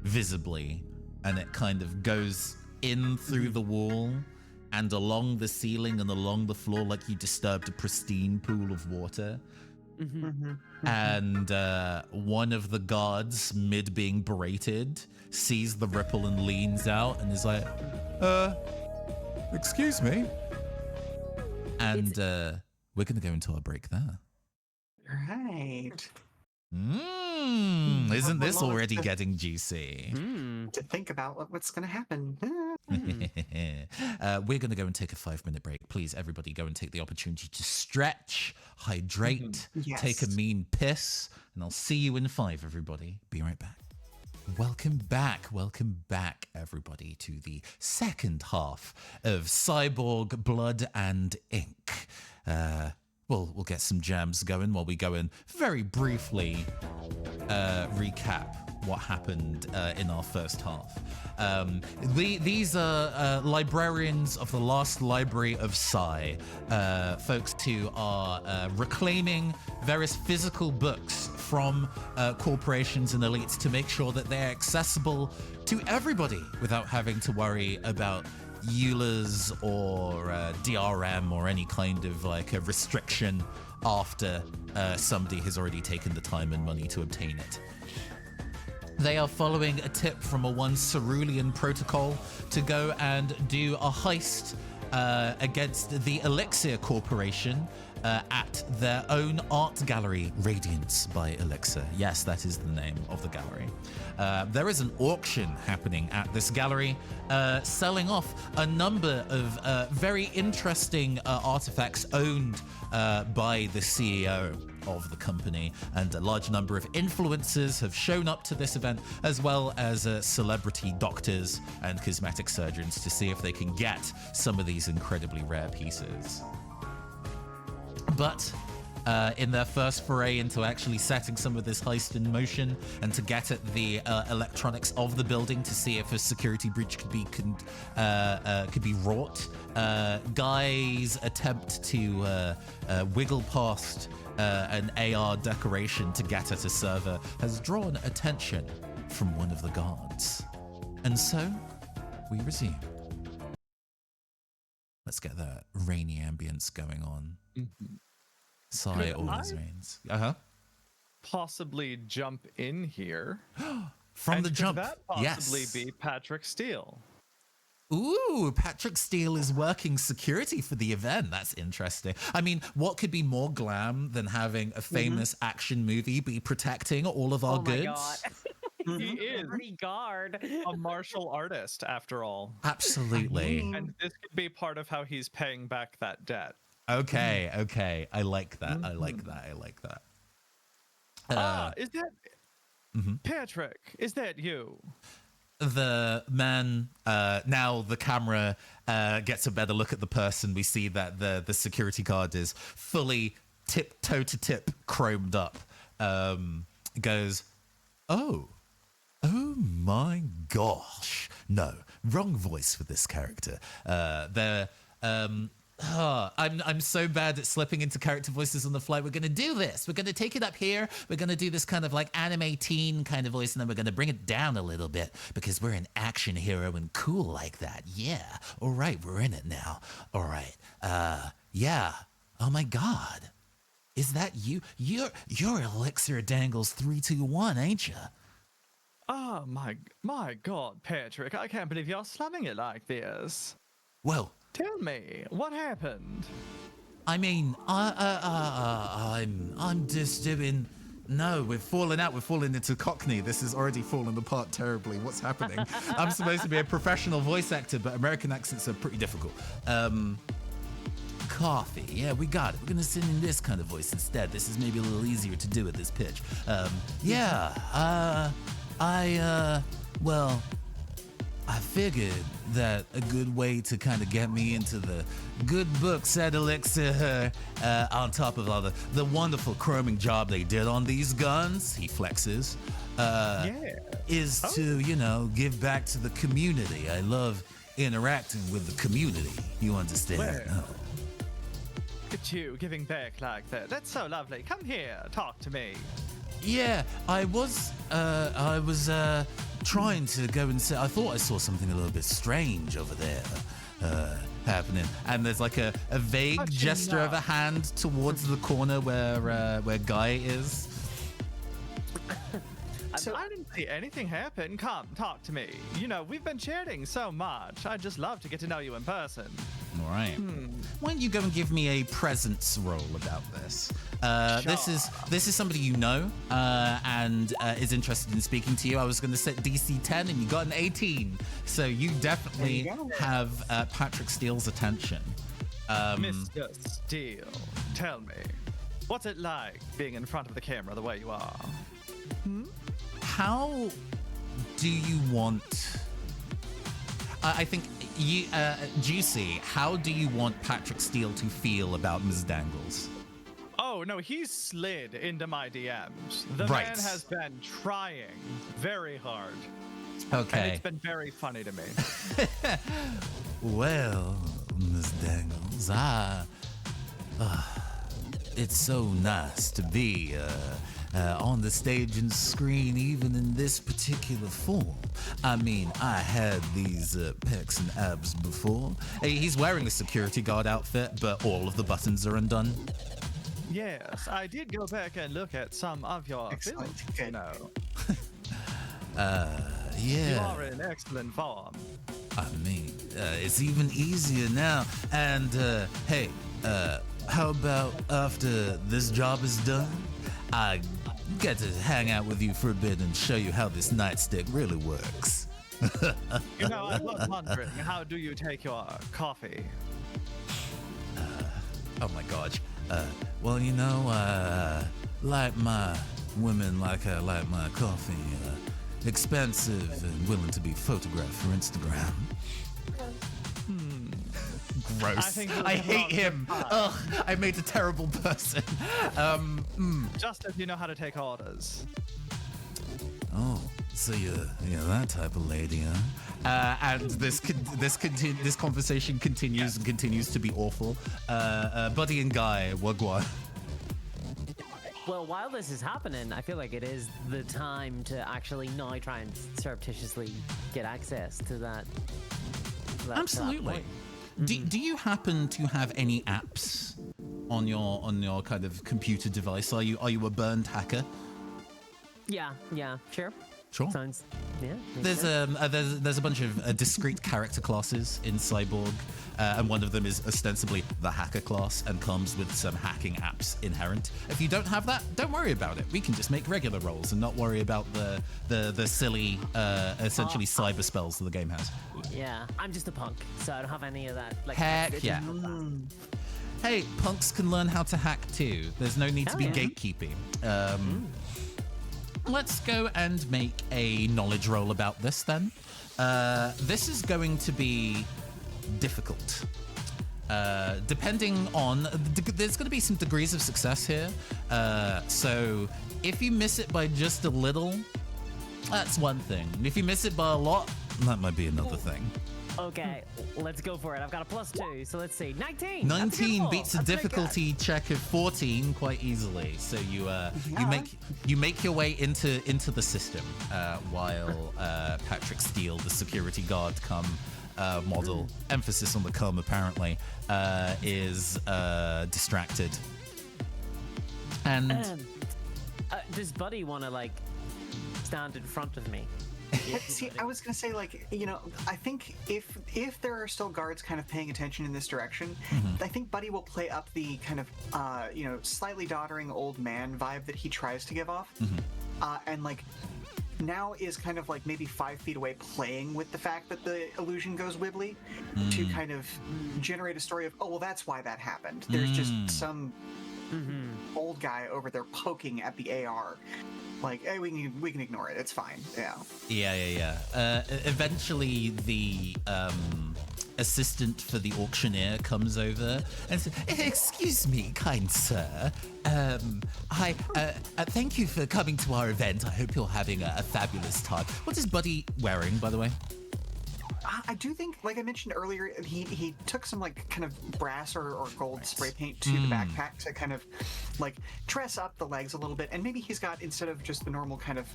S1: visibly, and it kind of goes in through the wall and along the ceiling and along the floor like you disturbed a pristine pool of water. And one of the guards, mid being berated, sees the ripple and leans out and is like, excuse me, And we're going to go into our break there.
S2: Right.
S1: Isn't this already getting juicy?
S2: To think about what's going to happen.
S1: We're going to go and take a 5-minute break. Please, everybody, go and take the opportunity to stretch, hydrate,
S2: Yes.
S1: take a mean piss, and I'll see you in 5, everybody. Be right back. Welcome back, everybody, to the second half of Cyborg Blood and Ink. We'll get some jams going while we go and very briefly recap what happened in our first half. These are librarians of the Last Library of Psy, folks who are reclaiming various physical books from corporations and elites to make sure that they're accessible to everybody without having to worry about EULAs or DRM or any kind of like a restriction after somebody has already taken the time and money to obtain it. They are following a tip from a one Cerulean protocol to go and do a heist against the Elixir Corporation at their own art gallery, Radiance by Elixir. Yes, that is the name of the gallery. There is an auction happening at this gallery, selling off a number of very interesting artifacts owned by the CEO of the company, and a large number of influencers have shown up to this event, as well as celebrity doctors and cosmetic surgeons to see if they can get some of these incredibly rare pieces. But in their first foray into actually setting some of this heist in motion and to get at the electronics of the building to see if a security breach could be wrought, Guy's attempt to wiggle past an AR decoration to get at a server has drawn attention from one of the guards. And so we resume. Let's get that rainy ambience going on. Sigh always rains.
S4: Possibly jump in here.
S1: From the
S4: could
S1: jump.
S4: that possibly
S1: Yes.
S4: be Patrick Steele?
S1: Ooh, Patrick Steele is working security for the event. That's interesting. I mean, what could be more glam than having a famous action movie be protecting all of our goods?
S3: Oh my god.
S4: He is
S3: Guard.
S4: a martial artist, after all.
S1: Absolutely.
S4: And this could be part of how he's paying back that debt.
S1: Okay. I like that. I like that.
S4: Is that Patrick? Is that you?
S1: The man, now the camera gets a better look at the person. We see that the security guard is fully toe to tip chromed up. Goes, oh my gosh. No, wrong voice for this character. I'm so bad at slipping into character voices on the fly. We're going to do this. We're going to take it up here. We're going to do this kind of like anime teen kind of voice, and then we're going to bring it down a little bit because we're an action hero and cool like that. Yeah. All right. We're in it now. All right. Yeah. Oh my God. Is that you? You're Elixir Dangles 321, ain't you?
S4: Oh my God, Patrick! I can't believe you're slamming it like this.
S1: Well,
S4: Tell me, what happened?
S1: I mean, I'm just doing. No, we've fallen out. We've fallen into Cockney. This is already fallen apart terribly. What's happening? I'm supposed to be a professional voice actor, but American accents are pretty difficult. Coffee. Yeah, we got it. We're gonna sing in this kind of voice instead. This is maybe a little easier to do at this pitch. Well, I figured that a good way to kind of get me into the good books at Elixir, on top of all the wonderful chroming job they did on these guns, he flexes, is to, give back to the community. I love interacting with the community. You understand?
S4: Well, look at you giving back like that. That's so lovely. Come here, talk to me.
S1: Yeah, I was trying to go and say, I thought I saw something a little bit strange over there happening. And there's like a vague gesture of a hand towards the corner where Guy is.
S3: I'm
S4: see anything happen. Come, talk to me. You know, we've been chatting so much. I'd just love to get to know you in person.
S1: All right. Why don't you go and give me a presence roll about this? This is somebody you know and is interested in speaking to you. I was going to set DC 10, and you got an 18, so you definitely have Patrick Steele's attention.
S4: Mr. Steele, tell me, what's it like being in front of the camera the way you are?
S1: How do you want? I think you, Juicy. How do you want Patrick Steele to feel about Ms. Dangles?
S4: Oh no, he's slid into my DMs. The
S1: Right.
S4: man has been trying very hard.
S1: Okay.
S4: And it's been very funny to me.
S1: Well, Ms. Dangles, it's so nice to be on the stage and screen, even in this particular form. I mean, I had these pecs and abs before. He's wearing a security guard outfit, but all of the buttons are undone.
S4: Yes, I did go back and look at some of your
S2: Excellent.
S4: films,
S2: Good.
S4: you know. You
S1: Yeah.
S4: are in excellent form.
S1: I mean, it's even easier now. And, hey, how about after this job is done, I get to hang out with you for a bit and show you how this nightstick really works.
S4: You know, I was wondering, how do you take your coffee?
S1: Oh my gosh. Well, you know, like my women, like I like my coffee, expensive and willing to be photographed for Instagram. Gross.
S4: think
S1: I
S4: we'll
S1: hate
S4: move on
S1: him.
S4: to
S1: Ugh, I made a terrible person.
S4: Just as you know how to take orders.
S1: Oh, so you're that type of lady, huh? And this conversation continues and continues to be awful. Buddy and Guy, wagwan.
S3: Well, while this is happening, I feel like it is the time to actually now try and surreptitiously get access to that.
S1: Absolutely. Do you happen to have any apps on your kind of computer device? Are you a burned hacker?
S3: Yeah, sure.
S1: Sure.
S3: Sounds, yeah. makes
S1: There's
S3: sense.
S1: there's a bunch of discrete character classes in Cyborg, and one of them is ostensibly the hacker class and comes with some hacking apps inherent. If you don't have that, don't worry about it. We can just make regular rolls and not worry about the silly, essentially cyber spells that the game has.
S3: Yeah, I'm just a punk, so I don't have any of that. Like,
S1: Heck
S3: it's
S1: yeah.
S3: not that.
S1: Hey, punks can learn how to hack too. There's no need to
S3: Hell
S1: be
S3: yeah.
S1: gatekeeping. Let's go and make a knowledge roll about this then. This is going to be difficult. Depending on... There's going to be some degrees of success here. So if you miss it by just a little, that's one thing. If you miss it by a lot, that might be another thing.
S3: Okay, let's go for it. I've got a +2, so let's see. 19! That's
S1: 19
S3: beautiful.
S1: beats a
S3: That's pretty good.
S1: difficulty check of 14 quite easily. So you make your way into the system while Patrick Steele, the security guard model, emphasis on the come apparently, is distracted. And
S3: Does Buddy want to, like, stand in front of me?
S2: See, I was gonna say, like, I think if there are still guards kind of paying attention in this direction, I think Buddy will play up the kind of slightly doddering old man vibe that he tries to give off, and like now is kind of like maybe 5 feet away, playing with the fact that the illusion goes wibbly to kind of generate a story of, oh well, that's why that happened. There's just some old guy over there poking at the AR. Like, hey, we can ignore it. It's fine. Yeah.
S1: Eventually, the assistant for the auctioneer comes over and says, "Excuse me, kind sir. Hi. Thank you for coming to our event. I hope you're having a fabulous time." What is Buddy wearing, by the way?
S2: I do think, like I mentioned earlier, he took some like kind of brass or gold spray paint to the backpack to kind of like dress up the legs a little bit, and maybe he's got, instead of just the normal kind of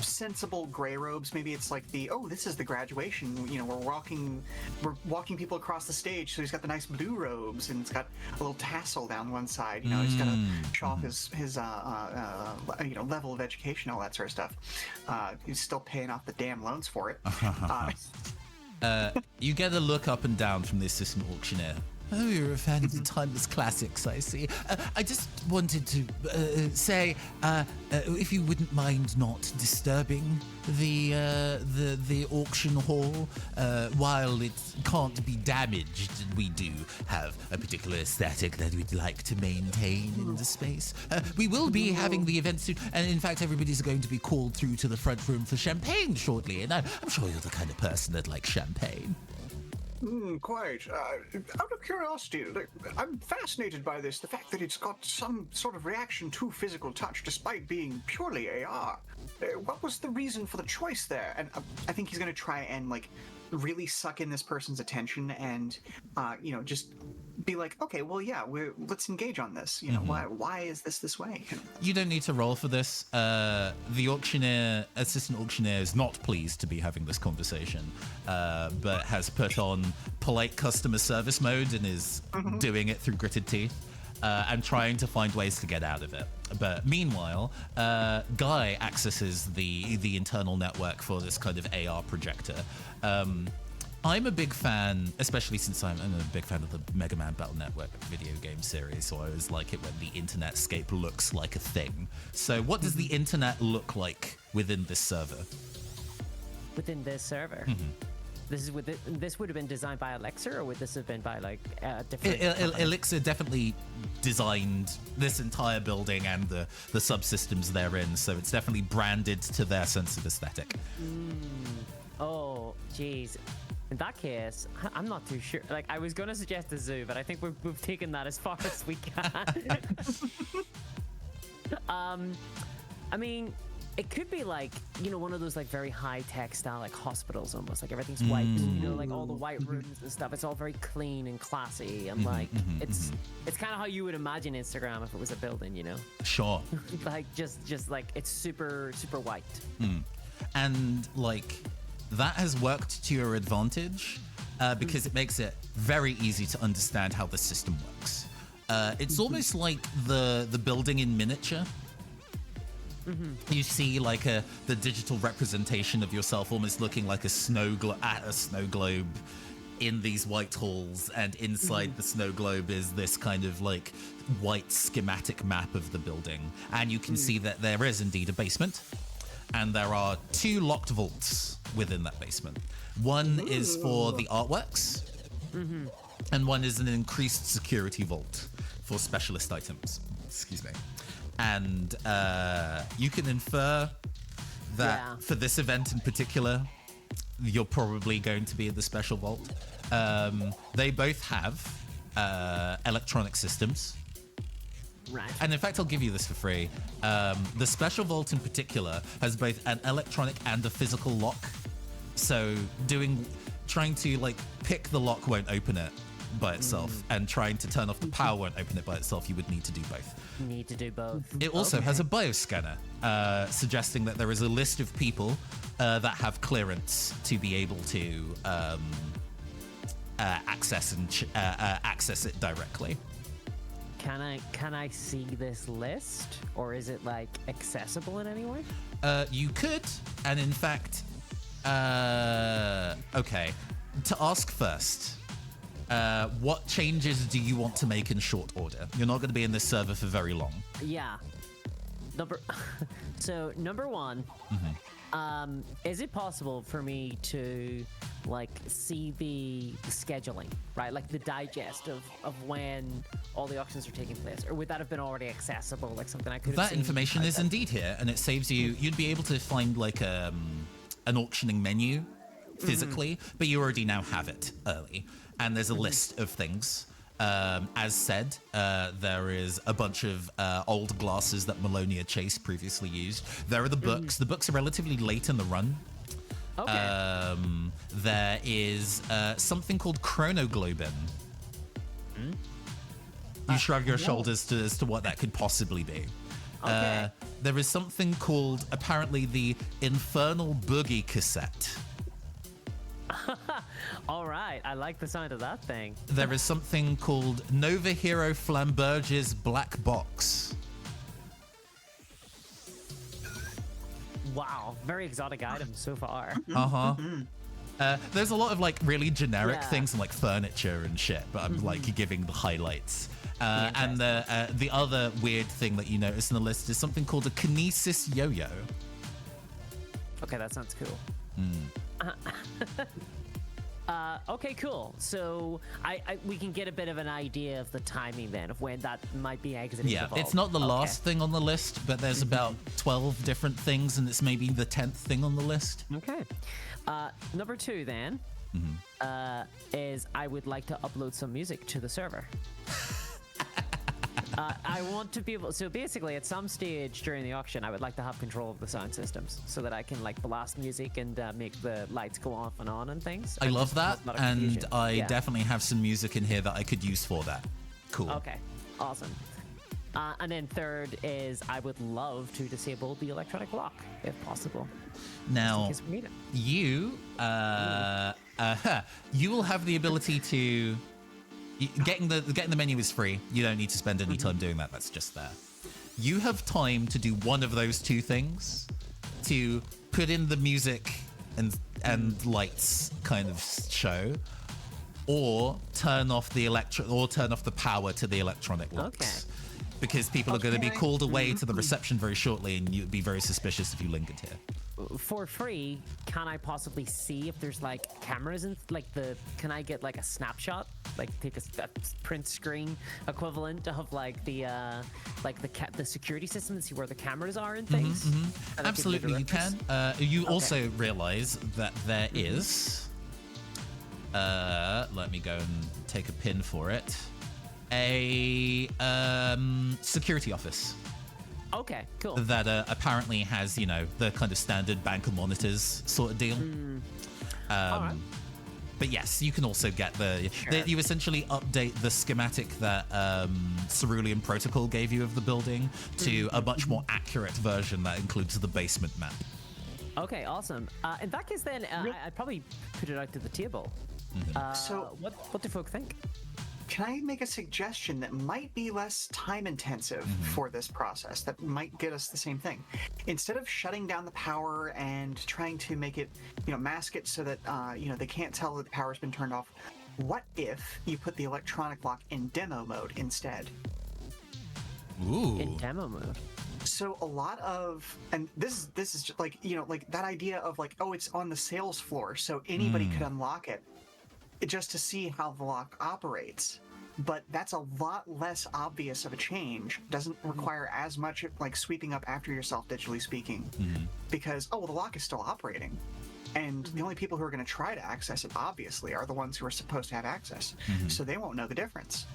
S2: sensible gray robes, maybe it's like this is the graduation. We're walking people across the stage, so he's got the nice blue robes, and it's got a little tassel down one side. He's got to show off his level of education, all that sort of stuff. He's still paying off the damn loans for it.
S1: You get a look up and down from the assistant auctioneer. Oh, you're a fan of the timeless classics, I see. I just wanted to say, if you wouldn't mind not disturbing the auction hall, while it can't be damaged, we do have a particular aesthetic that we'd like to maintain in the space. We will be having the event soon, and in fact, everybody's going to be called through to the front room for champagne shortly, and I'm sure you're the kind of person that likes champagne.
S2: Quite. Out of curiosity, I'm fascinated by this, the fact that it's got some sort of reaction to physical touch despite being purely AR. What was the reason for the choice there? And I think he's going to try and like really suck in this person's attention and, just be like, okay, well, yeah, let's engage on this. Why is this way?
S1: You don't need to roll for this. The assistant auctioneer is not pleased to be having this conversation, but has put on polite customer service mode and is doing it through gritted teeth and trying to find ways to get out of it. But meanwhile, Guy accesses the internal network for this kind of AR projector. I'm a big fan, especially since I'm a big fan of the Mega Man Battle Network video game series, so I always like it when the internetscape looks like a thing. So what does the internet look like within this server?
S3: Within this server? This would have been designed by Elixir, or would this have been by like a different?
S1: Elixir definitely designed this entire building and the subsystems therein, so it's definitely branded to their sense of aesthetic.
S3: Oh, jeez. In that case, I'm not too sure. Like, I was going to suggest a zoo, but I think we've taken that as far as we can. I mean, it could be like, one of those like very high-tech style, like hospitals almost. Like everything's white, like all the white rooms and stuff. It's all very clean and classy, and like it's kind of how you would imagine Instagram if it was a building,
S1: Sure.
S3: Like just like it's super super white.
S1: And like that has worked to your advantage because it makes it very easy to understand how the system works. It's almost like the building in miniature. You see like the digital representation of yourself almost looking like a snow globe in these white halls, and inside the snow globe is this kind of like white schematic map of the building, and you can see that there is indeed a basement, and there are 2 locked vaults within that basement. One is for the artworks, and one is an increased security vault for specialist items. Excuse me. And you can infer that for this event in particular, you're probably going to be in the special vault. They both have electronic systems.
S3: Right.
S1: And in fact, I'll give you this for free. The special vault in particular has both an electronic and a physical lock. So trying to like pick the lock won't open it by itself, and trying to turn off the power won't open it by itself. You would need to do both. It also has a bioscanner, suggesting that there is a list of people that have clearance to be able to access it directly.
S3: Can I see this list, or is it like accessible in any way?
S1: You could, and in fact, okay. To ask first, what changes do you want to make in short order? You're not going to be in this server for very long.
S3: Yeah. Number one, is it possible for me to like see the scheduling, right? Like the digest of when all the auctions are taking place, or would that have been already accessible? Like something I could have seen?
S1: That information is indeed here, and it saves you. You'd be able to find like an auctioning menu physically, but you already now have it early. And there's a list of things. As said, there is a bunch of old glasses that Melonia Chase previously used. There are the books. The books are relatively late in the run.
S3: Okay.
S1: There is something called chronoglobin. You shrug your shoulders as to what that could possibly be.
S3: Okay.
S1: There is something called, apparently, the Infernal Boogie cassette.
S3: All right. I like the sound of that thing.
S1: There is something called Nova Hero Flamberge's Black Box.
S3: Wow. Very exotic items so far.
S1: There's a lot of like really generic
S3: Yeah.
S1: things and like furniture and shit, but I'm like giving the highlights. And the other weird thing that you notice in the list is something called a kinesis yo-yo.
S3: Okay, that sounds cool. Okay, cool. So we can get a bit of an idea of the timing then of when that might be exiting.
S1: Yeah,
S3: the vault.
S1: it's not the last thing on the list, but there's about 12 different things, and it's maybe the 10th thing on the list.
S3: Okay. Number 2 then is I would like to upload some music to the server. I want to be able. So basically, at some stage during the auction, I would like to have control of the sound systems so that I can like blast music and make the lights go off and on and things.
S1: I love that,
S3: A lot of
S1: and
S3: confusion.
S1: I
S3: Yeah.
S1: definitely have some music in here that I could use for that. Cool.
S3: Okay, awesome. And then third is I would love to disable the electronic lock if possible. In
S1: Now,
S3: case we need it.
S1: you you will have the ability to getting the menu is free. You don't need to spend any time doing that. That's just there. You have time to do one of those two things, to put in the music and lights kind of show, or turn off the power to the electronic locks.
S3: Okay.
S1: Because people are going to be
S2: Okay.
S1: called away to the reception very shortly, and you'd be very suspicious if you lingered here.
S3: For free, can I possibly see if there's like cameras and like can I get like a snapshot, like take a print screen equivalent of like the security system and see where the cameras are and things? And I can
S1: Absolutely,
S3: get a
S1: you can.
S3: reference?
S1: You also realize that there is, let me go and take a pin for it, a security office
S3: Okay, cool.
S1: that apparently has, you know, the kind of standard bank of monitors sort of deal.
S3: Alright.
S1: But yes, you can also get you essentially update the schematic that Cerulean Protocol gave you of the building to a much more accurate version that includes the basement map.
S3: Okay, awesome. In that case, then I'd probably put it out to the table.
S2: So-
S3: what do folk think?
S2: Can I make a suggestion that might be less time intensive for this process, that might get us the same thing? Instead of shutting down the power and trying to make it, mask it so that, they can't tell that the power's been turned off, what if you put the electronic lock in demo mode instead?
S1: Ooh.
S3: In demo mode.
S2: So a lot of, and this is just like, like that idea of like, oh, it's on the sales floor, so anybody could unlock it just to see how the lock operates. But that's a lot less obvious of a change. Doesn't require as much like sweeping up after yourself, digitally speaking, because the lock is still operating, and the only people who are going to try to access it obviously are the ones who are supposed to have access, so they won't know the difference.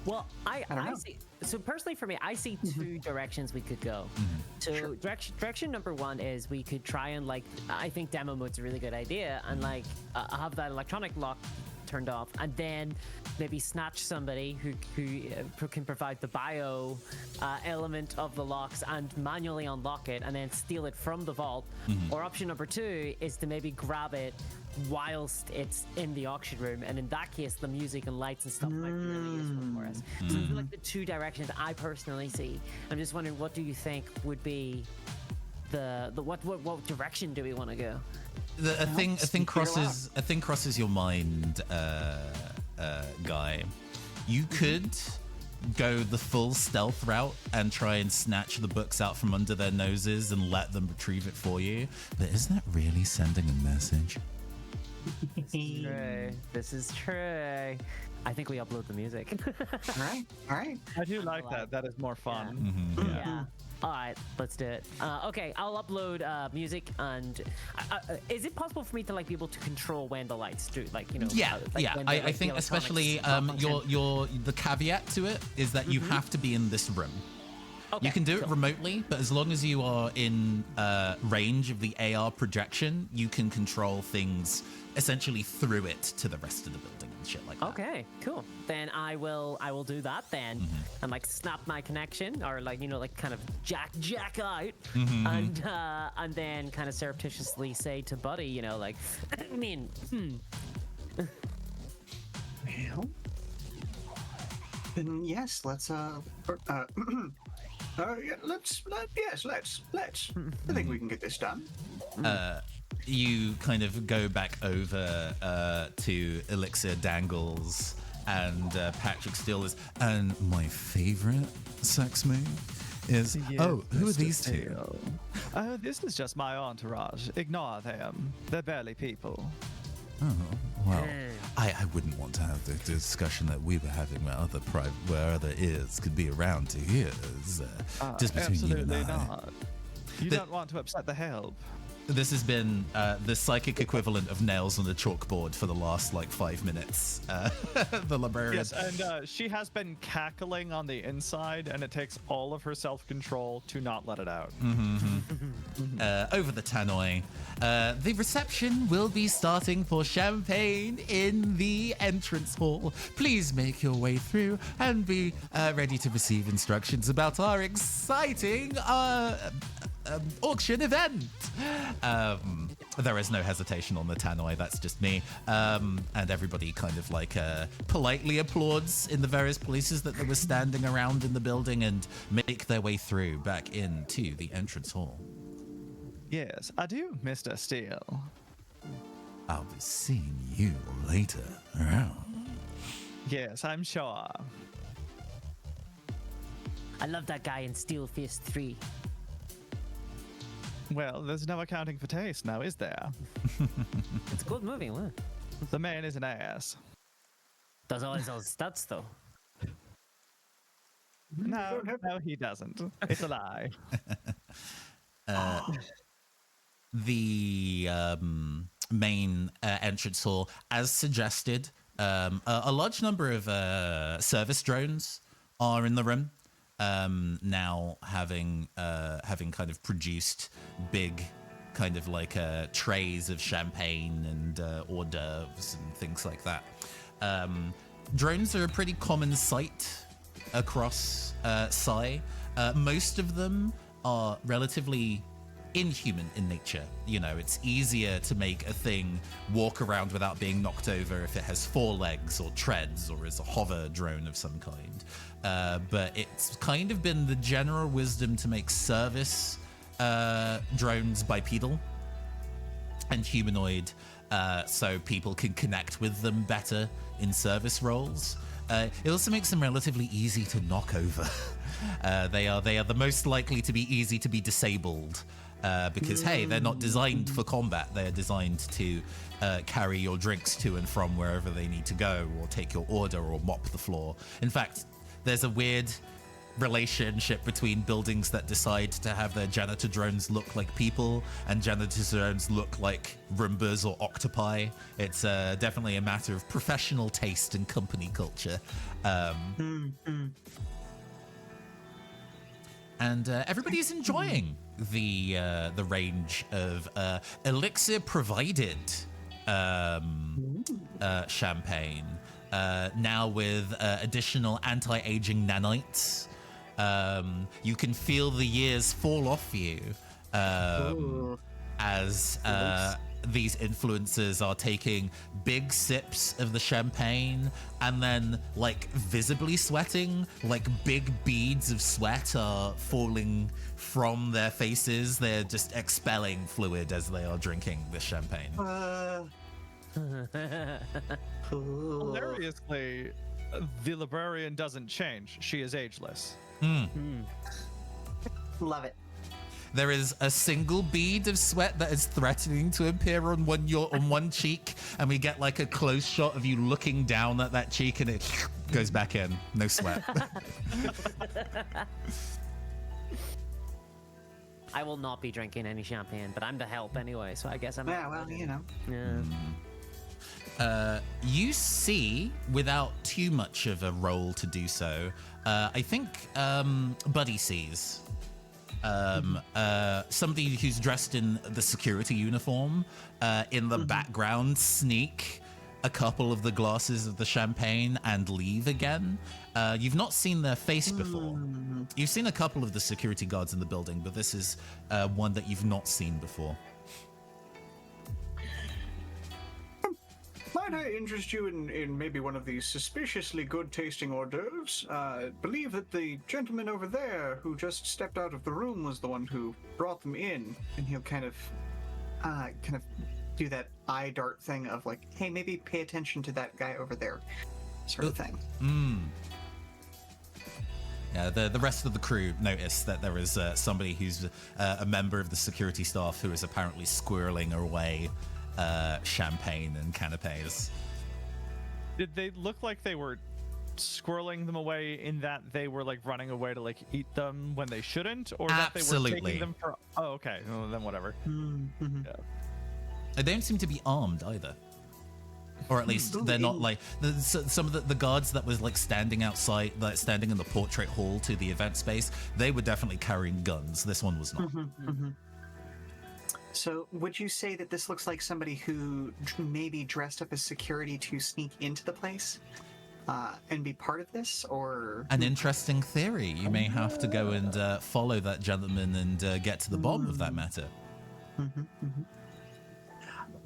S3: Well, I
S2: don't know.
S3: see. So personally, for me, I see two directions we could go. So
S2: Sure.
S3: direction number one is we could try and I think demo mode's a really good idea, and have that electronic lock turned off, and then maybe snatch somebody who can provide the bio element of the locks and manually unlock it, and then steal it from the vault. Or option number two is to maybe grab it whilst it's in the auction room, and in that case the music and lights and stuff might be really useful for us. So I feel like the two directions I personally see. I'm just wondering, what do you think would be what direction do we want to go?
S1: A thing crosses your mind, Guy. You could go the full stealth route and try and snatch the books out from under their noses and let them retrieve it for you. But isn't that really sending a message?
S3: True. This is true. I think we upload the music.
S2: All right.
S4: I do like that. That is more fun.
S3: Yeah. All right, let's do it. Okay, I'll upload music, and is it possible for me to be able to control when the lights do,
S1: Yeah.
S3: when
S1: I think especially the caveat to it is that you have to be in this room.
S3: Okay,
S1: You can do it
S3: cool.
S1: remotely, but as long as you are in range of the AR projection, you can control things essentially through it to the rest of the building and shit like that.
S3: Okay, cool. Then I will do that then, and like snap my connection, or like like kind of jack out, and then kind of surreptitiously say to Buddy, like, I mean,
S2: Well, then yes, let's let's. I think we can get this done.
S1: You kind of go back over to Elixir Dangles and Patrick Steele is, and my favorite sex move is, who are these two?
S4: Oh, this is just my entourage. Ignore them. They're barely people.
S1: Oh, well, I wouldn't want to have the discussion that we were having where other ears could be around to hear. Just between you and
S4: Absolutely
S1: I.
S4: not. You don't want to upset the help.
S1: This has been the psychic equivalent of nails on a chalkboard for the last 5 minutes. The librarian.
S4: Yes, and she has been cackling on the inside, and it takes all of her self-control to not let it out.
S1: Over the tannoy. The reception will be starting for champagne in the entrance hall. Please make your way through and be ready to receive instructions about our exciting auction event. There is no hesitation on the tannoy, that's just me. And everybody kind of politely applauds in the various places that they were standing around in the building and make their way through back into the entrance hall.
S4: Yes, adieu, Mr. Steele.
S1: I'll be seeing you later. Around.
S4: Yes, I'm sure.
S3: I love that guy in Steel Fist 3.
S4: Well, there's no accounting for taste now, is there?
S3: It's a good movie, huh?
S4: The man is an ass.
S3: Does all his own stats though.
S4: No, he doesn't. It's a lie.
S1: The main entrance hall, as suggested, a large number of service drones are in the room. Now having kind of produced big kind of trays of champagne and hors d'oeuvres and things like that. Drones are a pretty common sight across Psy. Most of them are relatively inhuman in nature. It's easier to make a thing walk around without being knocked over if it has 4 legs or treads or is a hover drone of some kind. But it's kind of been the general wisdom to make service drones bipedal and humanoid, so people can connect with them better in service roles. It also makes them relatively easy to knock over. They are the most likely to be easy to be disabled. Because, hey, they're not designed for combat. They're designed to carry your drinks to and from wherever they need to go, or take your order, or mop the floor. In fact, there's a weird relationship between buildings that decide to have their janitor drones look like people and janitor drones look like Roombas or octopi. It's definitely a matter of professional taste and company culture. And everybody's enjoying the range of elixir provided champagne, now with additional anti-aging nanites. You can feel the years fall off you as these influencers are taking big sips of the champagne and then visibly sweating, big beads of sweat are falling from their faces. They're just expelling fluid as they are drinking this champagne.
S4: Hilariously, the librarian doesn't change. She is ageless.
S2: Love it.
S1: There is a single bead of sweat that is threatening to appear on one cheek, and we get a close shot of you looking down at that cheek, and it goes back in. No sweat.
S3: I will not be drinking any champagne, but I'm the help anyway, so I guess I'm.
S2: Yeah, well,
S3: Yeah.
S1: You see, without too much of a roll to do so, I think Buddy sees somebody who's dressed in the security uniform in the background sneak a couple of the glasses of the champagne and leave again. You've not seen their face before. You've seen a couple of the security guards in the building, but this is one that you've not seen before.
S2: Might I interest you in maybe one of these suspiciously good-tasting hors d'oeuvres? Believe that the gentleman over there who just stepped out of the room was the one who brought them in, and he'll kind of do that eye dart thing of like, hey, maybe pay attention to that guy over there, sort of thing.
S1: Yeah, the rest of the crew notice that there is somebody who's a member of the security staff who is apparently squirreling away champagne and canapes.
S4: Did they look like they were squirreling them away in that they were like running away to like eat them when they shouldn't, or that they were taking them for? Oh, okay. Well, then whatever. Yeah.
S1: They don't seem to be armed either, or at least they're not like some of the guards that was like standing outside, like standing in the portrait hall to the event space. They were definitely carrying guns. This one was not.
S2: So would you say that this looks like somebody who maybe dressed up as security to sneak into the place and be part of this, or?
S1: An interesting theory. You may have to go and follow that gentleman and get to the bottom of that matter.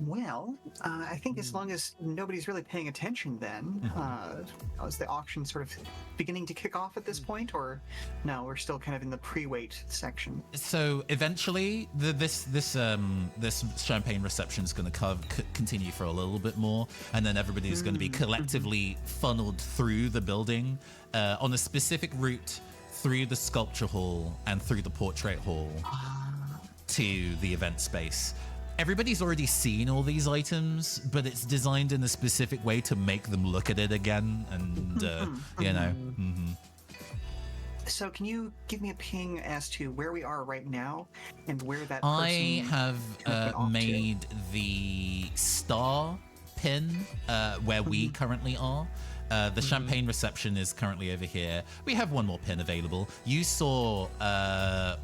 S2: Well, I think as long as nobody's really paying attention then, is the auction sort of beginning to kick off at this point, or no, we're still kind of in the pre-wait section?
S1: So eventually, this champagne reception is going to continue for a little bit more, and then everybody's going to be collectively funneled through the building on a specific route through the sculpture hall and through the portrait hall to the event space. Everybody's already seen all these items, but it's designed in a specific way to make them look at it again, and you know.
S2: So can you give me a ping as to where we are right now and where that person
S1: I have made the star pin where we currently are. The champagne reception is currently over here. We have one more pin available. You saw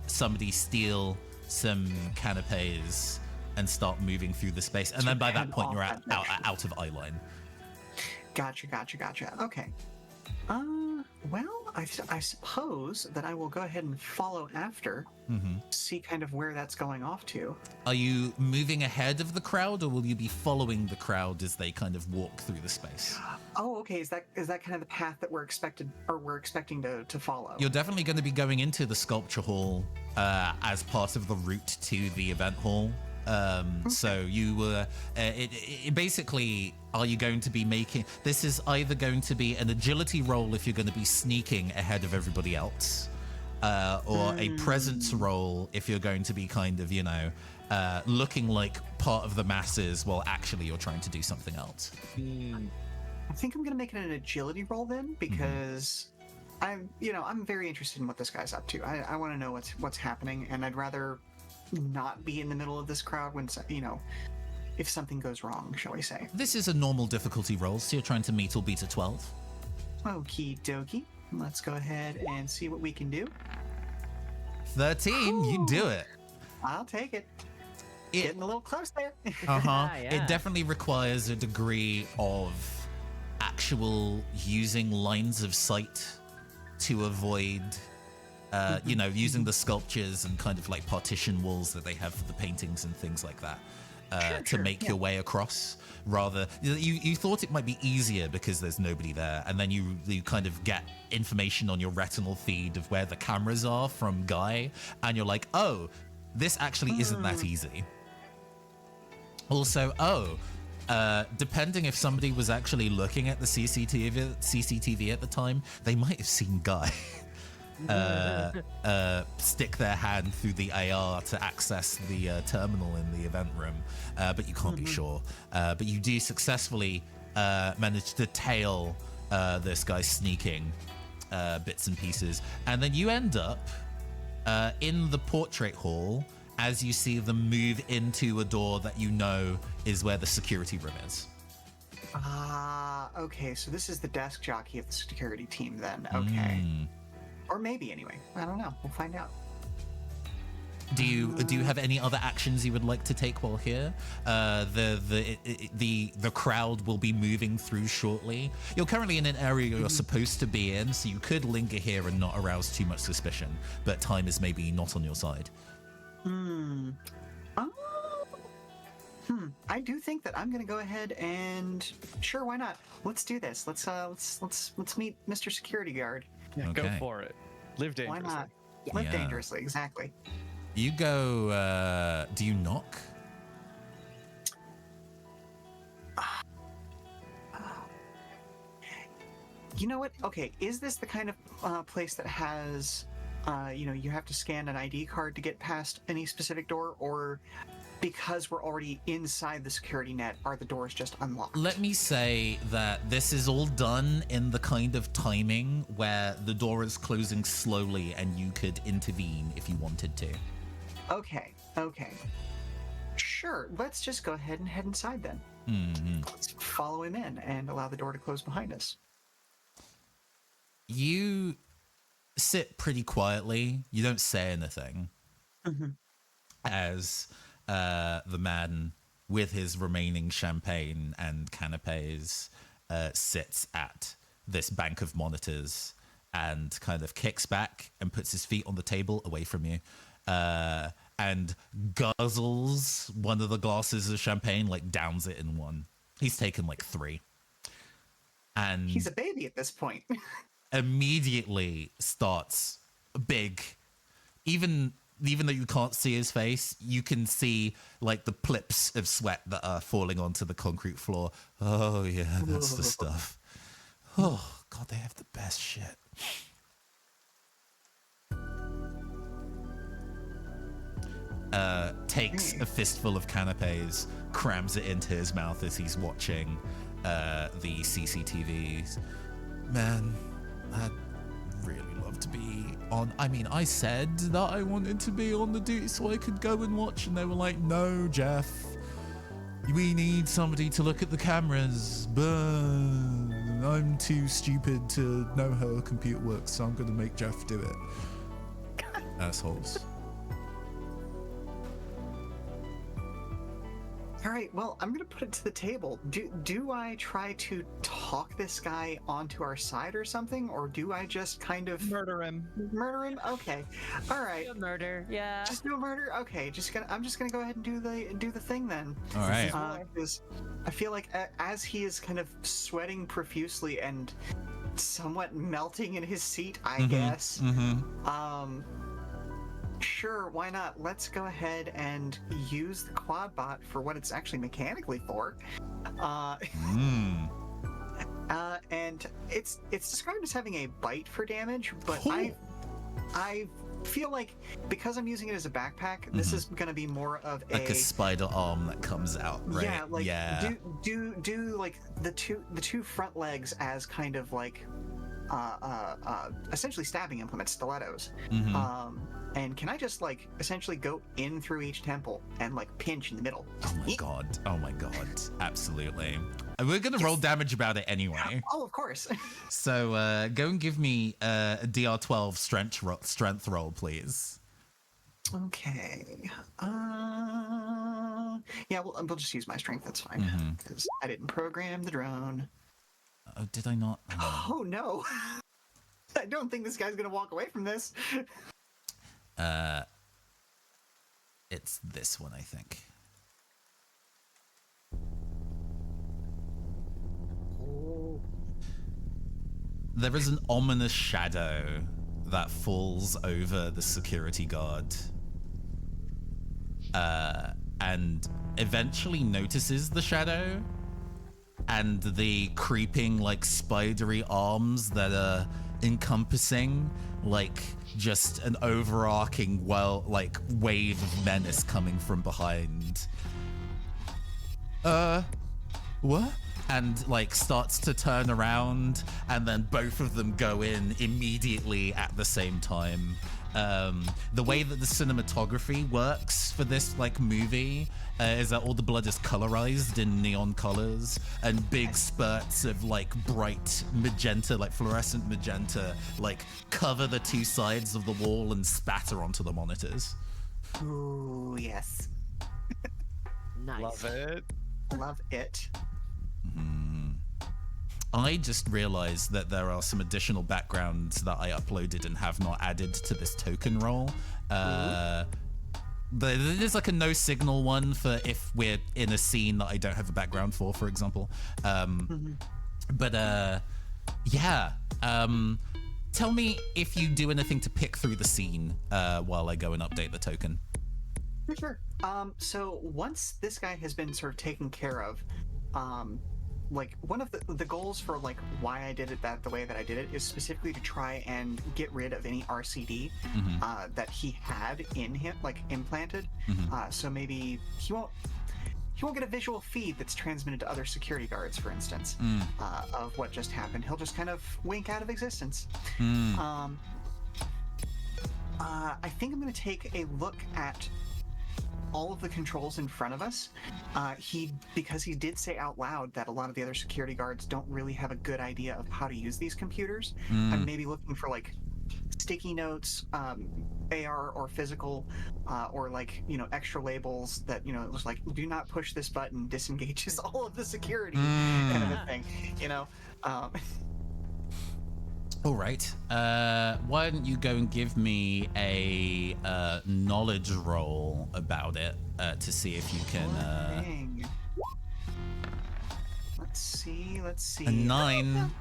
S1: somebody steal some canapes and start moving through the space, and then by that point you're out of eye line.
S2: Gotcha. Okay. Well, I suppose that I will go ahead and follow after, see kind of where that's going off to.
S1: Are you moving ahead of the crowd, or will you be following the crowd as they kind of walk through the space?
S2: Oh, okay. Is that kind of the path that we're expecting to follow?
S1: You're definitely going to be going into the sculpture hall as part of the route to the event hall. So you were it basically, are you going to be making this is either going to be an agility roll if you're going to be sneaking ahead of everybody else, or a presence roll if you're going to be kind of, you know, looking like part of the masses while actually you're trying to do something else.
S2: I think I'm going to make it an agility roll then, because I'm very interested in what this guy's up to. I want to know what's happening, and I'd rather not be in the middle of this crowd when, you know, if something goes wrong, shall we say.
S1: This is a normal difficulty roll, so you're trying to meet or beat a 12.
S2: Okie dokie. Let's go ahead and see what we can do.
S1: 13, you do it.
S2: I'll take it. Getting a little close there.
S3: Yeah.
S1: It definitely requires a degree of actual using lines of sight to avoid you know, using the sculptures and kind of like partition walls that they have for the paintings and things like that to make your way across. Rather, you thought it might be easier because there's nobody there, and then you kind of get information on your retinal feed of where the cameras are from Guy, and you're like, oh, this actually isn't that easy. Also, depending if somebody was actually looking at the CCTV at the time, they might have seen Guy stick their hand through the AR to access the terminal in the event room, but you can't be sure. But you do successfully manage to tail this guy sneaking bits and pieces, and then you end up in the portrait hall as you see them move into a door that you know is where the security room is.
S2: Okay, so this is the desk jockey of the security team then. Okay. Or maybe anyway. I don't know. We'll find out.
S1: Do you have any other actions you would like to take while here? The crowd will be moving through shortly. You're currently in an area you're supposed to be in, so you could linger here and not arouse too much suspicion. But time is maybe not on your side.
S2: I do think that I'm gonna go ahead and sure, why not? Let's do this. Let's meet Mr. Security Guard.
S4: Yeah,
S1: Okay.
S4: go for it. Live dangerously.
S2: Why not? Live
S1: Yeah.
S2: dangerously, exactly.
S1: You go. Do you knock?
S2: You know what? Okay, is this the kind of place that has, you have to scan an ID card to get past any specific door, or because we're already inside the security net, are the doors just unlocked?
S1: Let me say that this is all done in the kind of timing where the door is closing slowly and you could intervene if you wanted to.
S2: Okay. Sure, let's just go ahead and head inside then. Let's follow him in and allow the door to close behind us.
S1: You sit pretty quietly. You don't say anything as the man with his remaining champagne and canapes sits at this bank of monitors and kind of kicks back and puts his feet on the table away from you and guzzles one of the glasses of champagne, like downs it in one. He's taken like 3. And
S2: He's a baby at this point.
S1: immediately starts big. Even though you can't see his face, you can see like the plips of sweat that are falling onto the concrete floor. Oh yeah, that's the stuff. Oh God, they have the best shit. Takes a fistful of canapes, crams it into his mouth as he's watching the CCTVs. Man, I'd really love to be on. I mean, I said that I wanted to be on the duty so I could go and watch, and they were like, no, Jeff, we need somebody to look at the cameras, but I'm too stupid to know how a computer works, so I'm going to make Jeff do it. Assholes.
S2: All right, well, I'm gonna put it to the table. Do I try to talk this guy onto our side or something, or do I just kind of
S4: Murder him.
S2: murder him? Okay, all right.
S3: A murder, yeah.
S2: Just do a murder. Okay, I'm just gonna go ahead and do the thing then.
S1: All right.
S2: Because I feel like as he is kind of sweating profusely and somewhat melting in his seat, I guess. Sure, why not? Let's go ahead and use the quad bot for what it's actually mechanically for. And it's described as having a bite for damage, but I feel like because I'm using it as a backpack, this is going to be more of
S1: Like a spider arm that comes out, right?
S2: Yeah, like
S1: yeah.
S2: do like the two front legs as kind of like essentially stabbing implements, stilettos. And can I just like essentially go in through each temple and like pinch in the middle?
S1: Oh my god. Absolutely. And we're gonna roll damage about it anyway.
S2: Oh, of course.
S1: So go and give me a DR12 strength roll, please.
S2: Okay. Yeah, we'll just use my strength. That's fine because I didn't program the drone.
S1: Oh, did I not?
S2: Oh no. I don't think this guy's gonna walk away from this.
S1: It's this one, I think. There is an ominous shadow that falls over the security guard, and eventually notices the shadow and the creeping, like, spidery arms that are encompassing, like, just an overarching, wave of menace coming from behind. What? And, like, starts to turn around, and then both of them go in immediately at the same time. the way that the cinematography works for this like movie is that all the blood is colorized in neon colors, and big spurts of like bright magenta, like fluorescent magenta, like cover the two sides of the wall and spatter onto the monitors.
S2: Ooh, yes.
S3: Nice.
S4: Love it.
S2: Love it.
S1: I just realized that there are some additional backgrounds that I uploaded and have not added to this token roll. There's like a no signal one for if we're in a scene that I don't have a background for example. But yeah. Tell me if you do anything to pick through the scene while I go and update the token.
S2: Sure. So once this guy has been sort of taken care of, like one of the goals for like why I did it the way that I did it is specifically to try and get rid of any RCD that he had in him, like implanted. So maybe he won't get a visual feed that's transmitted to other security guards, for instance, of what just happened. He'll just kind of wink out of existence. I think I'm going to take a look at all of the controls in front of us. Because he did say out loud that a lot of the other security guards don't really have a good idea of how to use these computers. I'm maybe looking for like sticky notes, AR or physical, or like, you know, extra labels that, you know, it was like, do not push this button, disengages all of the security kind of a thing, you know.
S1: All right. Why don't you go and give me a knowledge roll about it to see if you can.
S2: Dang. Let's see.
S1: A 9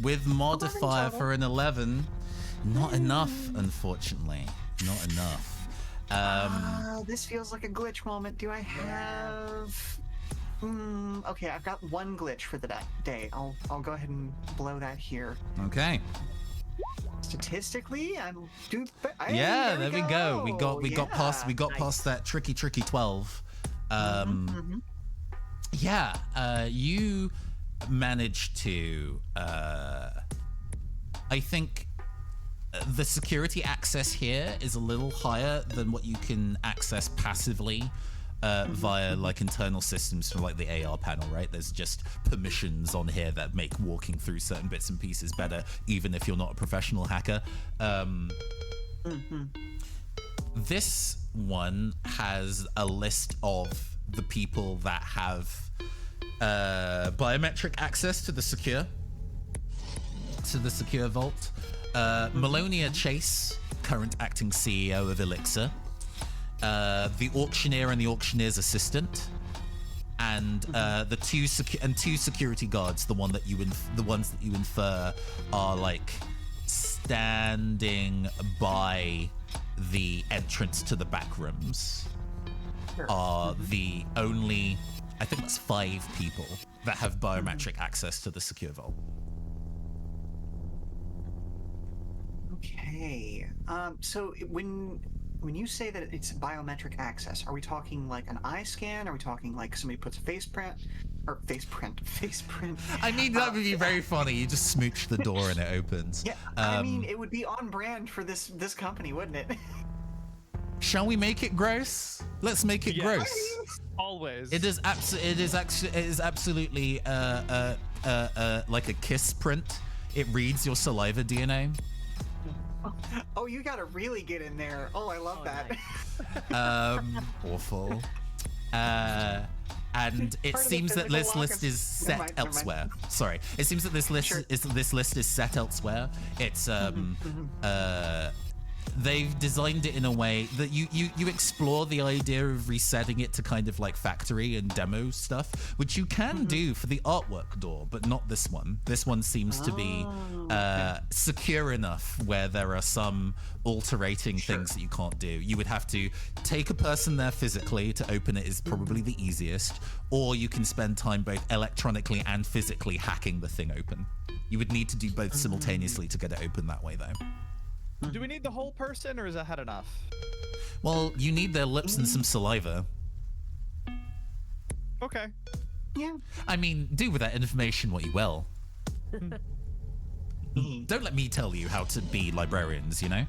S1: with modifier for an 11. Not enough, unfortunately. Not enough.
S2: This feels like a glitch moment. Do I have? Okay, I've got one glitch for the day. I'll go ahead and blow that here.
S1: Okay.
S2: Statistically,
S1: Yeah, there we go. We got past that tricky 12. Yeah, you managed to. I think the security access here is a little higher than what you can access passively. Via like internal systems from like the AR panel, right? There's just permissions on here that make walking through certain bits and pieces better, even if you're not a professional hacker. This one has a list of the people that have biometric access to the secure vault. Melonia Chase, current acting CEO of Elixir. The auctioneer and the auctioneer's assistant, and the two security guards. The ones that you infer are like standing by the entrance to the back rooms. Are the only, I think that's 5 people that have biometric access to the secure vault.
S2: Okay. So when you say that it's biometric access, are we talking like an eye scan? Are we talking like somebody puts a face print?
S1: I mean, that would be very funny. You just smooch the door and it opens.
S2: Yeah, I mean, it would be on brand for this company, wouldn't it?
S1: Shall we make it gross? Let's make it gross.
S4: Always.
S1: It is absolutely like a kiss print. It reads your saliva DNA.
S2: Oh, you gotta really get in there. Oh, I love that.
S3: Nice.
S1: Awful. And it seems that this list is set elsewhere. Sorry, it seems that this list is set elsewhere. It's they've designed it in a way that you explore the idea of resetting it to kind of like factory and demo stuff, which you can do for the artwork door, but not this one. This one seems to be secure enough where there are some alterating things that you can't do. You would have to take a person there physically to open it, is probably the easiest, or you can spend time both electronically and physically hacking the thing open. You would need to do both simultaneously to get it open that way, though.
S4: Do we need the whole person, or is that enough?
S1: Well, you need their lips and some saliva.
S4: Okay.
S2: Yeah.
S1: I mean, do with that information what you will. Don't let me tell you how to be librarians, you know?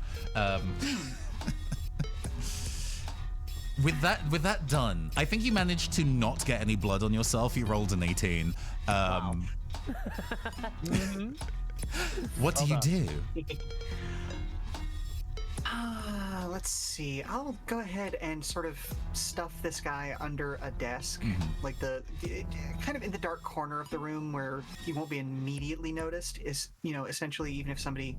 S1: With that done, I think you managed to not get any blood on yourself. You rolled an 18. What do you do?
S2: Let's see. I'll go ahead and sort of stuff this guy under a desk, like the kind of in the dark corner of the room where he won't be immediately noticed. Is essentially even if somebody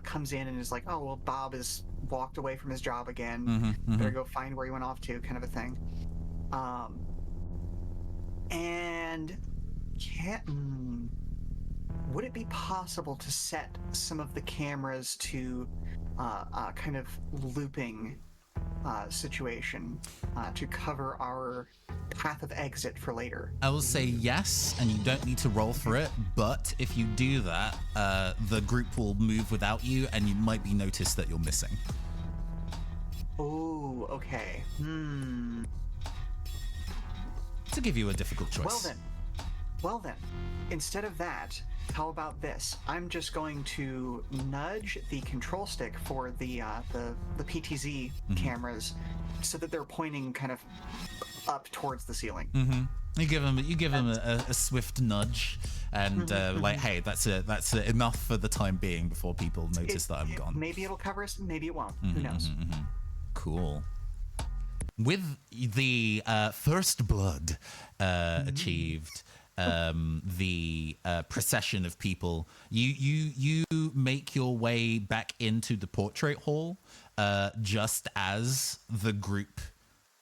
S2: comes in and is like, oh well, Bob has walked away from his job again. Better go find where he went off to, kind of a thing. And would it be possible to set some of the cameras to kind of looping situation to cover our path of exit for later?
S1: I will say yes, and you don't need to roll for it, but if you do that, the group will move without you, and you might be noticed that you're missing.
S2: Oh, okay.
S1: To give you a difficult choice.
S2: Well then, instead of that, how about this? I'm just going to nudge the control stick for the PTZ cameras so that they're pointing kind of up towards the ceiling.
S1: You give them a swift nudge, and like, hey, that's enough for the time being before people notice that I'm gone.
S2: Maybe it'll cover us, maybe it won't. Who knows?
S1: Cool. With the first blood achieved, the procession of people, you make your way back into the portrait hall just as the group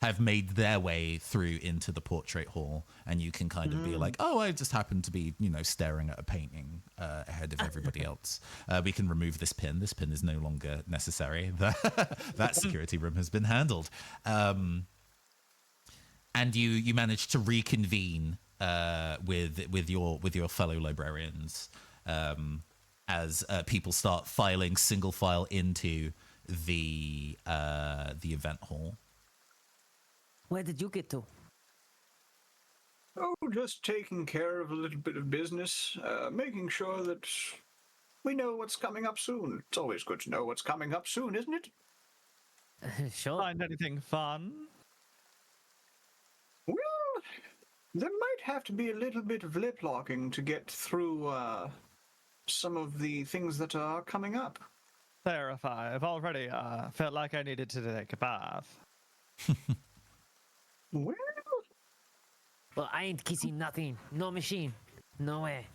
S1: have made their way through into the portrait hall, and you can kind of be like, oh, I just happened to be staring at a painting ahead of everybody else. We can remove this pin. This pin is no longer necessary. That security room has been handled. And you managed to reconvene with your fellow librarians as people start filing single file into the event hall.
S3: Where did you get to?
S5: Oh, just taking care of a little bit of business, making sure that we know what's coming up soon. It's always good to know what's coming up soon, isn't it?
S3: Sure.
S4: Find anything fun?
S5: Well, there might have to be a little bit of lip locking to get through some of the things that are coming up.
S4: Clarify. I've already felt like I needed to take a bath.
S5: Well,
S3: Well, I ain't kissing nothing. No machine. No way.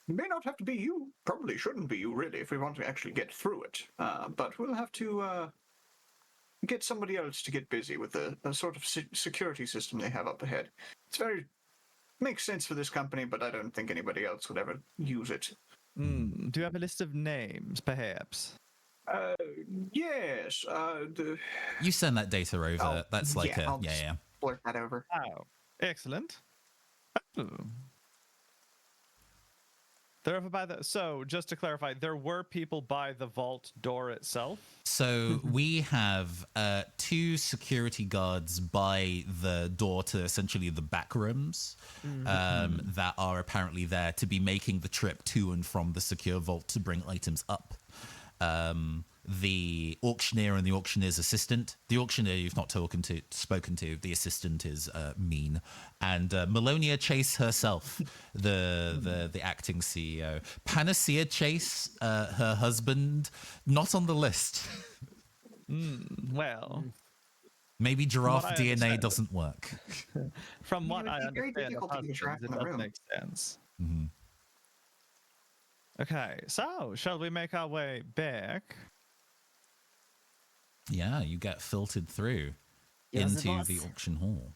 S5: it may not have to be you. Probably shouldn't be you, really, if we want to actually get through it. But we'll have to get somebody else to get busy with the sort of security system they have up ahead. It's makes sense for this company, but I don't think anybody else would ever use it.
S4: Do you have a list of names, perhaps?
S5: Yes.
S1: You send that data over.
S2: Oh,
S1: That's like
S2: I'll just
S1: yeah.
S2: blurt that over.
S4: Oh, excellent. Oh. They're over by the. So, just to clarify, there were people by the vault door itself.
S1: So we have 2 security guards by the door to essentially the back rooms that are apparently there to be making the trip to and from the secure vault to bring items up. The auctioneer and the auctioneer's assistant. The auctioneer you've not spoken to. The assistant is mean, and Melonia Chase herself, the acting CEO. Panacea Chase, her husband, not on the list.
S4: Well,
S1: Maybe giraffe
S4: I
S1: DNA
S4: understand.
S1: doesn't work.
S4: from what
S2: It would
S4: I
S2: be very
S4: understand,
S2: difficult to keep track
S4: it
S2: in the
S4: does
S2: room.
S4: make sense. Okay, so shall we make our way back?
S1: Yeah, you get filtered through
S3: Yes,
S1: into
S3: boss.
S1: the auction hall.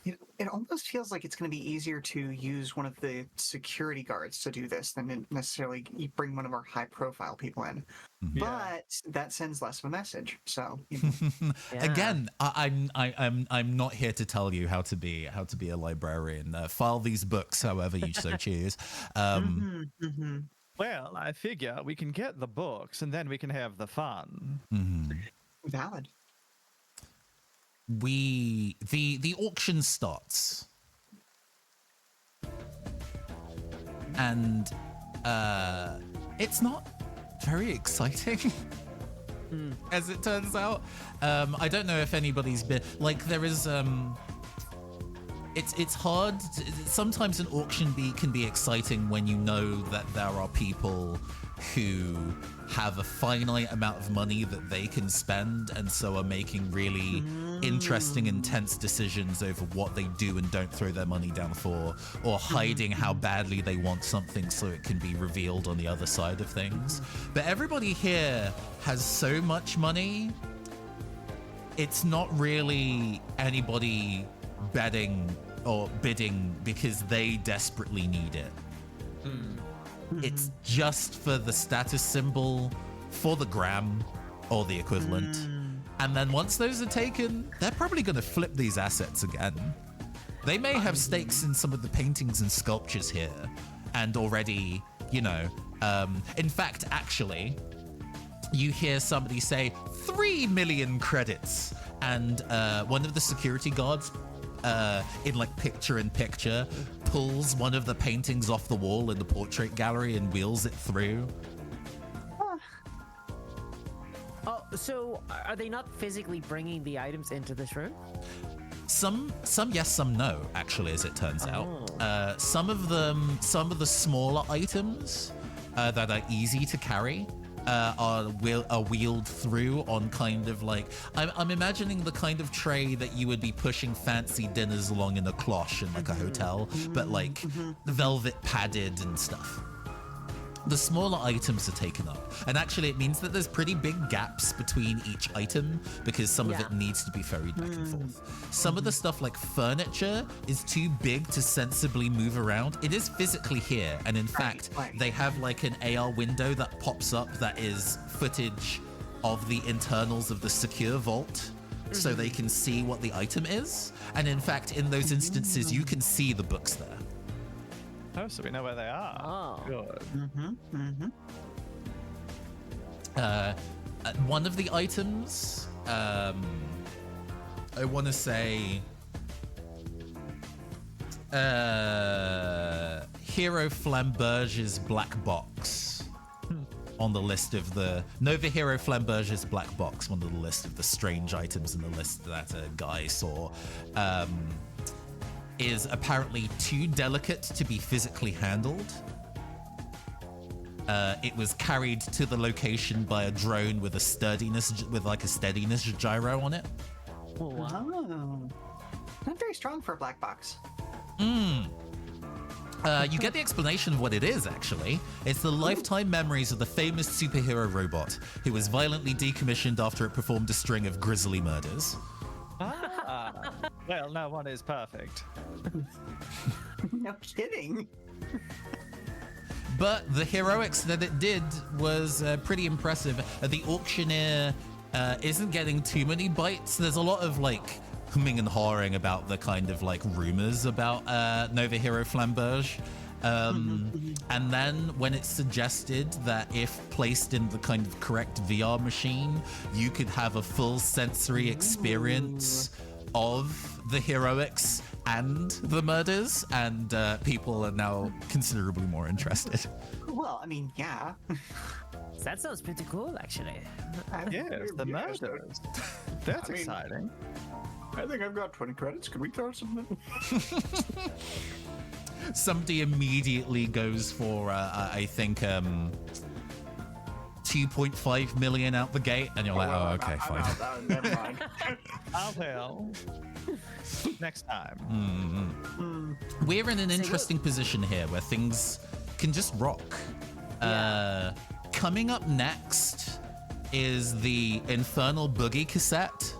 S2: It almost feels like it's going to be easier to use one of the security guards to do this than necessarily bring one of our high-profile people in. But that sends less of a message. So
S3: Yeah.
S1: Again, I'm not here to tell you how to be a librarian. File these books however you so choose.
S4: Well, I figure we can get the books and then we can have the fun.
S2: valid.
S1: The auction starts. and it's not very exciting. As it turns out. I don't know if anybody's been like there is it's hard. Sometimes an auction can be exciting when you know that there are people who have a finite amount of money that they can spend, and so are making really interesting, intense decisions over what they do and don't throw their money down for, or hiding how badly they want something so it can be revealed on the other side of things. But everybody here has so much money, it's not really anybody betting or bidding because they desperately need it. It's just for the status symbol, for the gram or the equivalent. And then once those are taken, they're probably going to flip these assets again. They may have stakes in some of the paintings and sculptures here, and already, you know, in fact, actually, you hear somebody say 3 million credits, and one of the security guards in like picture-in-picture pulls one of the paintings off the wall in the portrait gallery and wheels it through.
S3: Oh, so are they not physically bringing the items into this room?
S1: Some yes, some no, actually, as it turns out. Some of the smaller items that are easy to carry are wheeled through on kind of like, I'm imagining the kind of tray that you would be pushing fancy dinners along in a cloche in like a hotel, but like velvet padded and stuff. The smaller items are taken up, and actually it means that there's pretty big gaps between each item because some of it needs to be ferried back and forth. Some of the stuff like furniture is too big to sensibly move around. It is physically here, and in fact, they have like an AR window that pops up that is footage of the internals of the secure vault, so they can see what the item is. And in fact, in those instances, you can see the books there.
S4: Oh, so we know where they are.
S3: Oh.
S4: Good.
S1: One of the items, I want to say, Hero Flamberge's black box on the list of the Nova Hero Flamberge's black box, one of the list of the strange items in the list that a guy saw. Is apparently too delicate to be physically handled. It was carried to the location by a drone with a steadiness gyro on it.
S3: Oh, wow.
S2: Oh. Not very strong for a black box.
S1: You get the explanation of what it is, actually. It's the lifetime memories of the famous superhero robot who was violently decommissioned after it performed a string of grisly murders.
S4: Well, no one is perfect.
S2: No kidding.
S1: But the heroics that it did was pretty impressive. The auctioneer isn't getting too many bites. There's a lot of like humming and hawing about the kind of like rumors about Nova Hero Flamberge. And then when it's suggested that if placed in the kind of correct VR machine, you could have a full sensory experience of the heroics and the murders, and people are now considerably more interested.
S2: Well, I mean, yeah.
S3: That sounds pretty cool, actually.
S4: Yes, the murders. That's exciting.
S5: I think I've got 20 credits. Could we throw something?
S1: Somebody immediately goes for, I think, 2.5 million out the gate, and you're like, oh, okay, fine.
S5: Never mind.
S4: I'll tell. Next time.
S1: We're in an interesting position here where things can just rock. Coming up next is the Infernal Boogie cassette.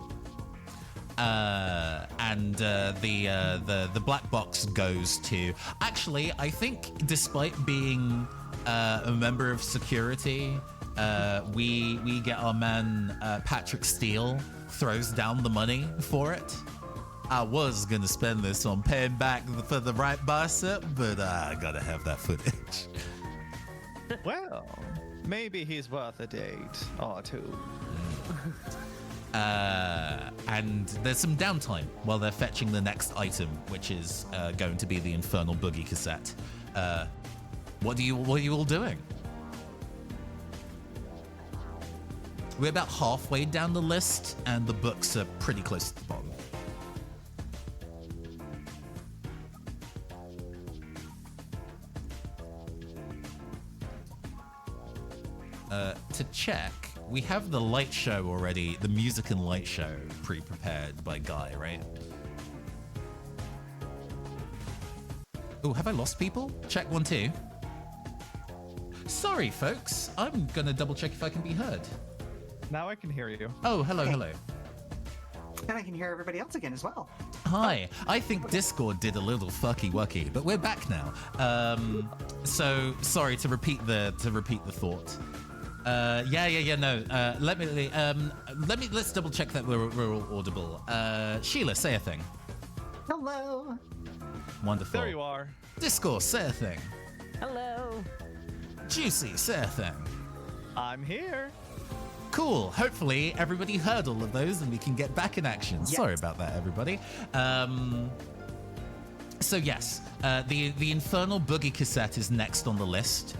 S1: And the black box goes to, actually, I think despite being a member of security, we get our man Patrick Steele throws down the money for it. I was gonna spend this on paying back for the right bicep, but I gotta have that footage.
S4: Well, maybe he's worth a date or two.
S1: And there's some downtime while they're fetching the next item, which is going to be the Infernal Boogie cassette. What are you all doing? We're about halfway down the list, and the books are pretty close to the bottom. To check, we have the light show already, the music and light show pre-prepared by Guy, right? Oh, have I lost people? Check 1, 2. Sorry, folks. I'm gonna double check if I can be heard.
S4: Now I can hear you.
S1: Oh, hello, hello.
S2: And I can hear everybody else again as well.
S1: Hi. I think Discord did a little fucky wucky, but we're back now. So sorry to repeat the thought. No. Let's double check that we're all audible. Sheila, say a thing.
S2: Hello.
S1: Wonderful.
S4: There you are.
S1: Discourse, say a thing.
S3: Hello.
S1: Juicy, say a thing.
S4: I'm here.
S1: Cool. Hopefully everybody heard all of those and we can get back in action.
S2: Yes.
S1: Sorry about that, everybody. So yes, the Infernal Boogie cassette is next on the list.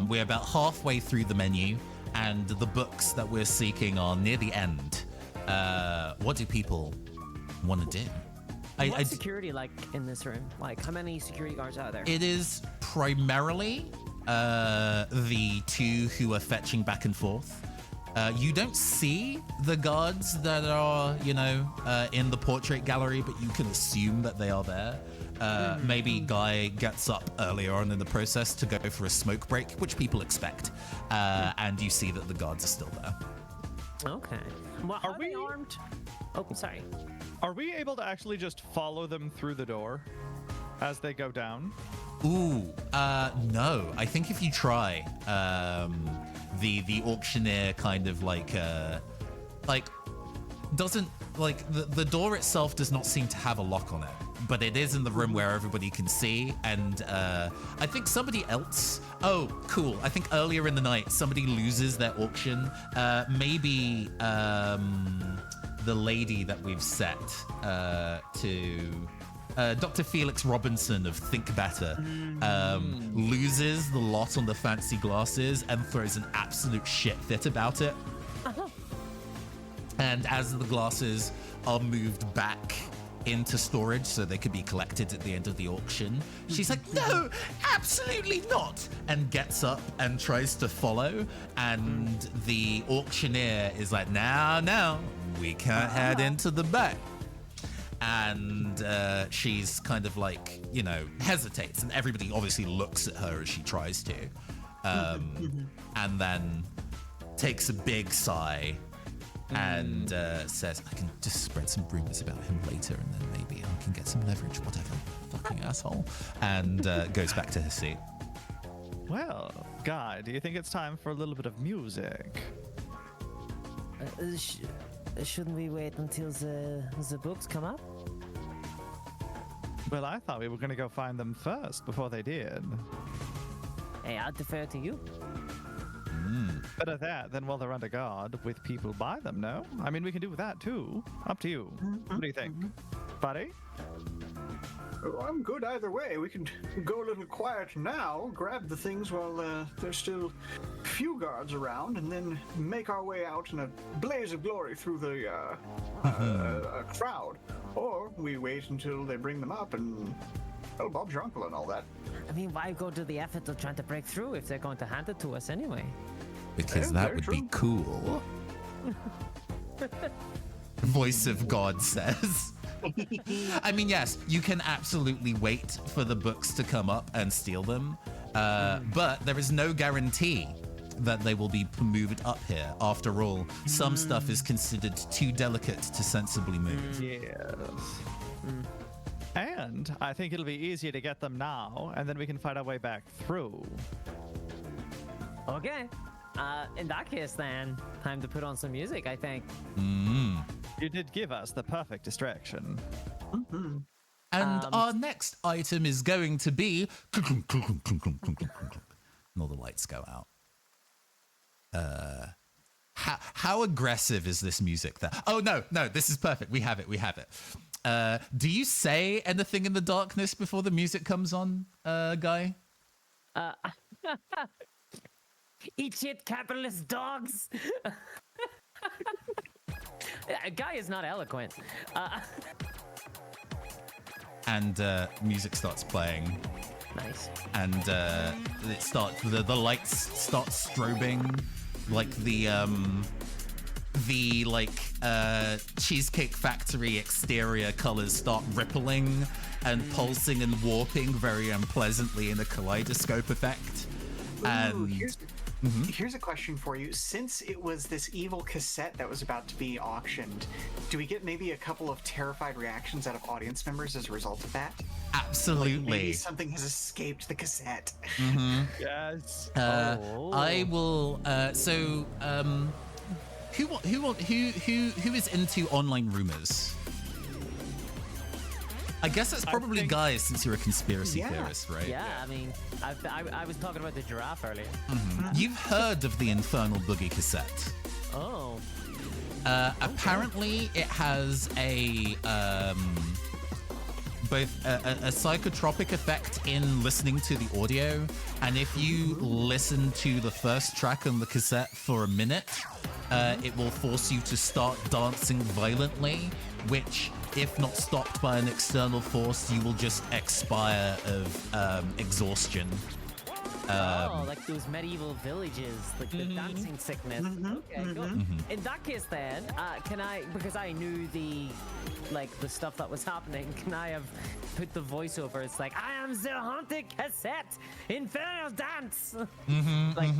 S1: We're about halfway through the menu, and the books that we're seeking are near the end. What do people want to do?
S3: What's security like in this room? Like, how many security guards are there?
S1: It is primarily the two who are fetching back and forth. You don't see the guards that are, in the portrait gallery, but you can assume that they are there. Maybe Guy gets up earlier on in the process to go for a smoke break, which people expect. And you see that the guards are still there.
S3: Okay. Well,
S4: Are
S3: are they
S4: we-
S3: armed? Oh, sorry.
S4: Are we able to actually just follow them through the door as they go down?
S1: Ooh, no. I think if you try, the auctioneer kind of doesn't the door itself does not seem to have a lock on it, but it is in the room where everybody can see. And I think somebody else. Oh, cool. I think earlier in the night somebody loses their auction. Maybe the lady that we've set to. Dr. Felix Robinson of Think Better loses the lot on the fancy glasses and throws an absolute shit fit about it. And as the glasses are moved back into storage so they could be collected at the end of the auction, she's like, no, absolutely not, and gets up and tries to follow. And the auctioneer is like, no, we can't head into the back. And she's kind of hesitates, and everybody obviously looks at her as she tries to, and then takes a big sigh and says, I can just spread some rumors about him later, and then maybe I can get some leverage, whatever, fucking asshole, and goes back to her seat.
S4: Well, Guy, do you think it's time for a little bit of music?
S3: Shouldn't we wait until the books come up?
S4: Well, I thought we were going to go find them first before they did.
S3: Hey, I'll defer to you.
S4: Better that than while they're under guard with people by them, no? I mean, we can do that too. Up to you. What do you think? Buddy?
S5: Oh, I'm good either way. We can go a little quiet now, grab the things while there's still few guards around, and then make our way out in a blaze of glory through the crowd. Or we wait until they bring them up and, well, Bob's your uncle and all that.
S3: I mean, why go to the effort of trying to break through if they're going to hand it to us anyway?
S1: Because
S5: Yeah,
S1: that
S5: very
S1: would be
S5: true.
S1: cool. Voice of God says. I mean, yes, you can absolutely wait for the books to come up and steal them, but there is no guarantee that they will be moved up here. After all, some stuff is considered too delicate to sensibly move.
S4: Yes. And I think it'll be easier to get them now, and then we can find our way back through.
S3: Okay. In that case, then, time to put on some music, I think.
S4: You did give us the perfect distraction.
S1: And our next item is going to be... And all the lights go out. How aggressive is this music there? Oh, no, this is perfect. We have it. Do you say anything in the darkness before the music comes on, Guy?
S3: Uh, Eat shit, capitalist dogs. Guy is not eloquent.
S1: And music starts playing.
S3: Nice.
S1: And it starts. The lights start strobing, like the Cheesecake Factory exterior colors start rippling and pulsing and warping very unpleasantly in a kaleidoscope effect.
S2: Ooh,
S1: And
S2: here's a question for you. Since it was this evil cassette that was about to be auctioned, do we get maybe a couple of terrified reactions out of audience members as a result of that?
S1: absolutely.
S2: Maybe something has escaped the cassette.
S4: Yes.
S1: I will. Who is into online rumors? I guess it's probably
S4: think-
S1: guys, since you're a conspiracy
S2: Yeah.
S1: theorist, right?
S3: Yeah, I mean, I was talking about the giraffe earlier.
S1: You've heard of the Infernal Boogie cassette.
S3: Oh.
S1: Apparently, it has both a psychotropic effect in listening to the audio, and if you listen to the first track on the cassette for a minute, it will force you to start dancing violently, which, if not stopped by an external force, you will just expire of exhaustion.
S3: Like those medieval villages, like the dancing sickness. Okay, cool. In that case, then, can I, because I knew the stuff that was happening, can I have put the voiceover? It's like, I am the haunted cassette, infernal dance,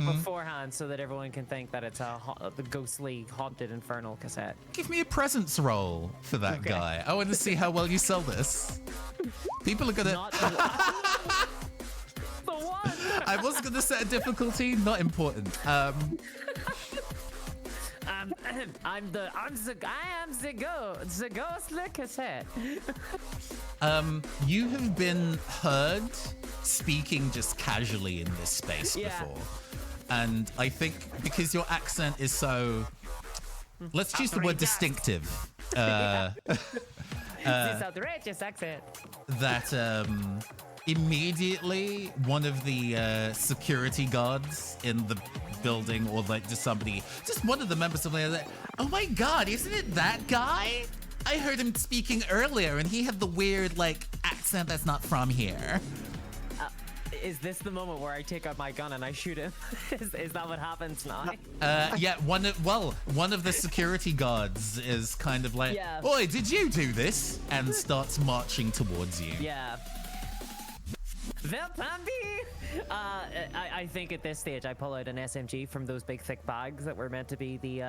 S3: beforehand, so that everyone can think that it's the ghostly haunted infernal cassette.
S1: Give me a presence roll for that guy. I want to see how well you sell this. People are gonna.
S3: Not the one.
S1: I was gonna set a difficulty, not important.
S3: I am the ghostly cassette.
S1: You have been heard speaking just casually in this space before, and I think because your accent is so, let's use the word distinctive,
S3: This outrageous accent.
S1: that immediately one of the security guards in the building, or like just one of the members of the, like, oh my god, isn't it that guy? I heard him speaking earlier and he had the weird like accent that's not from here.
S3: Is this the moment where I take out my gun and I shoot him? Is that what happens now?
S1: Yeah, one of the security guards is kind of like,
S3: Yeah.
S1: "Oi, did you do this?" and starts marching towards you.
S3: Yeah. Well, Bambi! I think at this stage I pull out an SMG from those big thick bags that were meant to be the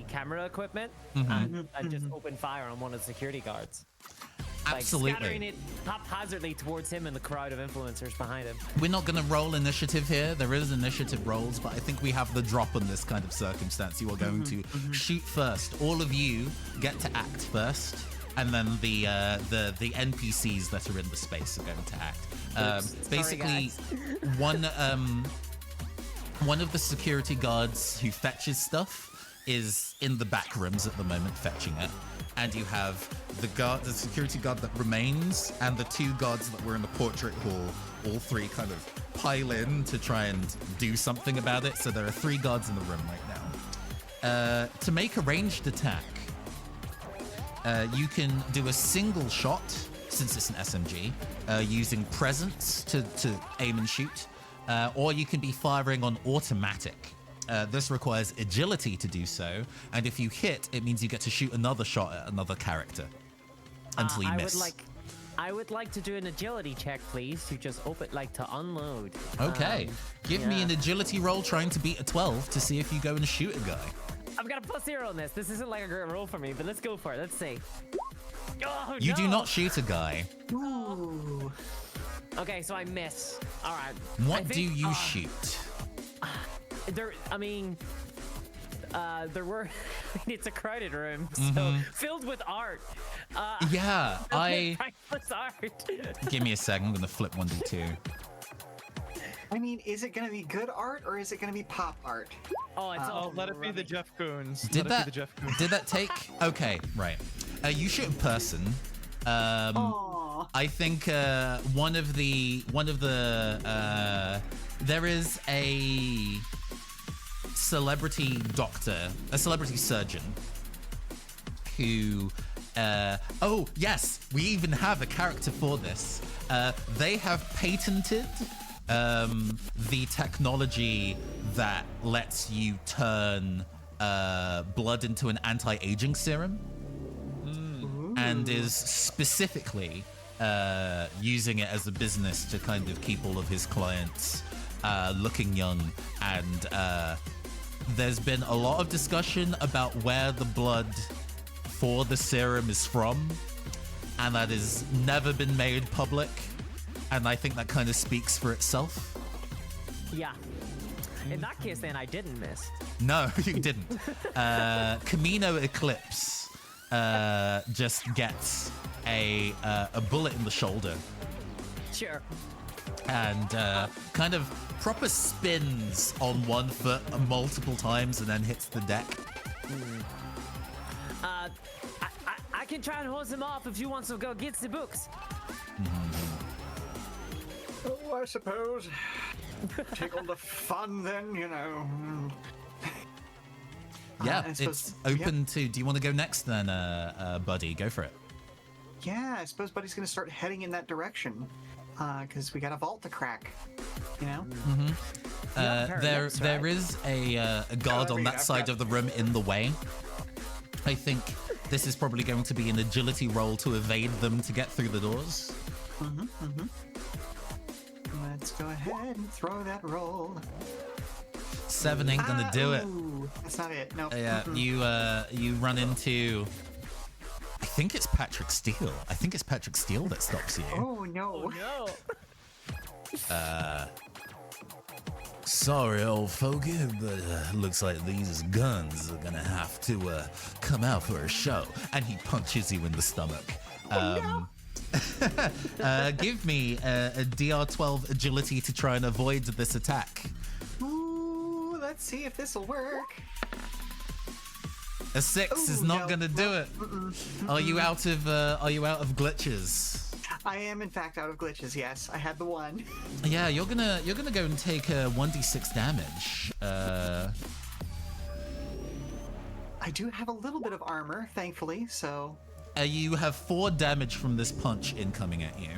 S3: camera equipment, and just open fire on one of the security guards.
S1: Absolutely.
S3: Like scattering it haphazardly towards him and the crowd of influencers behind him.
S1: We're not going to roll initiative here. There is initiative rolls, but I think we have the drop on this kind of circumstance. You are going to shoot first. All of you get to act first, and then the NPCs that are in the space are going to act. Basically, one of the security guards who fetches stuff is in the back rooms at the moment fetching it, and you have the security guard that remains, and the two guards that were in the portrait hall. All three kind of pile in to try and do something about it. So there are 3 guards in the room right now. To make a ranged attack, you can do a single shot, since it's an SMG, using presence to aim and shoot, or you can be firing on automatic. This requires agility to do so, and if you hit, it means you get to shoot another shot at another character until you miss.
S3: I would like to do an agility check, please, to just to unload.
S1: Okay, give me an agility roll trying to beat a 12 to see if you go and shoot a guy.
S3: I've got a +0 on this. This isn't like a great roll for me, but let's go for it. Let's see. Oh,
S1: You do
S3: no.
S1: not shoot a guy.
S2: Ooh.
S3: Okay, so I miss. All right.
S1: What do you shoot?
S3: There were. It's a crowded room, so filled with art.
S1: Yeah,
S3: Priceless art.
S1: Give me a sec. I'm gonna flip 1d2.
S2: I mean, is it going to be good art or is it going to be pop art?
S3: Oh, it's all.
S4: Let it be the Jeff Koons.
S1: Did
S4: Let it be the Jeff Koons.
S1: that take? Okay, right. You shoot a person.
S2: Aww.
S1: I think one of the there is a celebrity doctor, a celebrity surgeon who oh yes, we even have a character for this. They have patented the technology that lets you turn blood into an anti-aging serum, and is specifically using it as a business to kind of keep all of his clients looking young. And there's been a lot of discussion about where the blood for the serum is from, and that has never been made public. And I think that kind of speaks for itself.
S3: Yeah. In that case, then I didn't miss.
S1: No, you didn't. Camino Eclipse just gets a bullet in the shoulder
S3: Sure.
S1: and kind of proper spins on one foot multiple times and then hits the deck.
S3: I can try and hose him off if you want to go get the books.
S5: Oh, I suppose. Take all the fun then, you know.
S1: Yeah,
S2: I suppose-
S1: it's open to. Do you want to go next then, buddy? Go for it.
S2: Yeah, I suppose Buddy's gonna start heading in that direction. Because we got a vault to crack. You know?
S1: There is a guard on that side of the room in the way. I think this is probably going to be an agility roll to evade them to get through the doors.
S2: Let's go ahead and throw that roll.
S1: 7 ain't gonna do it.
S2: Ooh, that's not it. No.
S1: Yeah, you run into. I think it's Patrick Steele. I think it's Patrick Steele that stops you.
S2: Oh no.
S3: No.
S1: Sorry, old fogey, but looks like these guns are gonna have to come out for a show. And he punches you in the stomach. Give me a DR12 agility to try and avoid this attack.
S2: Ooh, let's see if this'll work.
S1: A 6 is
S2: Ooh,
S1: not
S2: no,
S1: gonna do it. Are you out of glitches?
S2: I am in fact out of glitches. Yes, I had the one.
S1: Yeah, you're gonna go and take 1d6 damage.
S2: I do have a little bit of armor, thankfully. So.
S1: You have 4 damage from this punch incoming at you.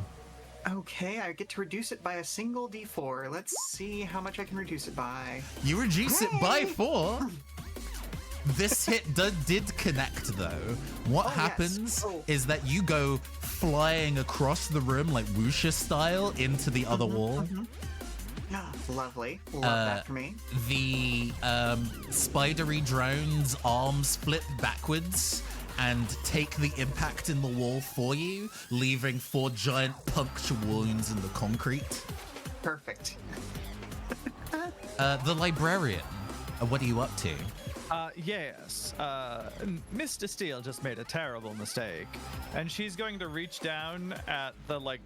S2: Okay, I get to reduce it by a single d4. Let's see how much I can reduce it by.
S1: You reduce it by
S2: Hey!
S1: 4. This hit did connect though. What
S2: yes.
S1: happens
S2: Oh.
S1: is that you go flying across the room like wuxia style into the other wall.
S2: Yeah, lovely. Love that for me.
S1: The spidery drone's arms flip backwards and take the impact in the wall for you, leaving 4 giant puncture wounds in the concrete.
S2: Perfect.
S1: The librarian, what are you up to?
S4: Yes. Mr. Steele just made a terrible mistake, and she's going to reach down at the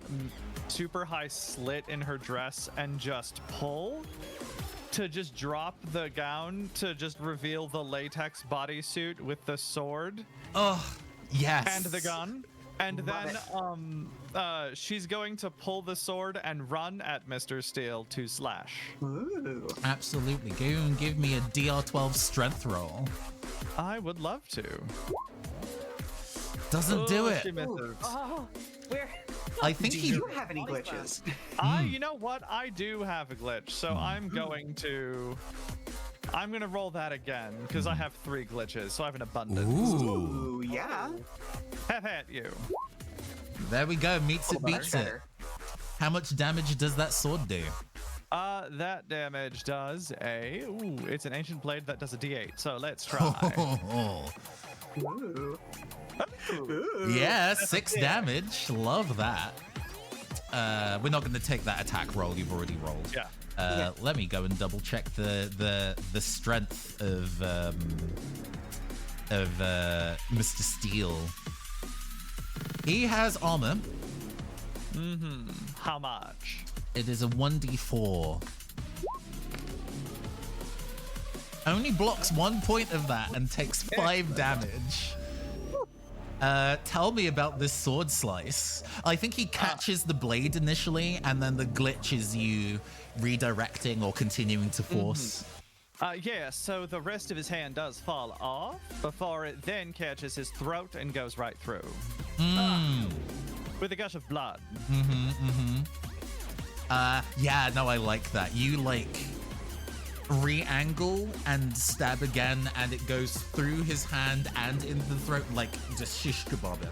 S4: super high slit in her dress and just pull to just drop the gown to just reveal the latex bodysuit with the sword
S1: Oh, yes.
S4: and the gun. And
S2: Love
S4: then she's going to pull the sword and run at Mr. Steele to slash.
S2: Ooh.
S1: Absolutely. Go and give me a DR12 strength roll.
S4: I would love to.
S1: Doesn't do
S4: Oh,
S1: it.
S4: she misses.
S3: Oh, where?
S1: I think
S2: Do
S1: he.
S2: you have any glitches?
S4: You know what? I do have a glitch, so I'm going to roll that again because I have 3 glitches, so I have an abundance.
S1: Ooh.
S2: Ooh, yeah.
S4: Have at you.
S1: There we go. Meets it, beats it.
S2: Better.
S1: How much damage does that sword do?
S4: That damage does it's an ancient blade that does a D8, so let's try.
S2: Ooh.
S1: Yeah, 6 damage. Love that. We're not going to take that attack roll. You've already rolled.
S4: Yeah.
S1: Let me go and double check the strength of Mr. Steele. He has armor.
S4: How much?
S1: It is a 1d4. Only blocks 1 point of that and takes 5 damage. Tell me about this sword slice. I think he catches the blade initially, and then the glitch is you redirecting or continuing to force.
S4: Yeah, so the rest of his hand does fall off before it then catches his throat and goes right through. With a gush of blood.
S1: Yeah, no, I like that. You like re-angle and stab again, and it goes through his hand and into the throat, like just shish kebab it.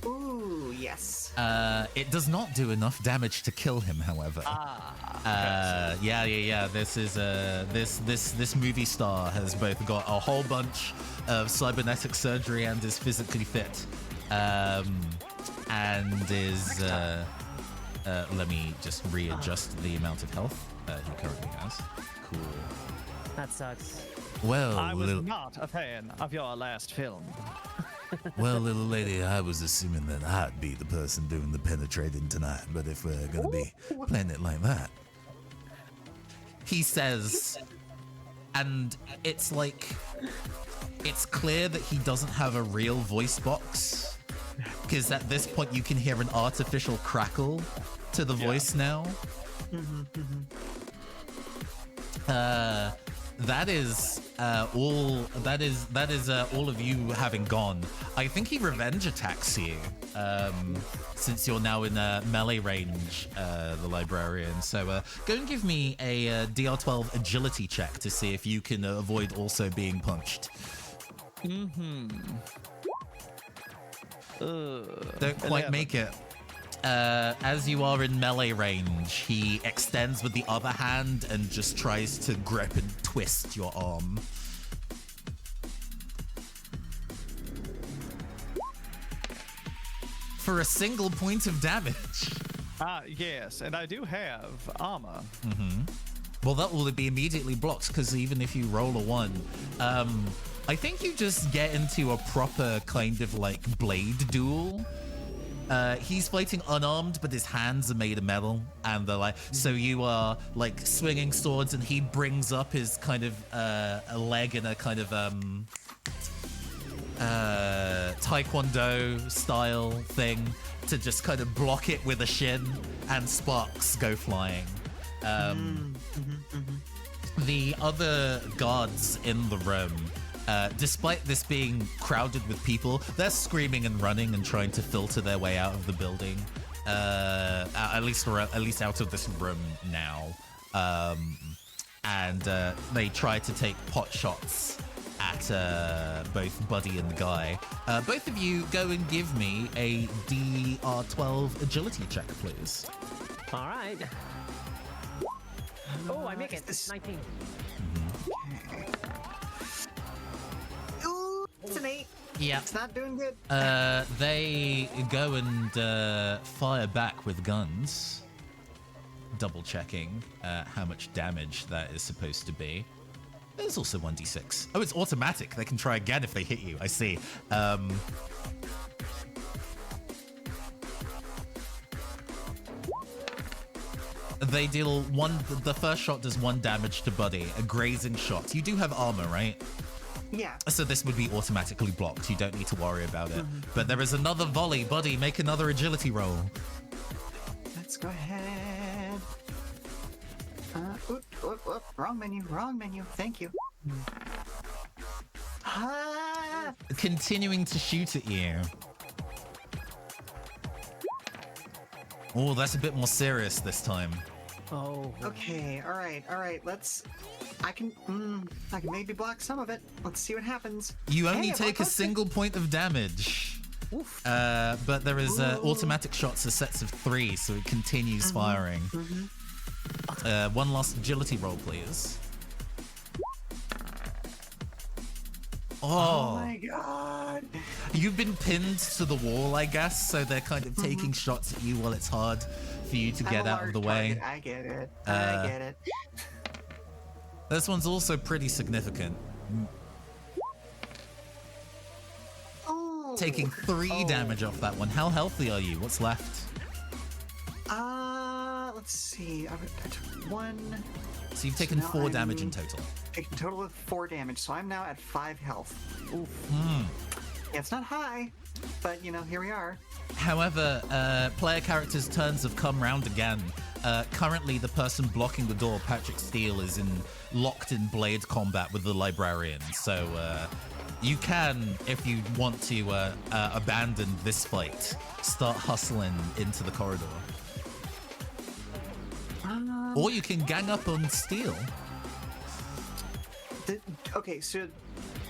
S2: Ooh, yes.
S1: It does not do enough damage to kill him, however. Yeah. This is this movie star has both got a whole bunch of cybernetic surgery and is physically fit, and is. Let me just readjust the amount of health he currently has. Cool.
S3: That sucks.
S1: Well,
S4: I was not a fan of your last film.
S1: well, little lady, I was assuming that I'd be the person doing the penetrating tonight, but if we're gonna be playing it like that, he says, and it's like, it's clear that he doesn't have a real voice box, because at this point you can hear an artificial crackle to the voice now. That is all of you having gone. I think he revenge attacks you, since you're now in melee range, the librarian. So go and give me a DR12 agility check to see if you can avoid also being punched. Don't quite
S4: 11.
S1: make it. As you are in melee range, he extends with the other hand and just tries to grip and twist your arm. For a single point of damage.
S4: Yes, and I do have armor.
S1: Well, that will be immediately blocked, because even if you roll a 1, I think you just get into a proper kind of like blade duel. He's fighting unarmed, but his hands are made of metal, and they're like, so you are like swinging swords, and he brings up his kind of a leg in a kind of taekwondo style thing to just kind of block it with a shin, and sparks go flying. The other guards in the room, despite this being crowded with people, they're screaming and running and trying to filter their way out of the building, at least out of this room now. And they try to take pot shots at both Buddy and Guy. Both of you go and give me a DR12 agility check, please.
S3: All right. Oh, I make it. 19.
S2: Ooh, it's an 8.
S1: Yeah.
S2: It's not doing good.
S1: They go and fire back with guns, double checking how much damage that is supposed to be. There's also 1d6. Oh, it's automatic. They can try again if they hit you. I see. They deal one. The first shot does 1 damage to Buddy, a grazing shot. You do have armor, right?
S2: Yeah.
S1: So this would be automatically blocked. You don't need to worry about it. But there is another volley. Buddy, make another agility roll.
S2: Let's go ahead. Wrong menu. Thank you.
S1: Continuing to shoot at you. Oh, that's a bit more serious this time.
S3: Oh.
S2: Okay, all right. I can maybe block some of it. Let's see what happens.
S1: You only
S2: Hey,
S1: take a
S2: what's it?
S1: single point of damage.
S3: Oof.
S1: But there is automatic shots of sets of 3, so it continues firing. 1 last agility roll, please.
S2: Oh my god.
S1: You've been pinned to the wall, I guess, so they're kind of taking shots at you while it's hard for you to get out of the way.
S2: I get it.
S1: This one's also pretty significant.
S2: Oh.
S1: Taking 3 damage off that one. How healthy are you? What's left?
S2: Let's see. I took 1.
S1: So you've taken
S2: now
S1: 4 damage in
S2: I'm
S1: total.
S2: taking a total of 4 damage, so I'm now at 5 health. Yeah, it's not high, but here we are.
S1: However, player characters' turns have come round again. Currently, the person blocking the door, Patrick Steele, is locked in blade combat with the librarian. So you can, if you want to abandon this fight, start hustling into the corridor. Or you can gang up on Steele.
S2: Okay, so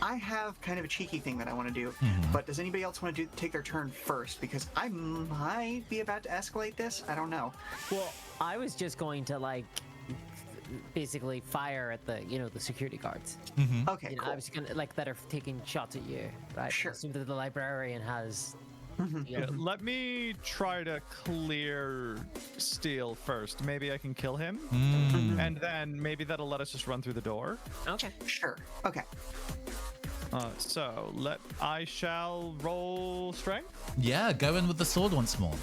S2: I have kind of a cheeky thing that I want to do, but does anybody else want to take their turn first? Because I might be about to escalate this. I don't know.
S3: Well, I was just going to basically fire at the the security guards.
S2: Okay, cool.
S3: I was gonna that are taking shots at you, right?
S2: Sure.
S3: Assume that the librarian has.
S4: Let me try to clear Steel first. Maybe I can kill him, and then maybe that'll let us just run through the door.
S3: Okay.
S2: Sure. Okay.
S4: So I shall roll strength.
S1: Yeah, go in with the sword once more.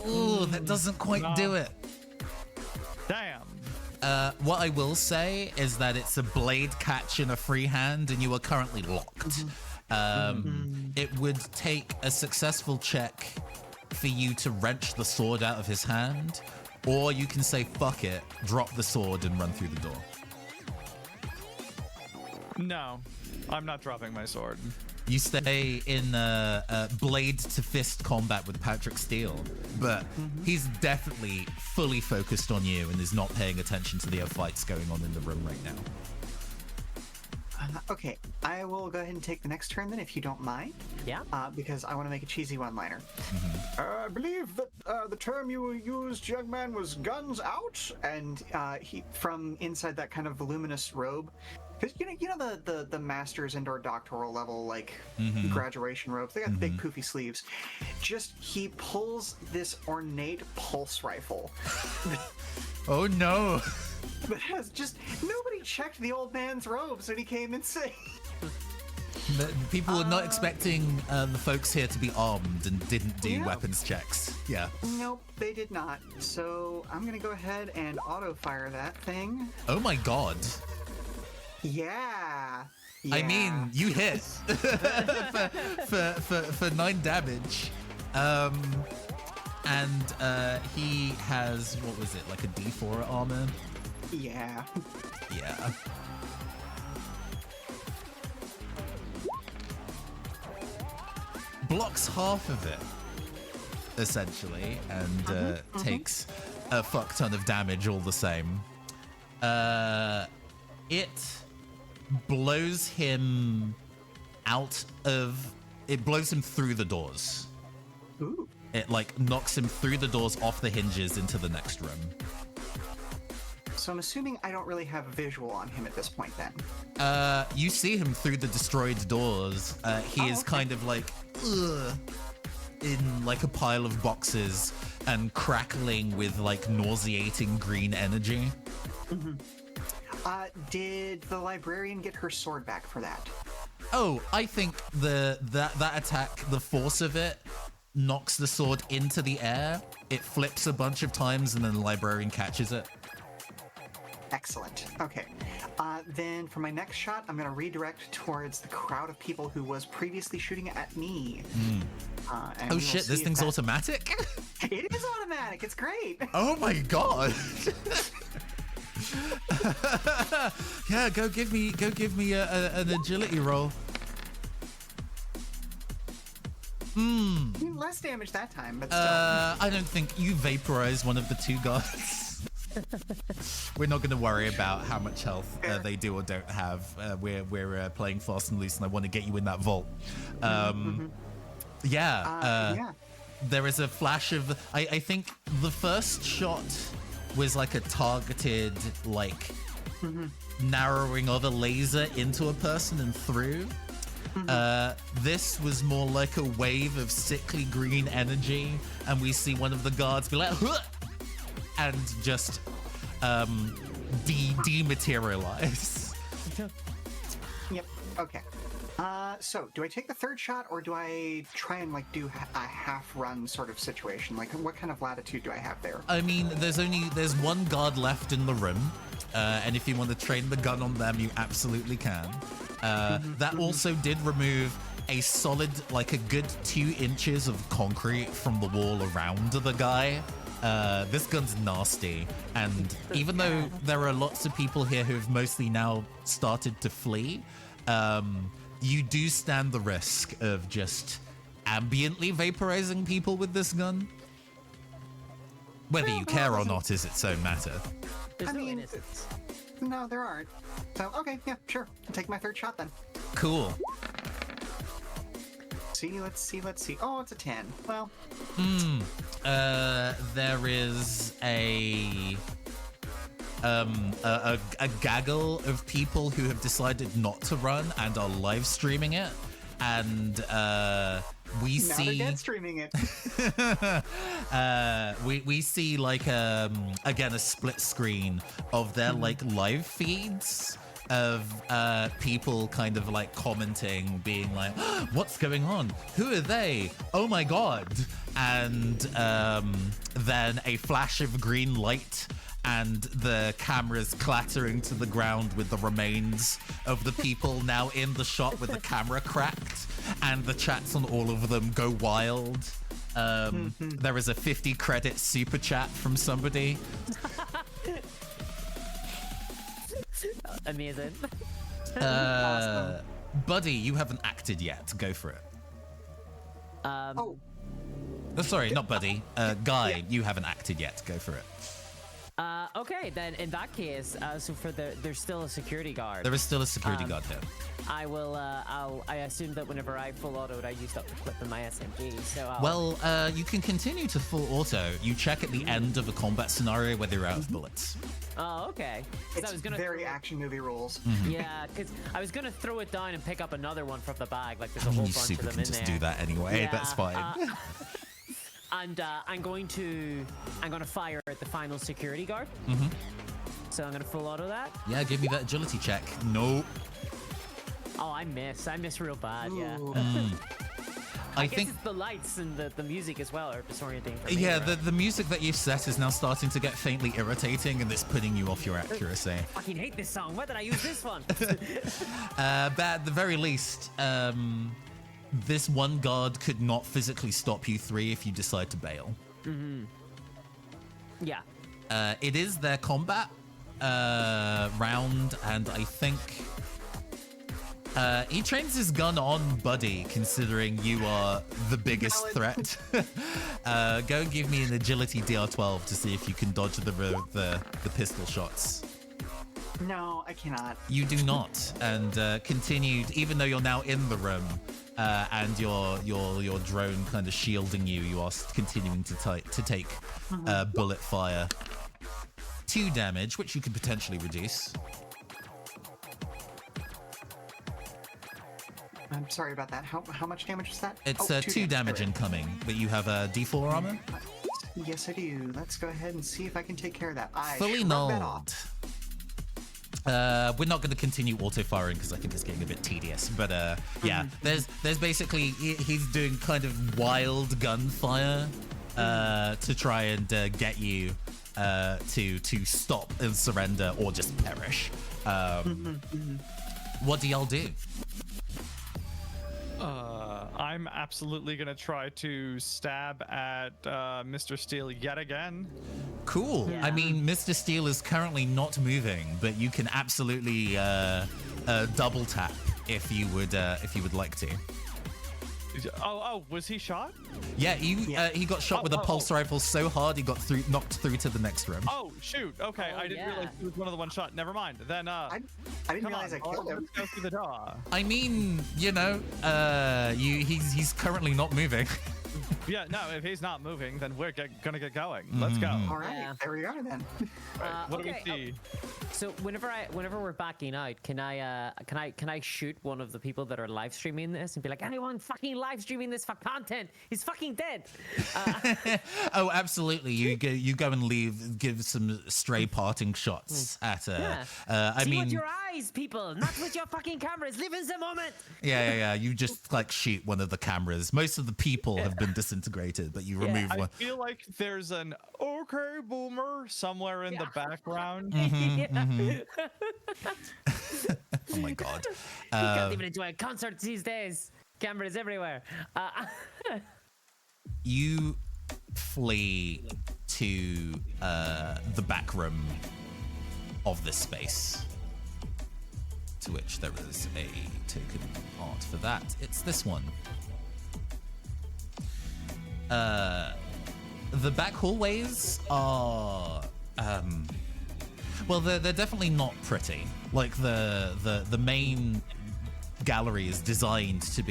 S1: Ooh, that doesn't quite do it.
S4: Damn.
S1: What I will say is that it's a blade catch in a free hand, and you are currently locked. It would take a successful check for you to wrench the sword out of his hand, or you can say fuck it, drop the sword, and run through the door.
S4: No, I'm not dropping my sword.
S1: You stay in blade to fist combat with Patrick Steele, but he's definitely fully focused on you and is not paying attention to the fights going on in the room right now.
S2: Okay, I will go ahead and take the next turn then, if you don't mind.
S3: Yeah.
S2: Because I want to make a cheesy one-liner.
S5: I believe that the term you used, young man, was guns out?
S2: And he, from inside that kind of voluminous robe, because the master's indoor doctoral level graduation robes, they got the big poofy sleeves. He pulls this ornate pulse rifle.
S1: Oh no!
S2: That has nobody checked the old man's robes when he came insane.
S1: People were not expecting the folks here to be armed and didn't do
S2: Yeah.
S1: weapons checks. Yeah.
S2: Nope, they did not. So I'm gonna go ahead and auto fire that thing.
S1: Oh my god.
S2: Yeah.
S1: I mean, you hit for 9 damage. And he has, what was it, like a D4 armor?
S2: Yeah.
S1: Yeah. Blocks half of it, essentially, and takes a fuck ton of damage all the same. It blows him it blows him through the doors.
S2: Ooh.
S1: It knocks him through the doors off the hinges into the next room.
S2: So I'm assuming I don't really have a visual on him at this point then.
S1: You see him through the destroyed doors. He is
S2: okay.
S1: kind of in a pile of boxes and crackling with nauseating green energy.
S2: Did the librarian get her sword back for that?
S1: Oh, I think that attack, the force of it, knocks the sword into the air. It flips a bunch of times and then the librarian catches it.
S2: Excellent. Okay. Then for my next shot, I'm going to redirect towards the crowd of people who was previously shooting at me. And
S1: Oh
S2: we will
S1: shit,
S2: see
S1: this
S2: if
S1: thing's
S2: that-
S1: automatic?
S2: It is automatic. It's great.
S1: Oh my god. Yeah, go give me an agility roll.
S2: Less damage that time, but still.
S1: I don't think you vaporized one of the 2 guards. We're not going to worry about how much health they do or don't have. We're playing fast and loose, and I want to get you in that vault.
S2: Yeah.
S1: There is a flash of. I think the first shot was a targeted, narrowing of a laser into a person and through. This was more like a wave of sickly green energy, and we see one of the guards be like, huh! And just dematerialize.
S2: Yep. Okay. So do I take the third shot, or do I try and do a half run sort of situation? What kind of latitude do I have there?
S1: I mean, there's one guard left in the room, and if you want to train the gun on them, you absolutely can. That also did remove a solid, like a good 2 inches of concrete from the wall around the guy. This gun's nasty, and even though there are lots of people here who have mostly now started to flee, you do stand the risk of just ambiently vaporizing people with this gun. Whether you care or not is its own matter.
S3: There's
S2: I
S3: no
S2: mean,
S3: innocence.
S2: No, there aren't. So, okay, yeah, sure. I'll take my 3rd shot then.
S1: Cool.
S2: Let's see. Oh, it's a 10. Well,
S1: There is a gaggle of people who have decided not to run and are live streaming it, and we
S2: now
S1: see
S2: they're dead streaming it.
S1: we see like again a split screen of their like live feeds of people kind of like commenting, being like, what's going on? Who are they? Oh my god. And then a flash of green light and the cameras clattering to the ground with the remains of the people now in the shot with the camera cracked, and the chats on all of them go wild. There is a 50 credit super chat from somebody.
S3: Amazing.
S2: Awesome.
S1: Buddy, you haven't acted yet. Go for it.
S2: Oh,
S1: Oh, sorry, not Buddy. Guy, you haven't acted yet. Go for it.
S3: Okay, then in that case, so for there's still a security guard.
S1: There is still a security guard here.
S3: I will. I assume that whenever I full autoed, I used up the clip in my SMG. So I'll,
S1: Well, you can continue to full auto. You check at the end of a combat scenario whether you're out of bullets.
S3: oh, okay. 'Cause
S2: it's
S3: I was gonna
S2: very
S3: throw-
S2: action movie rules.
S3: Yeah, because I was gonna throw it down and pick up another one from the bag. Like there's a whole
S1: You
S3: bunch
S1: super
S3: of them
S1: can
S3: in
S1: just
S3: there.
S1: do that anyway.
S3: Yeah,
S1: That's fine.
S3: And I'm gonna fire at the final security guard. So I'm gonna full auto that.
S1: Yeah, give me that agility check. No.
S3: Oh, I miss real bad. Yeah.
S2: Ooh.
S1: I
S3: guess
S1: think.
S3: it's the lights and the music as well are disorienting for me.
S1: Yeah,
S3: right?
S1: the music that you've set is now starting to get faintly irritating, and it's putting you off your accuracy.
S3: I fucking hate this song. Why did I use this one?
S1: But at the very least, this one guard could not physically stop you 3 if you decide to bail.
S3: Yeah.
S1: It is their combat round, and I think he trains his gun on Buddy, considering you are the biggest threat. Go and give me an agility DR12 to see if you can dodge the pistol shots.
S2: No, I cannot.
S1: You do not, and continued, even though you're now in the room and your drone kind of shielding you, you are continuing to take bullet fire. 2 damage, which you could potentially reduce.
S2: I'm sorry about that. How much damage is that?
S1: It's
S2: Oh,
S1: 2 damage
S2: Correct.
S1: incoming, but you have a D4 armor.
S2: Yes, I do. Let's go ahead and see if I can take care of that. I
S1: Fully
S2: shrug that off.
S1: nulled. We're not going to continue auto firing because I think it's getting a bit tedious. But yeah, there's basically he's doing kind of wild gunfire to try and get you to stop and surrender or just perish. What do y'all do?
S4: I'm absolutely gonna try to stab at Mr. Steele yet again.
S1: Cool.
S3: Yeah.
S1: I mean, Mr. Steele is currently not moving, but you can absolutely double tap if you would like to.
S4: Oh, was he shot?
S1: Yeah, he got shot with a pulse rifle so hard he got knocked through to the next room.
S4: Oh shoot! Okay,
S3: Oh,
S4: I didn't
S3: yeah.
S4: realize he was one of the one shot. Never mind. Then
S2: I didn't
S4: come
S2: realize
S4: on,
S2: I killed him.
S4: let's go through the door.
S1: I mean, you know, he's currently not moving.
S4: Yeah, no, if he's not moving, then we're gonna get going. Let's go.
S2: All right,
S3: Yeah.
S2: there we are then.
S4: What
S3: okay,
S4: do we see?
S3: So whenever we're backing out, can I shoot one of the people that are live streaming this and be like, anyone fucking live streaming this for content? He's fucking dead.
S1: Oh, absolutely. You go and give some stray parting shots at
S3: Yeah.
S1: I
S3: See
S1: mean,
S3: with your eyes, people, not with your fucking cameras. Live in the moment.
S1: yeah. You just like shoot one of the cameras. Most of the people have been disintegrated, but you remove
S4: I
S1: one.
S4: feel like there's an okay boomer somewhere in the background.
S1: Mm-hmm.
S3: Yeah.
S1: Oh my god.
S3: You can't even enjoy a concert these days. Cameras everywhere.
S1: You flee to the back room of this space, to which there is a token art for that. It's this one. The back hallways are well, they're definitely not pretty. Like the main gallery is designed to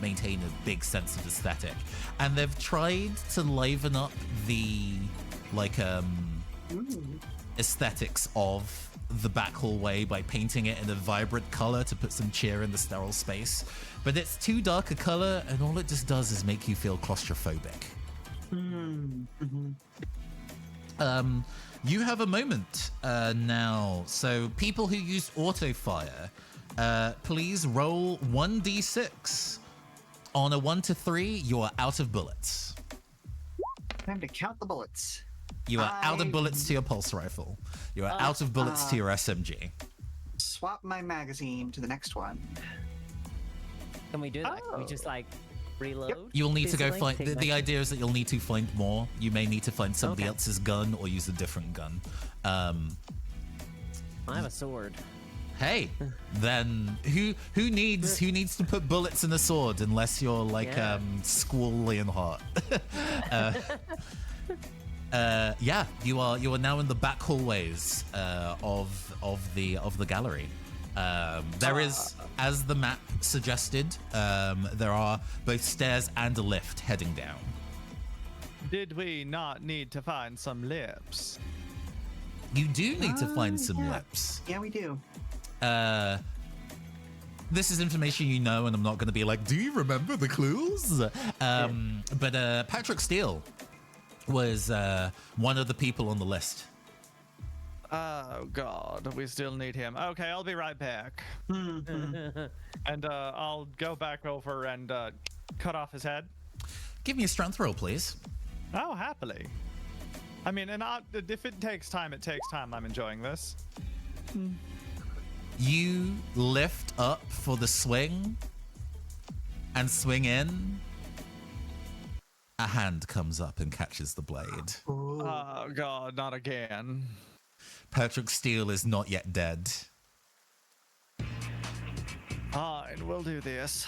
S1: maintain a big sense of aesthetic, and they've tried to liven up the aesthetics of the back hallway by painting it in a vibrant color to put some cheer in the sterile space, but it's too dark a color, and all it just does is make you feel claustrophobic. You have a moment now. So people who use auto fire, please roll 1d6. On a 1 to 3, you are out of bullets.
S2: Time to count the bullets.
S1: You are out of bullets to your pulse rifle. You are out of bullets to your SMG.
S2: Swap my magazine to the next one.
S3: Can we do that? Can we just like reload?
S2: Yep.
S1: You'll need to go
S3: Basically,
S1: find.
S3: take
S1: The
S3: that-
S1: idea is that you'll need to find more. You may need to find somebody
S3: Okay.
S1: else's gun or use a different gun.
S3: I have a sword.
S1: Hey, then who needs to put bullets in a sword unless you're like
S3: Yeah.
S1: Squall Leonhardt? Yeah, you are now in the back hallways of the gallery. There is, as the map suggested, there are both stairs and a lift heading down.
S4: Did we not need to find some lips?
S1: You do need to find some
S2: yeah.
S1: lips.
S2: Yeah, we do.
S1: This is information you know, and I'm not going to be like, do you remember the clues? But Patrick Steele was one of the people on the list.
S4: Oh God, we still need him. Okay, I'll be right back. And I'll go back over and cut off his head.
S1: Give me a strength roll, please.
S4: Oh, happily. I mean, and if it takes time, it takes time. I'm enjoying this.
S1: You lift up for the swing and swing in. A hand comes up and catches the blade.
S4: Oh God, not again.
S1: Patrick Steele is not yet dead.
S4: Fine, we'll do this.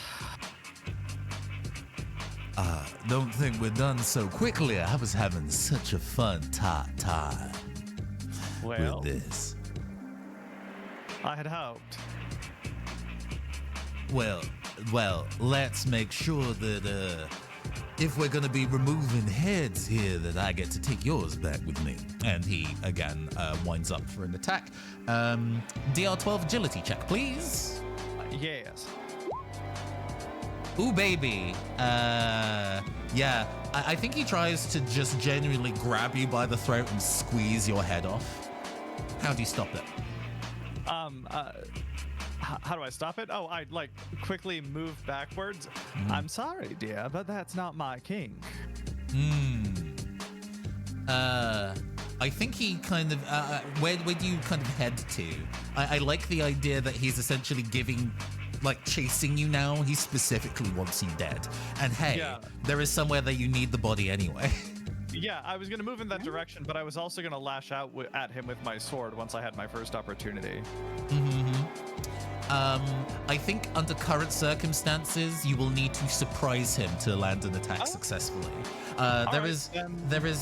S1: Don't think we're done so quickly. I was having such a fun time
S4: Well,
S1: with this.
S4: I had hoped.
S1: Well, let's make sure that if we're going to be removing heads here, that I get to take yours back with me. And he, again, winds up for an attack. DR12 agility check, please.
S4: Yes.
S1: Ooh, baby. Yeah, I think he tries to just genuinely grab you by the throat and squeeze your head off. How do you stop it?
S4: How do I stop it? Oh, I like quickly move backwards. I'm sorry, dear, but that's not my kink.
S1: I think he kind of, where do you kind of head to? I like the idea that he's essentially chasing you now. He specifically wants you dead. And hey,
S4: Yeah.
S1: there is somewhere that you need the body anyway.
S4: Yeah, I was gonna move in that direction, but I was also gonna lash out at him with my sword once I had my first opportunity.
S1: I think under current circumstances, you will need to surprise him to land an attack successfully. There is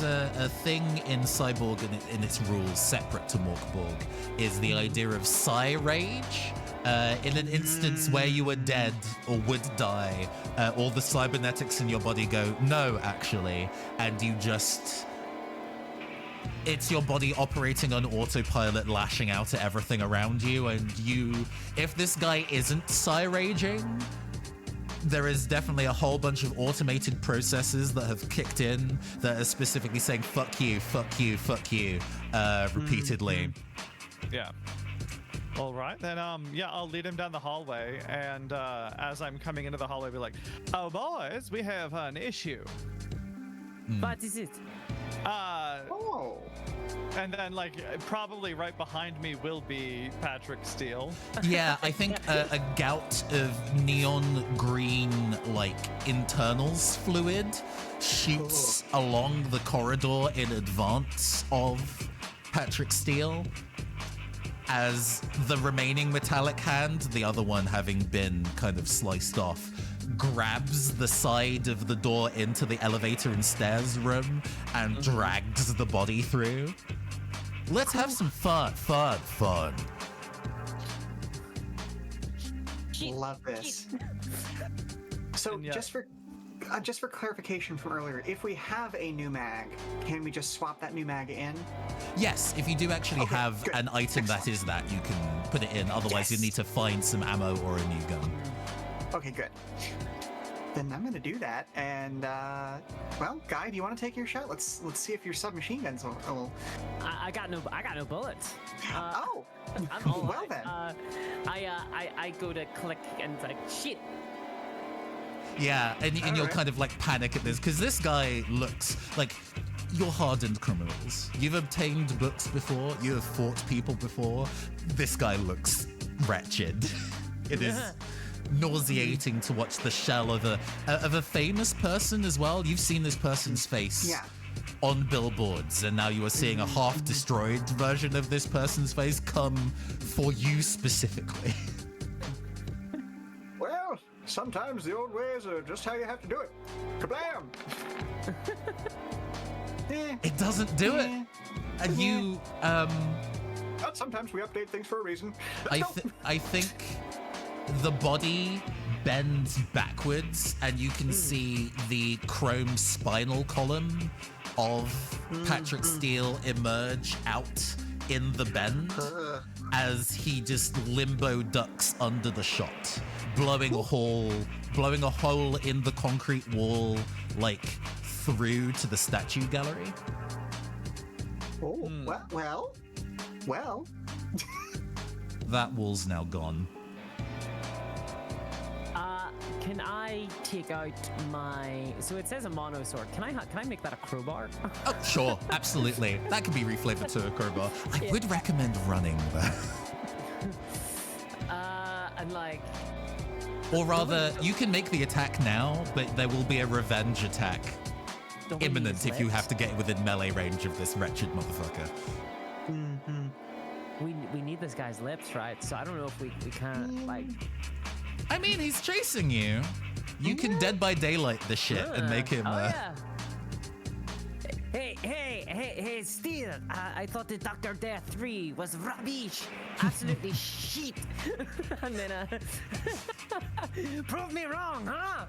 S1: a thing in Cyborg in its rules separate to Morkborg, is the idea of Psy Rage. In an instance where you are dead or would die, all the cybernetics in your body go, no, actually, and you just... It's your body operating on autopilot, lashing out at everything around you, and if this guy isn't Psy-raging, there is definitely a whole bunch of automated processes that have kicked in that are specifically saying, fuck you, fuck you, fuck you, repeatedly.
S4: Yeah. All right, then, yeah, I'll lead him down the hallway, and as I'm coming into the hallway, I'll be like, oh, boys, we have an issue.
S3: What is it?
S2: Oh.
S4: And then, like, probably right behind me will be Patrick Steele.
S1: Yeah, I think a gout of neon green, like, internals fluid shoots along the corridor in advance of Patrick Steele, as the remaining metallic hand, the other one having been kind of sliced off, grabs the side of the door into the elevator and stairs room and drags the body through. Let's have some fun.
S2: Love this. So
S4: And yeah.
S2: just for clarification from earlier, if we have a new mag, can we just swap that new mag in?
S1: Yes, if you do actually
S2: Okay,
S1: have
S2: good.
S1: an item that is that, you can put it in. Otherwise,
S2: Yes.
S1: you need to find some ammo or a new gun.
S2: Okay, good. Then I'm gonna do that. And well, Guy, do you want to take your shot? Let's see if your submachine guns will.
S3: I got no bullets.
S2: Oh,
S3: I'm all
S2: well
S3: right.
S2: then.
S3: I go to click and it's like shit.
S1: Yeah, and you'll
S2: Alright.
S1: kind of like panic at this, because this guy looks like you're hardened criminals. You've obtained books before, you have fought people before. This guy looks wretched. It is nauseating to watch the shell of a famous person as well. You've seen this person's face
S2: Yeah.
S1: on billboards, and now you are seeing a half-destroyed version of this person's face come for you specifically.
S5: Well, sometimes the old ways are just how you have to do it. Kablam!
S1: It doesn't do it. And you,
S5: But sometimes we update things for a reason.
S1: I think the body bends backwards, and you can see the chrome spinal column of Patrick Steele emerge out in the bend as he just limbo ducks under the shot, blowing a hole in the concrete wall, like through to the statue gallery.
S2: Oh, well.
S1: That wall's now gone.
S3: Can I take out my? So it says a mono sword. Can I make that a crowbar?
S1: Oh, sure, absolutely. That could be reflavored to a crowbar. I would recommend running though.
S3: And like,
S1: Or rather, you can make the attack now, but there will be a revenge attack
S3: don't we
S1: imminent
S3: use
S1: if you
S3: lips?
S1: have to get within melee range of this wretched motherfucker.
S3: We need this guy's lips, right? So I don't know if we can't like.
S1: I mean, he's chasing you. You can Dead by Daylight this shit and make him.
S3: Oh yeah. Hey, Steel! I thought the Dr. Death 3 was rubbish, absolutely shit. And then, prove me wrong, huh?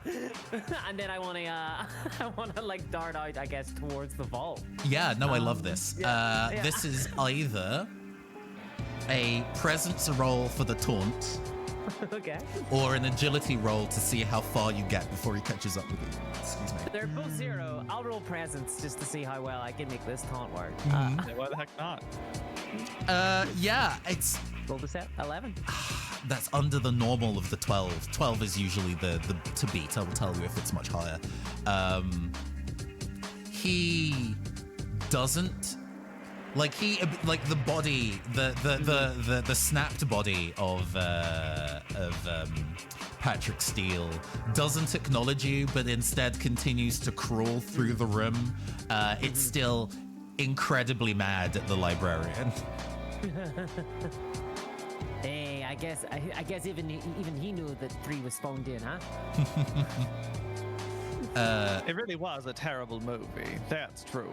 S3: And then I wanna like dart out, I guess, towards the vault.
S1: Yeah, no, I love this.
S3: yeah.
S1: This is either a presence roll for the taunt,
S3: Okay.
S1: or an agility roll to see how far you get before he catches up with you. Excuse me.
S3: They're both 0. I'll roll presence just to see how well I can make this taunt work.
S4: Yeah, why the heck not?
S1: Yeah, it's
S3: Roll the set. 11.
S1: that's under the normal of the 12. 12 is usually the to beat. I will tell you if it's much higher. He doesn't like the body, the snapped body of Patrick Steele doesn't acknowledge you, but instead continues to crawl through the room. It's still incredibly mad at the librarian.
S3: Hey, I guess even he knew that 3 was phoned in, huh?
S4: It really was a terrible movie. That's true.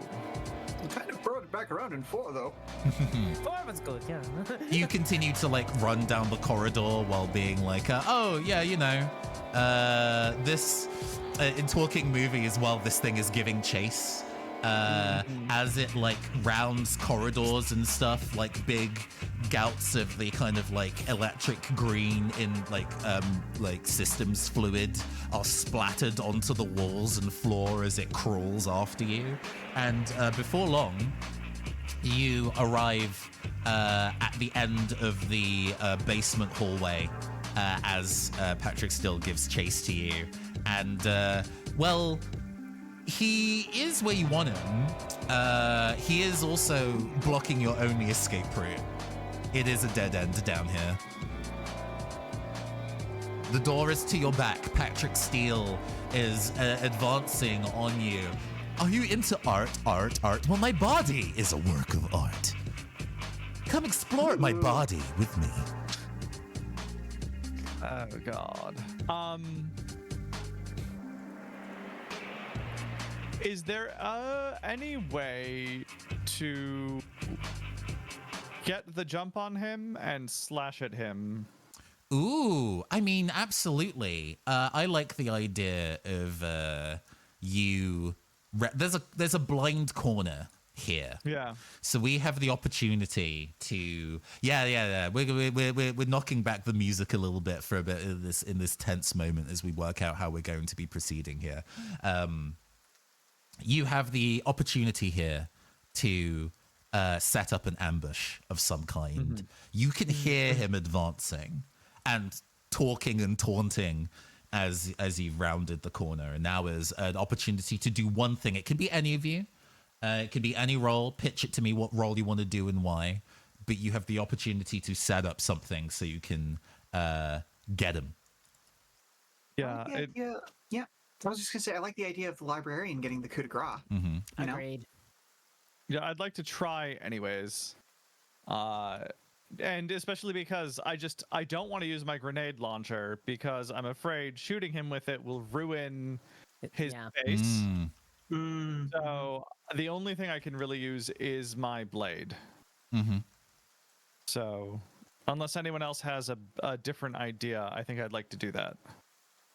S5: You kind of brought it back around in 4, though.
S3: 4 was good, yeah.
S1: You continue to like run down the corridor while being like, oh yeah, you know, this in talking movies while this thing is giving chase. As it like rounds corridors and stuff, like big gouts of the kind of like electric green in like systems fluid are splattered onto the walls and floor as it crawls after you. And before long, you arrive at the end of the basement hallway as Patrick still gives chase to you. And well, he is where you want him. He is also blocking your only escape route. It is a dead end down here. The door is to your back. Patrick Steele is advancing on you. Are you into art? Well, my body is a work of art. Come explore my body with me.
S4: Oh God. Is there any way to get the jump on him and slash at him?
S1: Ooh, I mean, absolutely. I like the idea of you. There's a blind corner here.
S4: Yeah.
S1: So we have the opportunity to. Yeah. We're knocking back the music a little bit for a bit of in this tense moment as we work out how we're going to be proceeding here. You have the opportunity here to set up an ambush of some kind. Mm-hmm. You can hear him advancing and talking and taunting as you've rounded the corner. And now is an opportunity to do one thing. It could be any of you. It could be any role. Pitch it to me what role you want to do and why. But you have the opportunity to set up something so you can get him.
S4: Yeah.
S2: Yeah. I was just going to say, I like the idea of the librarian getting the coup de grace.
S1: Mm-hmm.
S3: Agreed.
S4: Yeah, I'd like to try anyways. And especially because I don't want to use my grenade launcher because I'm afraid shooting him with it will ruin his face. So the only thing I can really use is my blade.
S1: Mm-hmm.
S4: So unless anyone else has a different idea, I think I'd like to do that.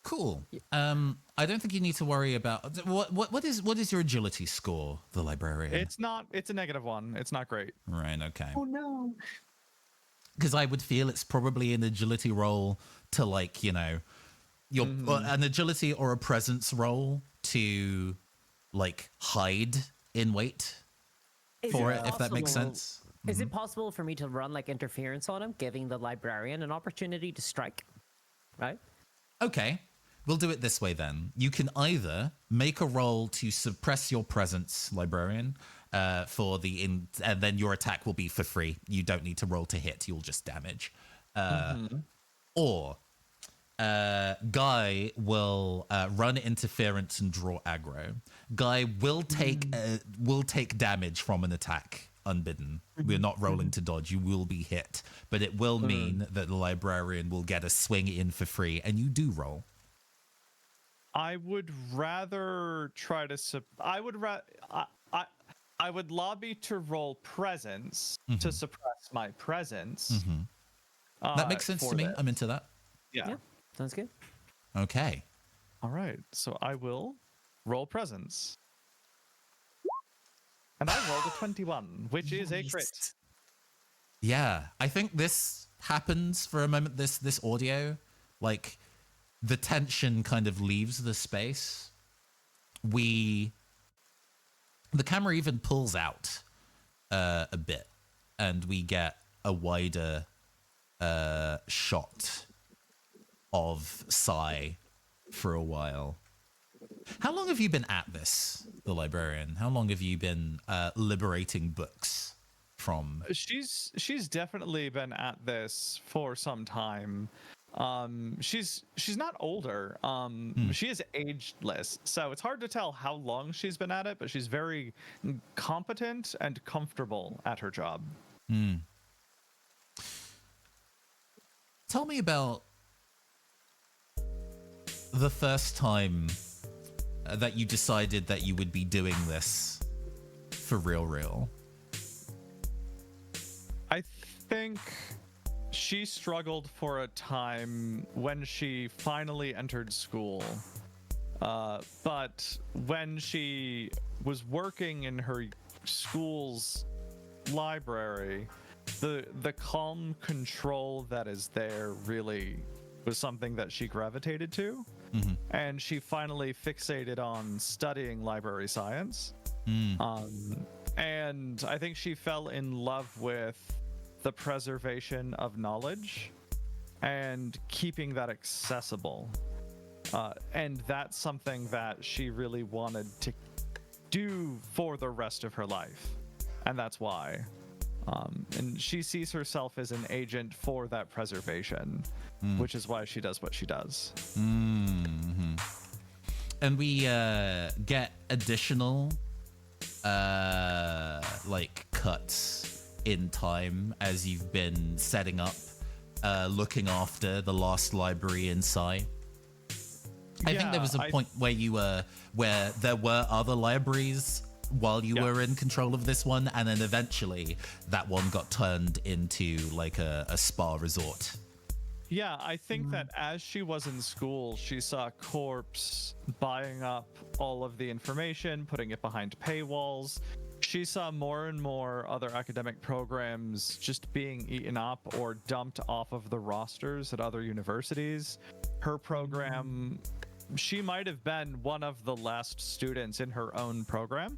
S1: Cool. I don't think you need to worry about what is your agility score, the librarian?
S4: It's a -1. It's not great.
S1: Right, okay.
S2: Oh no.
S1: Because I would feel it's probably an agility roll to like, your an agility or a presence roll to like hide in wait for it, if that makes sense.
S3: Is it possible for me to run like interference on him, giving the librarian an opportunity to strike? Right?
S1: Okay. We'll do it this way then. You can either make a roll to suppress your presence, librarian, and then your attack will be for free. You don't need to roll to hit. You'll just damage. Or Guy will run interference and draw aggro. Guy will take damage from an attack unbidden. We're not rolling to dodge. You will be hit, but it will mean that the librarian will get a swing in for free, and you do roll.
S4: I would rather try to. I would lobby to roll presence to suppress my presence.
S1: That makes sense to me. I'm into that.
S4: Yeah,
S3: sounds good.
S1: Okay.
S4: All right. So I will roll presence, and I rolled a 21, which is a crit.
S1: Yeah, I think this happens for a moment. This audio, like. The tension kind of leaves the space. The camera even pulls out a bit, and we get a wider shot of Sai for a while. How long have you been at this, the librarian? How long have you been liberating books from?
S4: She's definitely been at this for some time. She's not older. She is ageless, so it's hard to tell how long she's been at it, but she's very competent and comfortable at her job.
S1: Tell me about the first time that you decided that you would be doing this for real. I
S4: think she struggled for a time when she finally entered school. But when she was working in her school's library, the calm control that is there really was something that she gravitated to. And she finally fixated on studying library science. And I think she fell in love with the preservation of knowledge and keeping that accessible. And that's something that she really wanted to do for the rest of her life, and that's why. And she sees herself as an agent for that preservation, which is why she does what she does.
S1: Mm-hmm. And we get additional like cuts in time as you've been setting up, looking after the last library in Psy. I think there was a point where you were where there were other libraries while you were in control of this one, and then eventually that one got turned into like a spa resort.
S4: Yeah, I think that as she was in school, she saw Corpse buying up all of the information, putting it behind paywalls. She saw more and more other academic programs just being eaten up or dumped off of the rosters at other universities. Her program, she might have been one of the last students in her own program.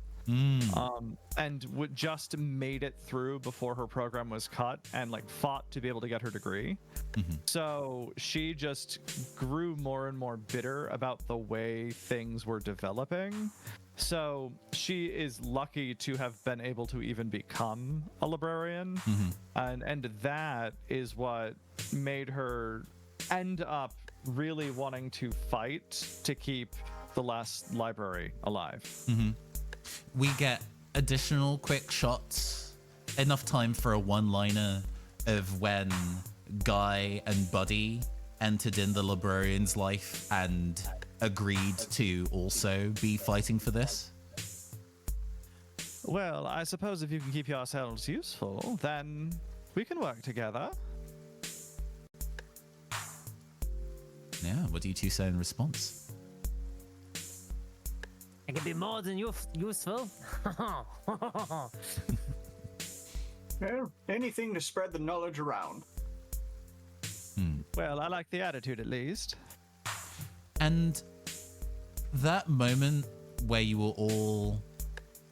S4: And just made it through before her program was cut, and like fought to be able to get her degree. So she just grew more and more bitter about the way things were developing. So she is lucky to have been able to even become a librarian, and that is what made her end up really wanting to fight to keep the last library alive.
S1: We get additional quick shots, enough time for a one-liner of when Guy and Buddy entered in the librarian's life and agreed to also be fighting for this.
S4: Well, I suppose if you can keep yourselves useful, then we can work together.
S1: Yeah, what do you two say in response?
S3: I can be more than useful.
S5: Well, anything to spread the knowledge around.
S4: Well, I like the attitude at least.
S1: And that moment where you were all,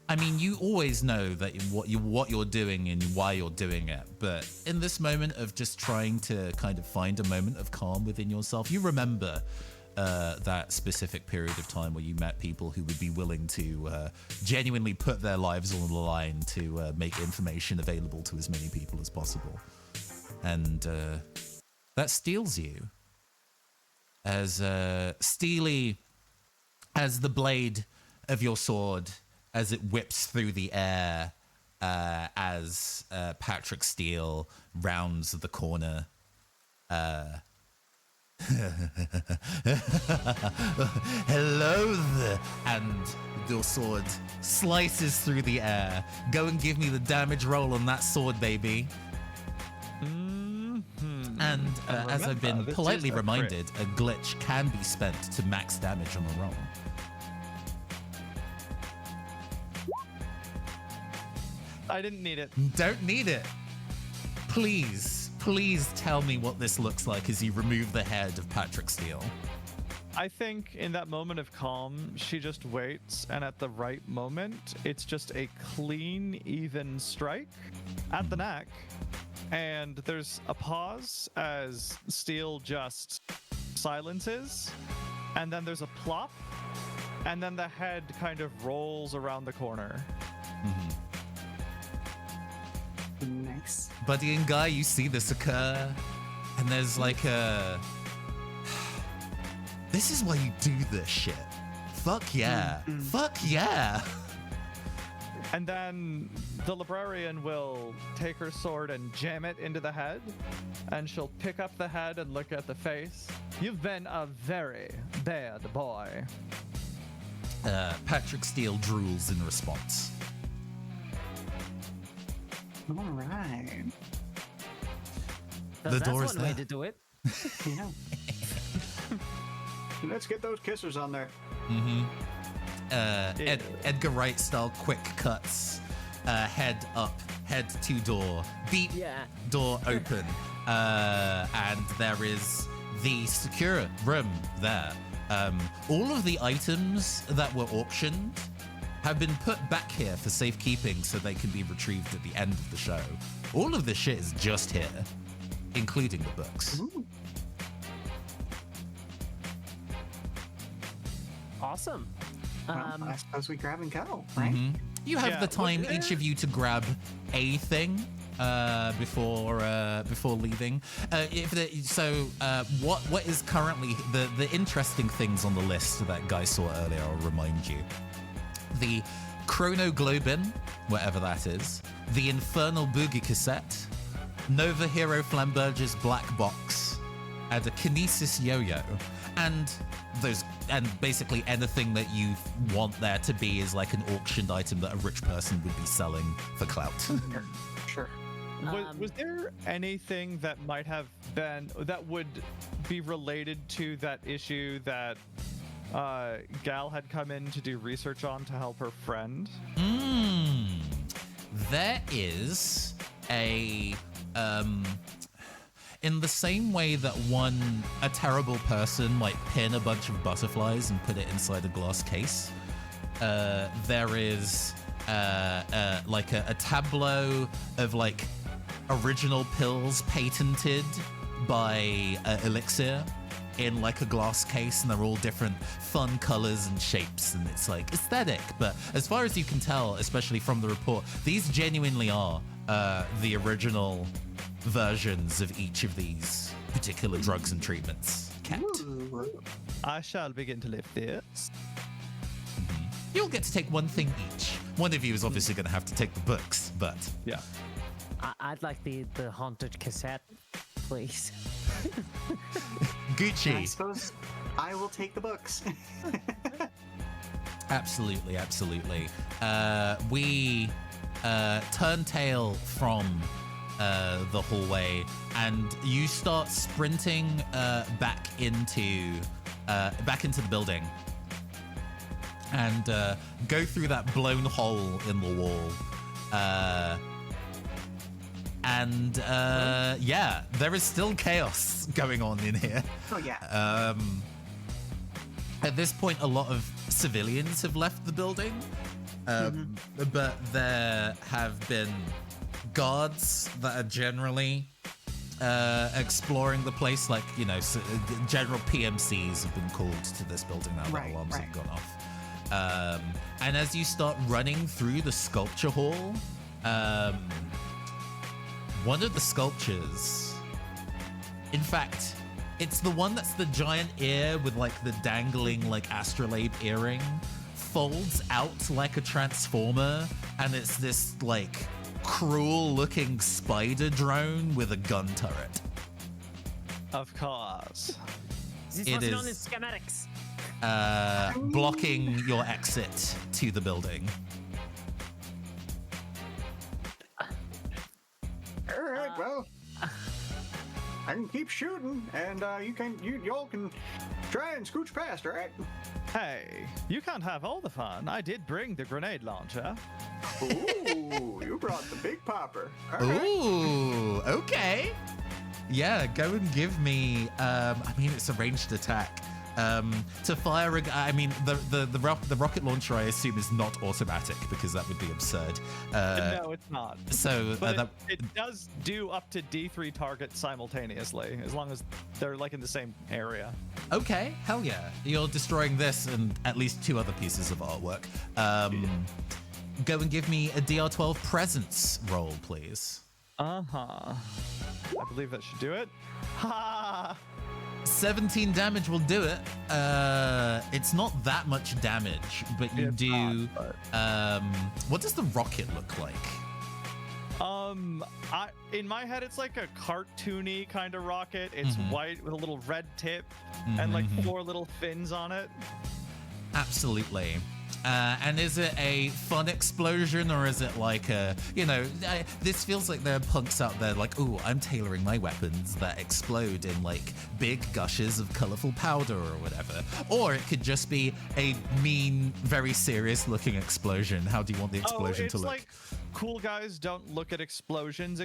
S1: I mean, you always know that what you're doing and why you're doing it, but in this moment of just trying to kind of find a moment of calm within yourself, you remember that specific period of time where you met people who would be willing to genuinely put their lives on the line to make information available to as many people as possible. And that steals you as steely as the blade of your sword as it whips through the air as Patrick Steele rounds the corner. Hello there. And your sword slices through the air. Go and give me the damage roll on that sword, baby. And as I've been politely reminded, a glitch can be spent to max damage on a roll.
S4: I didn't need it.
S1: Don't need it. Please tell me what this looks like as you remove the head of Patrick Steele.
S4: I think in that moment of calm, she just waits, and at the right moment, it's just a clean, even strike at the neck. And there's a pause as Steele just silences, and then there's a plop, and then the head kind of rolls around the corner.
S2: Nice.
S1: Buddy and Guy, you see this occur, and there's like a... This is why you do this shit. Fuck yeah. Fuck yeah.
S4: And then the librarian will take her sword and jam it into the head, and she'll pick up the head and look at the face. You've been a very bad boy.
S1: Patrick Steele drools in response.
S2: All right.
S1: The door is
S3: That's one way
S1: there.
S3: to do it.
S2: Yeah.
S5: Let's get those kissers on there.
S1: Edgar Wright style quick cuts. Head up, head to door. Beep.
S3: Yeah.
S1: Door open. And there is the secure room there. All of the items that were auctioned have been put back here for safekeeping so they can be retrieved at the end of the show. All of this shit is just here, including the books.
S2: Ooh.
S3: Awesome.
S2: Well, I suppose we grab and go, right?
S1: You have
S4: Yeah,
S1: the time,
S4: what-
S1: each of you, to grab a thing before leaving. What is currently the interesting things on the list that Guy saw earlier? I'll remind you: the Chronoglobin, whatever that is, the Infernal Boogie cassette, Nova Hero Flamberge's black box, and a Kinesis yo-yo, and basically anything that you want there to be is like an auctioned item that a rich person would be selling for clout.
S2: Sure.
S4: Was there anything that might have been that would be related to that issue that Gal had come in to do research on to help her friend?
S1: There is a in the same way that a terrible person might pin a bunch of butterflies and put it inside a glass case, there is like a tableau of like original pills patented by Elixir in like a glass case, and they're all different fun colors and shapes, and it's like aesthetic. But as far as you can tell, especially from the report, these genuinely are the original versions of each of these particular drugs and treatments kept.
S2: Ooh.
S4: I shall begin to lift this.
S1: You'll get to take one thing each. One of you is obviously going to have to take the books, but
S4: Yeah.
S3: I'd like the haunted cassette, please.
S2: I
S1: Gucci.
S2: suppose I will take the books.
S1: Absolutely. We turn tail from the hallway, and you start sprinting back into the building, and go through that blown hole in the wall. Yeah, there is still chaos going on in here.
S2: Oh yeah.
S1: At this point, a lot of civilians have left the building, but there have been guards that are generally exploring the place. Like, you know, general PMCs have been called to this building now that
S2: Right,
S1: alarms
S2: right.
S1: have gone off. And as you start running through the sculpture hall, one of the sculptures, in fact, it's the one that's the giant ear with like the dangling like astrolabe earring, folds out like a transformer, and it's this like cruel looking spider drone with a gun turret.
S4: Of course.
S3: This
S1: It
S3: wasn't on
S1: is-
S3: the schematics.
S1: Blocking your exit to the building.
S5: All right, well, I can keep shooting, and y'all can try and scooch past, all right?
S4: Hey, you can't have all the fun. I did bring the grenade launcher.
S5: Ooh, you brought the big popper. All right.
S1: Ooh, okay. Yeah, go and give me. I mean, it's a ranged attack. To fire the rocket launcher, I assume, is not automatic because that would be absurd.
S4: No, it's not.
S1: So
S4: But it does do up to D3 targets simultaneously, as long as they're like in the same area.
S1: okay, hell yeah, you're destroying this and at least two other pieces of artwork. Go and give me a DR12 presence roll, please.
S4: I believe that should do it. Ha!
S1: 17 damage will do it. It's not that much damage, but you
S4: It's
S1: do.
S4: not,
S1: What does the rocket look like?
S4: In my head, it's like a cartoony kind of rocket. It's white with a little red tip and like 4 little fins on it.
S1: Absolutely. And is it a fun explosion, or is it like a, this feels like there are punks out there like, ooh, I'm tailoring my weapons that explode in like big gushes of colorful powder or whatever. Or it could just be a mean, very serious looking explosion. How do you want the explosion
S4: it's
S1: to look?
S4: like cool guys don't look at explosion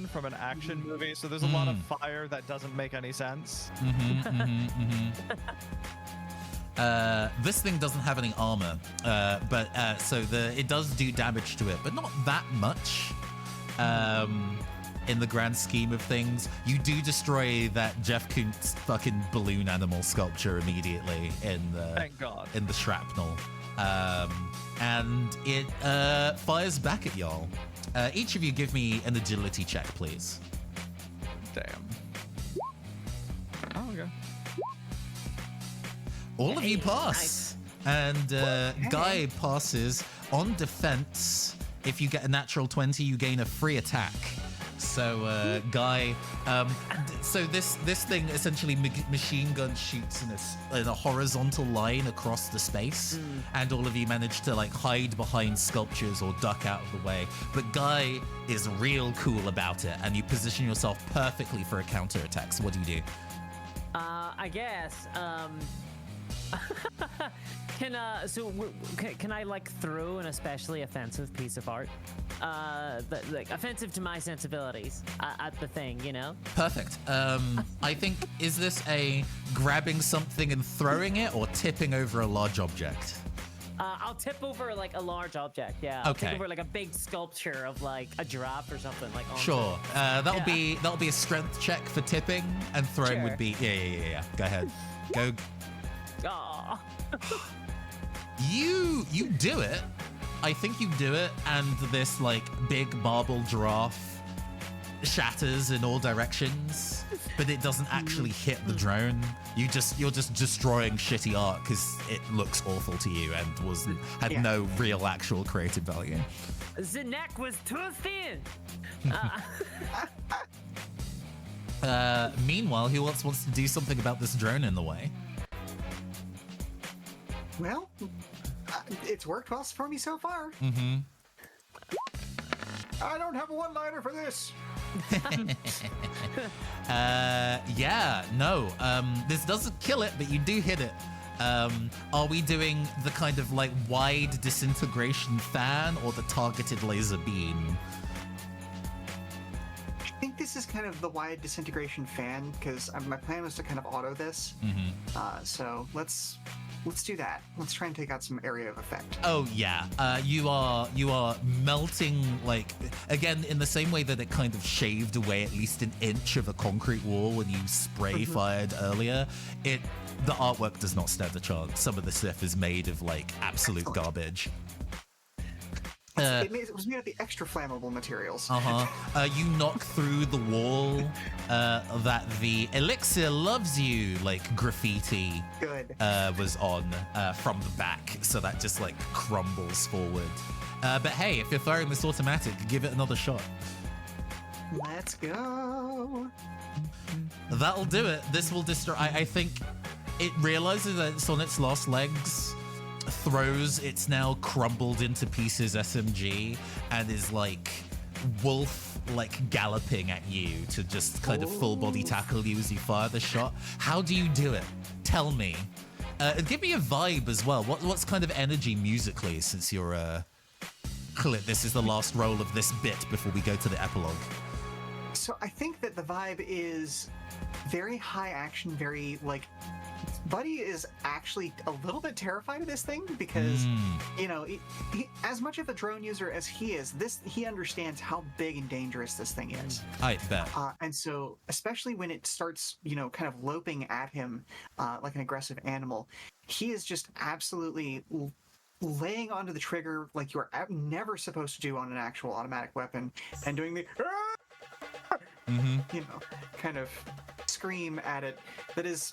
S4: from an action movie, so there's a lot of fire that doesn't make any sense.
S1: This thing doesn't have any armor, but it does do damage to it, but not that much. In the grand scheme of things, you do destroy that Jeff Kuntz fucking balloon animal sculpture immediately in the
S4: Thank God.
S1: in the shrapnel. and it fires back at y'all. Each of you give me an agility check, please.
S4: Damn. Oh, okay.
S1: All of you pass. And Guy passes. On defense, if you get a natural 20, you gain a free attack. So, Guy, so this thing essentially machine gun shoots in a horizontal line across the space, and all of you manage to like hide behind sculptures or duck out of the way. But Guy is real cool about it, and you position yourself perfectly for a counterattack. So what do you do?
S3: I guess. Can I like throw an especially offensive piece of art, like offensive to my sensibilities at the thing, you know?
S1: Perfect. I think, is this a grabbing something and throwing it, or tipping over a large object?
S3: I'll tip over like a large object. Yeah. I'll
S1: Okay.
S3: tip over like a big sculpture of like a giraffe or something. Like onto
S1: Sure.
S3: it.
S1: That'll be a strength check for tipping, and throwing
S3: Sure.
S1: would be yeah. Go ahead. Go.
S3: Aw.
S1: You do it. I think you do it, and this like big marble giraffe shatters in all directions, but it doesn't actually hit the drone. You're just destroying shitty art because it looks awful to you and had no real actual creative value.
S3: The neck was too thin.
S1: Meanwhile, who else wants to do something about this drone in the way?
S2: Well, it's worked well for me so far.
S1: Mm-hmm.
S5: I don't have a one-liner for this.
S1: This doesn't kill it, but you do hit it. Are we doing the kind of like wide disintegration fan or the targeted laser beam?
S2: I think this is kind of the wide disintegration fan, because my plan was to kind of auto this. So let's do that. Let's try and take out some area of effect.
S1: Oh yeah, you are melting, like, again, in the same way that it kind of shaved away at least an inch of a concrete wall when you spray fired earlier. The artwork does not stand a chance. Some of the stuff is made of like absolute garbage.
S2: It was made of the extra flammable materials.
S1: You knock through the wall that the elixir loves you like graffiti
S2: Good.
S1: was on from the back, so that just like crumbles forward. But hey, if you're firing this automatic, give it another shot.
S2: Let's go.
S1: That'll do it. This will destroy. I think it realizes that it's on its last legs, throws its now crumbled into pieces SMG, and is like wolf like galloping at you to just kind of full body tackle you as you fire the shot. How do you do it? Tell me. Give me a vibe as well. What's kind of energy musically, since you're this is the last roll of this bit before we go to the epilogue.
S2: So I think that the vibe is very high action, very like Buddy is actually a little bit terrified of this thing because, you know, he, as much of a drone user as he is, he understands how big and dangerous this thing is.
S1: I bet.
S2: And so, especially when it starts, you know, kind of loping at him like an aggressive animal, he is just absolutely laying onto the trigger like you are never supposed to do on an actual automatic weapon, and doing the you know, kind of scream at it that is,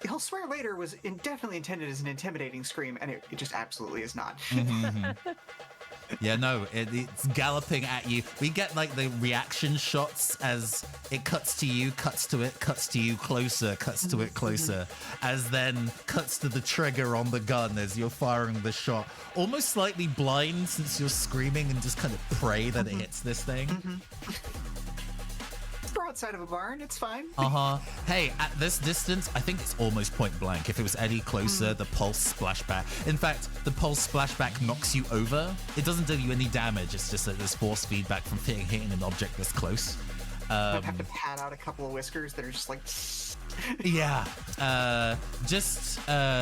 S2: he'll swear later, was definitely intended as an intimidating scream, and it just absolutely is not.
S1: Yeah, no, it's galloping at you. We get like the reaction shots as it cuts to you, cuts to it, cuts to you, closer, cuts to it, closer, as then cuts to the trigger on the gun as you're firing the shot. Almost slightly blind since you're screaming, and just kind of pray that it hits this thing.
S2: We're outside of a barn, it's fine.
S1: Hey, at this distance, I think it's almost point blank. If it was any closer, the pulse splashback. In fact, the pulse splashback knocks you over. It doesn't do you any damage. It's just that there's force feedback from hitting an object this close.
S2: I'd have to pat out a couple of whiskers that are just like...
S1: Yeah. Just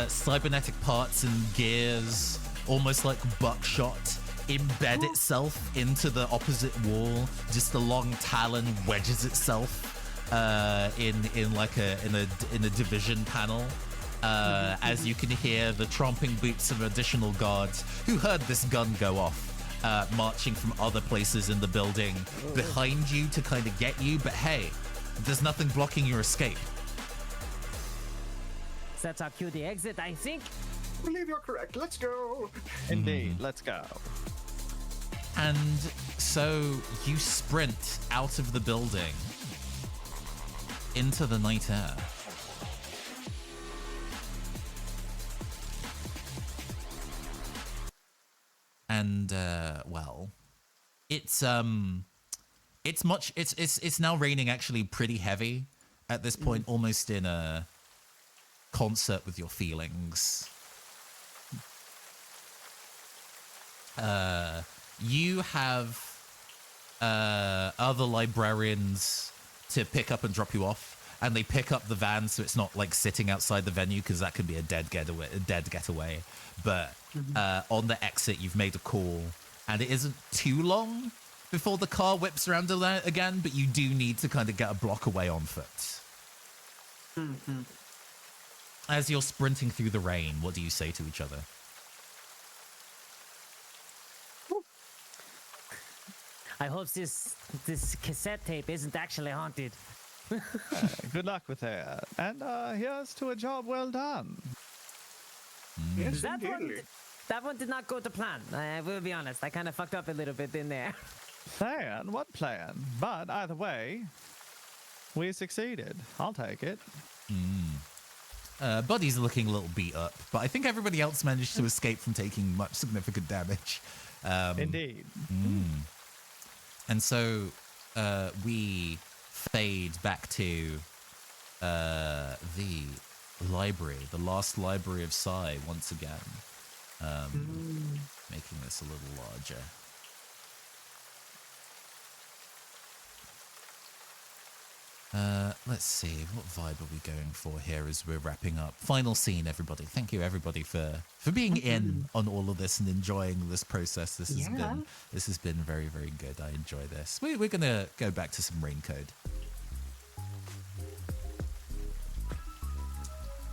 S1: cybernetic parts and gears, almost like buckshot, embed itself into the opposite wall. Just the long talon wedges itself in a division panel. as you can hear the tromping boots of additional guards who heard this gun go off. Marching from other places in the building behind you to kind of get you, but hey, there's nothing blocking your escape.
S3: That's our cue to exit, I think.
S5: I believe you're correct. Let's go.
S4: Indeed, let's go.
S1: And so you sprint out of the building into the night air. And well, it's now raining actually pretty heavy at this point, almost in a concert with your feelings. You have other librarians to pick up and drop you off, and they pick up the van so it's not like sitting outside the venue, because that could be a dead getaway. But on the exit, you've made a call, and it isn't too long before the car whips around again, but you do need to kind of get a block away on foot. As you're sprinting through the rain, what do you say to each other?
S3: I hope this cassette tape isn't actually haunted.
S4: Good luck with that. And here's to a job well done.
S5: Yes,
S3: That
S5: indeed.
S3: one did not go to plan. I will be honest. I kind of fucked up a little bit in there.
S4: Plan? What plan? But either way, we succeeded. I'll take it.
S1: Buddy's looking a little beat up, but I think everybody else managed to escape from taking much significant damage.
S4: Indeed.
S1: And so we fade back to the library, the last library of Psy once again, making this a little larger. Let's see, what vibe are we going for here as we're wrapping up? Final scene, everybody. Thank you, everybody, for being in on all of this and enjoying this process. This has been very, very good. I enjoy this. We're gonna go back to some rain code.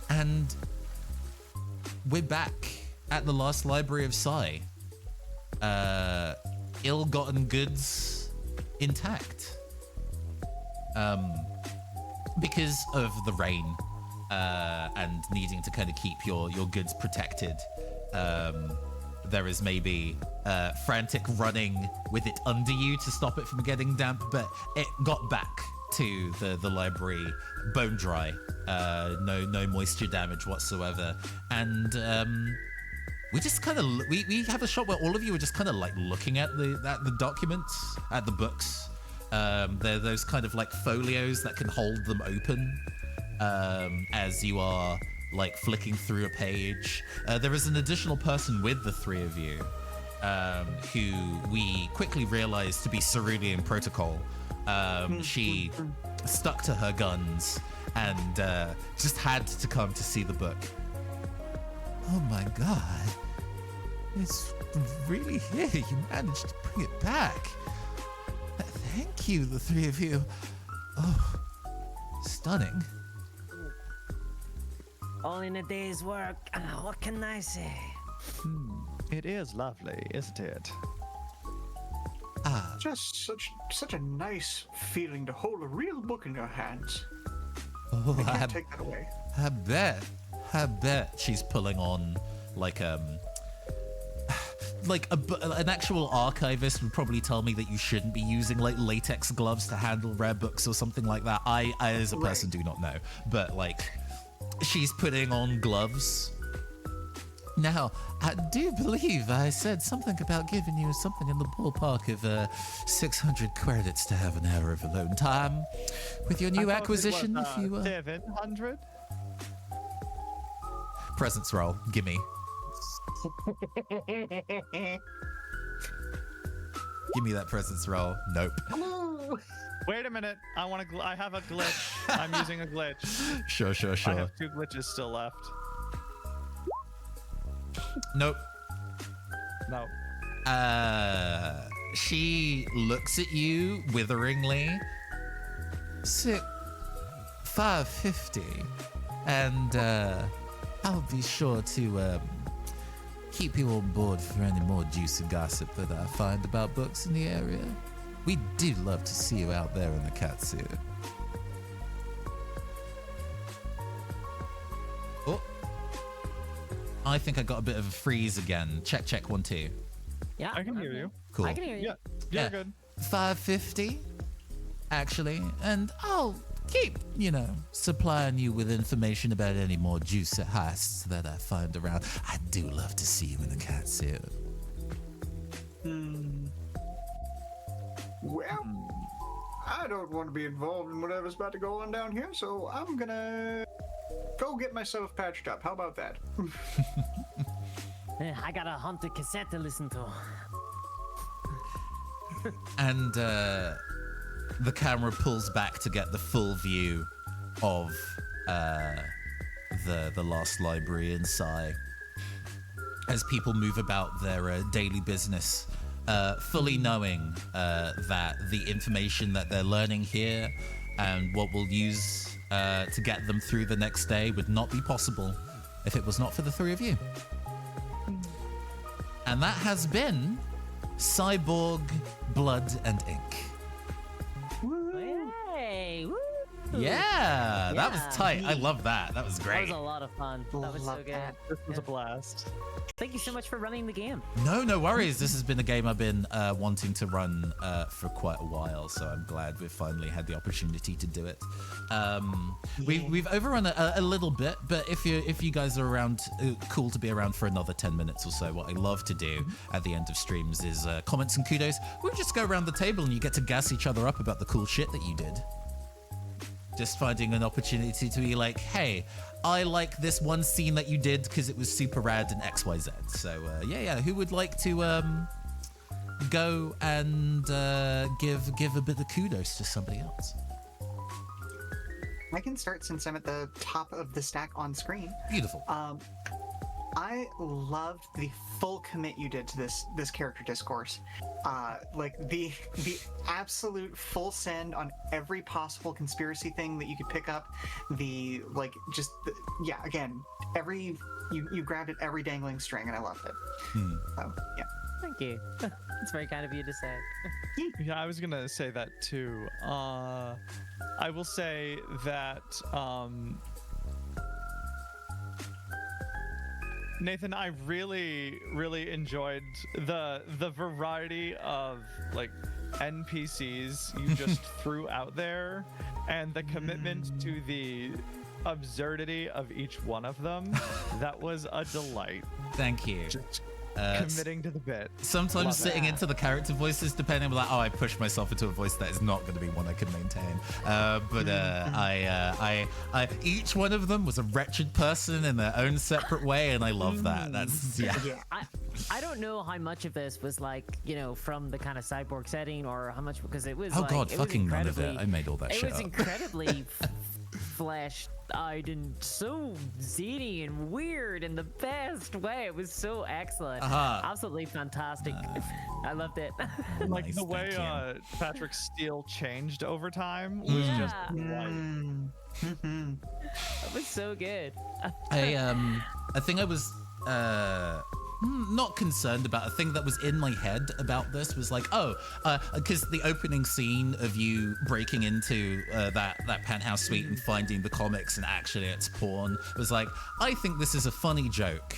S1: And we're back at the last library of Psy. Ill-gotten goods intact. Because of the rain and needing to kind of keep your goods protected, there is maybe frantic running with it under you to stop it from getting damp, but it got back to the library bone dry, no moisture damage whatsoever. And we just kind of we have a shot where all of you are just kind of like looking at the documents, at the books. They're those kind of like folios that can hold them open as you are like flicking through a page. There is an additional person with the three of you who we quickly realized to be Cerulean Protocol. She stuck to her guns and just had to come to see the book. Oh my god. It's really here. You managed to bring it back. Thank you, the three of you. Oh, stunning.
S3: All in a day's work. What can I say?
S4: It is lovely, isn't it?
S5: Just such a nice feeling to hold a real book in your hands.
S1: Oh,
S5: I can't take that away.
S1: I bet she's pulling on like an actual archivist would probably tell me that you shouldn't be using like latex gloves to handle rare books or something like that. I as a person do not know, but like she's putting on gloves. Now, I do believe I said something about giving you something in the ballpark of 600 credits to have an hour of alone time with your new acquisition. If you
S4: 700.
S1: Presence roll, gimme. Give me that presence roll. Nope.
S4: Wait a minute. I have a glitch. I'm using a glitch.
S1: Sure.
S4: I have 2 glitches still left.
S1: Nope.
S4: No.
S1: She looks at you witheringly. 550. And I'll be sure to keep you on board for any more juicy gossip that I find about books in the area. We do love to see you out there in the katsu. Oh, I think I got a bit of a freeze again. Check 1 2.
S3: Yeah,
S4: I can hear you.
S1: Cool.
S3: I can hear you.
S4: Yeah, you're good.
S1: 550, actually, and I'll keep, supplying you with information about any more juicy heists that I find around. I do love to see you in the katsu.
S5: Well, I don't want to be involved in whatever's about to go on down here, so I'm gonna go get myself patched up. How about that?
S3: I got a haunted cassette to listen to.
S1: And the camera pulls back to get the full view of the last library in Sai as people move about their daily business, fully knowing that the information that they're learning here and what we'll use to get them through the next day would not be possible if it was not for the three of you. And that has been Cyborg, Blood and Ink.
S3: Hey, woo!
S1: Yeah, that was
S3: Yeah.
S1: tight. I love that. That was
S3: That
S1: great.
S3: was a lot of fun. That was so
S2: Love
S3: good.
S2: that.
S4: This was a blast.
S3: Thank you so much for running the game.
S1: No worries. This has been a game I've been wanting to run for quite a while, so I'm glad we've finally had the opportunity to do it. We've overrun a little bit, but if you guys are around, cool to be around for another 10 minutes or so. What I love to do at the end of streams is comments and kudos. We just go around the table and you get to gas each other up about the cool shit that you did. Just finding an opportunity to be like, hey, I like this one scene that you did because it was super rad and XYZ. So yeah, who would like to go and give a bit of kudos to somebody else?
S2: I can start since I'm at the top of the stack on screen.
S1: Beautiful.
S2: I loved the full commit you did to this character discourse. Like the absolute full send on every possible conspiracy thing that you could pick up. Again, you grabbed at every dangling string, and I loved it. So yeah.
S3: Thank you. It's very kind of you to say.
S4: Yeah, I was gonna say that too. I will say that Nathan, I really enjoyed the variety of like NPCs you just threw out there, and the commitment to the absurdity of each one of them. That was a delight.
S1: Thank you.
S4: Committing to the bit.
S1: Sometimes
S4: Love
S1: sitting
S4: that.
S1: into the character voices, depending on like, I push myself into a voice that is not going to be one I can maintain. I each one of them was a wretched person in their own separate way, and I love that. That's yeah.
S3: I don't know how much of this was like, from the kind of cyborg setting, or how much, because it was
S1: Oh
S3: like,
S1: god,
S3: it was
S1: fucking none of it.
S3: incredibly-
S1: I made all that
S3: It
S1: shit
S3: was
S1: up.
S3: incredibly fleshed out and so zany and weird in the best way. It was so excellent. Absolutely fantastic. I loved it.
S4: Like
S1: Nice,
S4: the way
S1: thank you.
S4: Patrick's steel changed over time was just right.
S3: It was so good.
S1: I think I was not concerned about a thing that was in my head about this was like, because the opening scene of you breaking into that penthouse suite and finding the comics and actually it's porn was like, I think this is a funny joke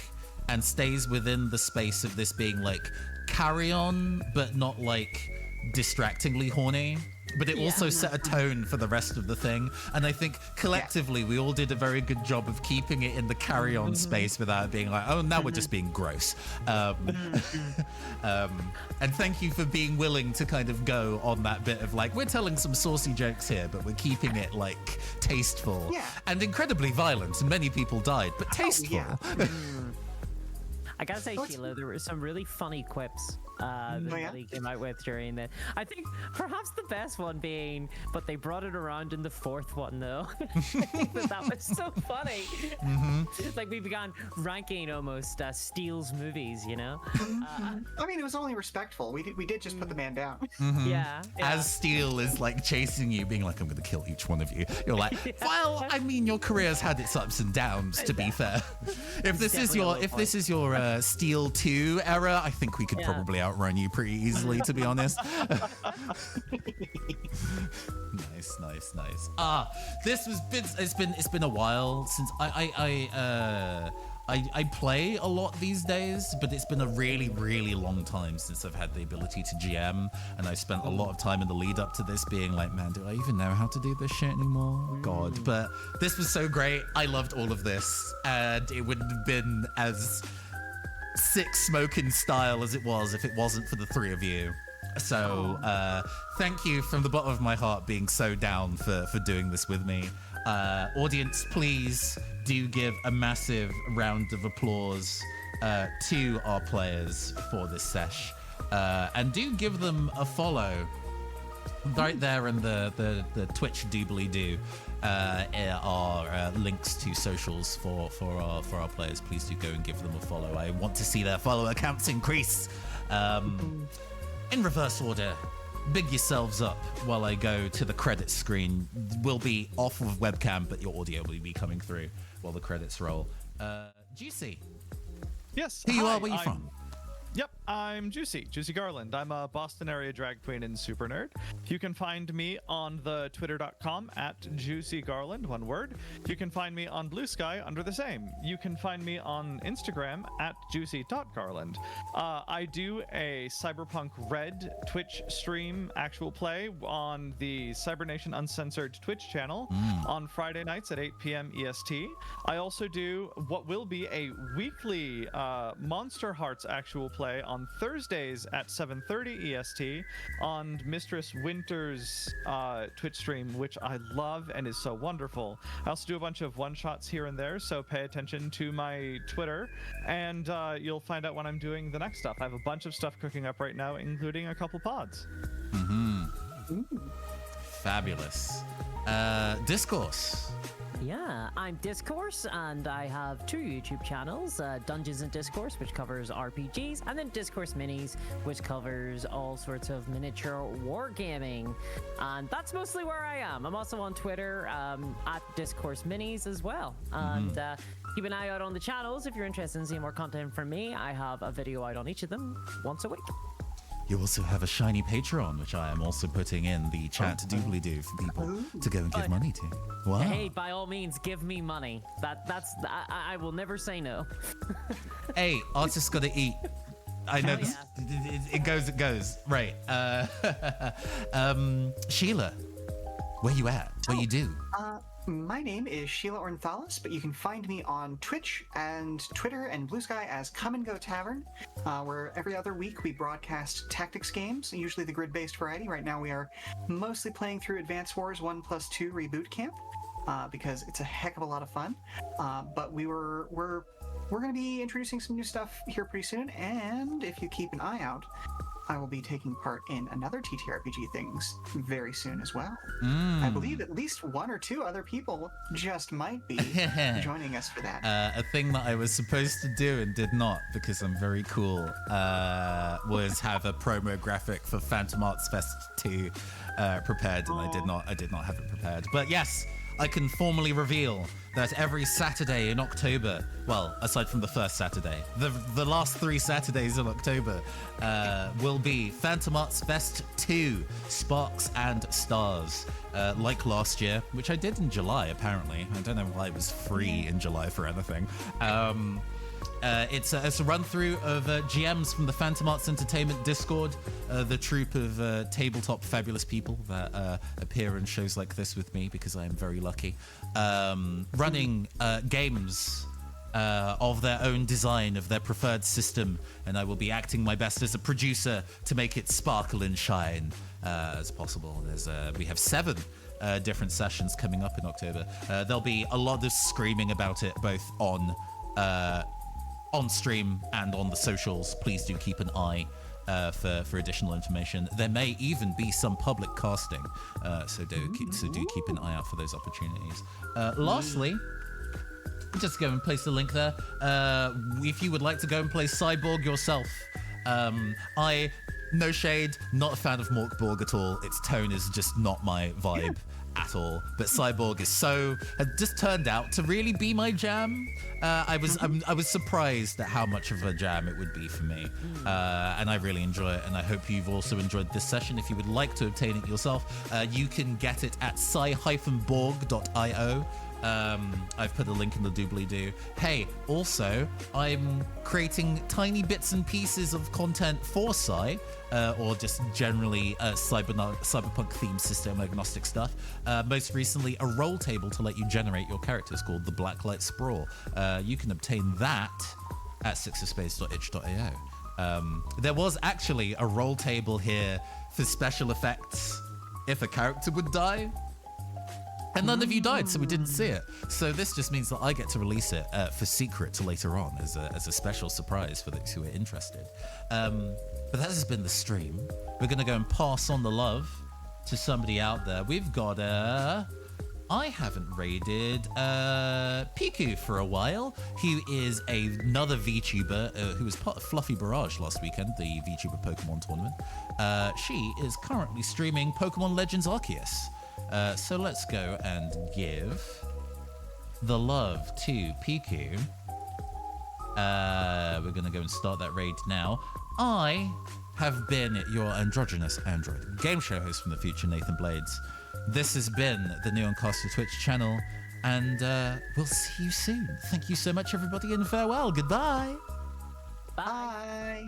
S1: and stays within the space of this being like carry on, but not like distractingly horny. But it also set a tone for the rest of the thing. And I think collectively we all did a very good job of keeping it in the carry-on space without being like, oh, now we're just being gross. And thank you for being willing to kind of go on that bit of like, we're telling some saucy jokes here, but we're keeping it like tasteful and incredibly violent. And many people died, but tasteful.
S3: I gotta say,
S2: Oh, it's-
S3: Sheila, there were some really funny quips that
S2: Oh, yeah?
S3: Buddy came out with during the. I think perhaps the best one being, but they brought it around in the fourth one though. That was so funny. It's like we began ranking almost Steele's movies, you know?
S2: I mean, it was only respectful. We did just put the man down.
S3: Yeah.
S1: As Steele is like chasing you, being like, I'm going to kill each one of you. You're like, well, I mean, your career's had its ups and downs, to be fair. If this is your Steele 2 era, I think we could probably outrun you pretty easily, to be honest. Nice. It's been a while since I play a lot these days, but it's been a really, really long time since I've had the ability to GM, and I spent a lot of time in the lead up to this being like, man, do I even know how to do this shit anymore? God. But this was so great. I loved all of this, and it wouldn't have been as sick smoking style as it was if it wasn't for the three of you. So thank you from the bottom of my heart being so down for doing this with me. Audience, please do give a massive round of applause to our players for this sesh, and do give them a follow right there in the Twitch doobly-doo. Are links to socials for our players. Please do go and give them a follow. I want to see their follower counts increase. In reverse order, big yourselves up while I go to the credits screen. We'll be off of webcam, but your audio will be coming through while the credits roll. Juicy.
S4: Yes.
S1: Who you
S4: hi,
S1: are, where you from?
S4: Yep, I'm Juicy Garland. I'm a Boston area drag queen and super nerd. You can find me on the twitter.com at Juicy Garland, one word. You can find me on Blue Sky under the same. You can find me on Instagram at juicy.garland. I do a Cyberpunk Red Twitch stream actual play on the Cybernation Uncensored Twitch channel on Friday nights at 8 p.m. EST. I also do what will be a weekly Monster Hearts actual play on Thursdays at 7:30 EST on Mistress Winter's Twitch stream, which I love and is so wonderful. I also do a bunch of one-shots here and there, so pay attention to my Twitter, and you'll find out when I'm doing the next stuff. I have a bunch of stuff cooking up right now, including a couple pods.
S1: Fabulous. Discourse.
S3: Yeah, I'm Discourse, and I have two YouTube channels, Dungeons and Discourse, which covers RPGs, and then Discourse Minis, which covers all sorts of miniature wargaming. And that's mostly where I am. I'm also on Twitter at Discourse Minis as well. And keep an eye out on the channels if you're interested in seeing more content from me. I have a video out on each of them once a week.
S1: You also have a shiny Patreon, which I am also putting in the chat doobly-doo for people to go and give money to. Wow.
S3: Hey, by all means, give me money. I will never say no.
S1: Hey, artists gotta eat. I know
S3: Hell
S1: it goes. Right. Sheila, where you at? What you do?
S2: My name is Sheila Ornthalis, but you can find me on Twitch and Twitter and Blue Sky as Come and Go Tavern, where every other week we broadcast tactics games, usually the grid-based variety. Right now we are mostly playing through Advance Wars 1+2 Reboot Camp, because it's a heck of a lot of fun. But we're going to be introducing some new stuff here pretty soon, and if you keep an eye out, I will be taking part in another TTRPG things very soon as well. I believe at least one or two other people just might be joining us for that.
S1: A thing that I was supposed to do and did not because I'm very cool was have a promo graphic for Phantom Arts Fest 2 prepared, and I did not have it prepared. But yes, I can formally reveal that every Saturday in October, well, aside from the first Saturday, the last 3 Saturdays in October will be Phantom Arts Fest 2, Sparks and Stars, like last year, which I did in July, apparently. I don't know why it was free in July for anything. It's a run-through of GMs from the Phantom Arts Entertainment Discord, the troupe of tabletop fabulous people that appear in shows like this with me because I am very lucky, running games of their own design, of their preferred system, and I will be acting my best as a producer to make it sparkle and shine as possible. We have 7 different sessions coming up in October. There'll be a lot of screaming about it, both on on stream and on the socials, please do keep an eye for additional information. There may even be some public casting, so do keep an eye out for those opportunities. Lastly, just go and place the link there. If you would like to go and play Cyborg yourself, no shade, not a fan of Morkborg at all. Its tone is just not my vibe at all. But Cyborg has just turned out to really be my jam. I was surprised at how much of a jam it would be for me, and I really enjoy it. And I hope you've also enjoyed this session. If you would like to obtain it yourself, you can get it at cy-borg.io. I've put a link in the doobly-doo. Hey, also, I'm creating tiny bits and pieces of content for Psy, or just generally cyberpunk themed system agnostic stuff. Most recently, a roll table to let you generate your characters called the Blacklight Sprawl. You can obtain that at sixofspades.itch.io. There was actually a roll table here for special effects if a character would die. And none of you died, so we didn't see it. So this just means that I get to release it for secret later on as a special surprise for those who are interested. But that has been the stream. We're going to go and pass on the love to somebody out there. We've got I haven't raided Piku for a while. He is another VTuber who was part of Fluffy Barrage last weekend, the VTuber Pokemon tournament. She is currently streaming Pokemon Legends Arceus. So let's go and give the love to Piku. We're going to go and start that raid now. I have been your androgynous android game show host from the future, Nathan Blades. This has been the Neoncaster Twitch channel, and we'll see you soon. Thank you so much, everybody, and farewell. Goodbye.
S3: Bye.
S2: Bye.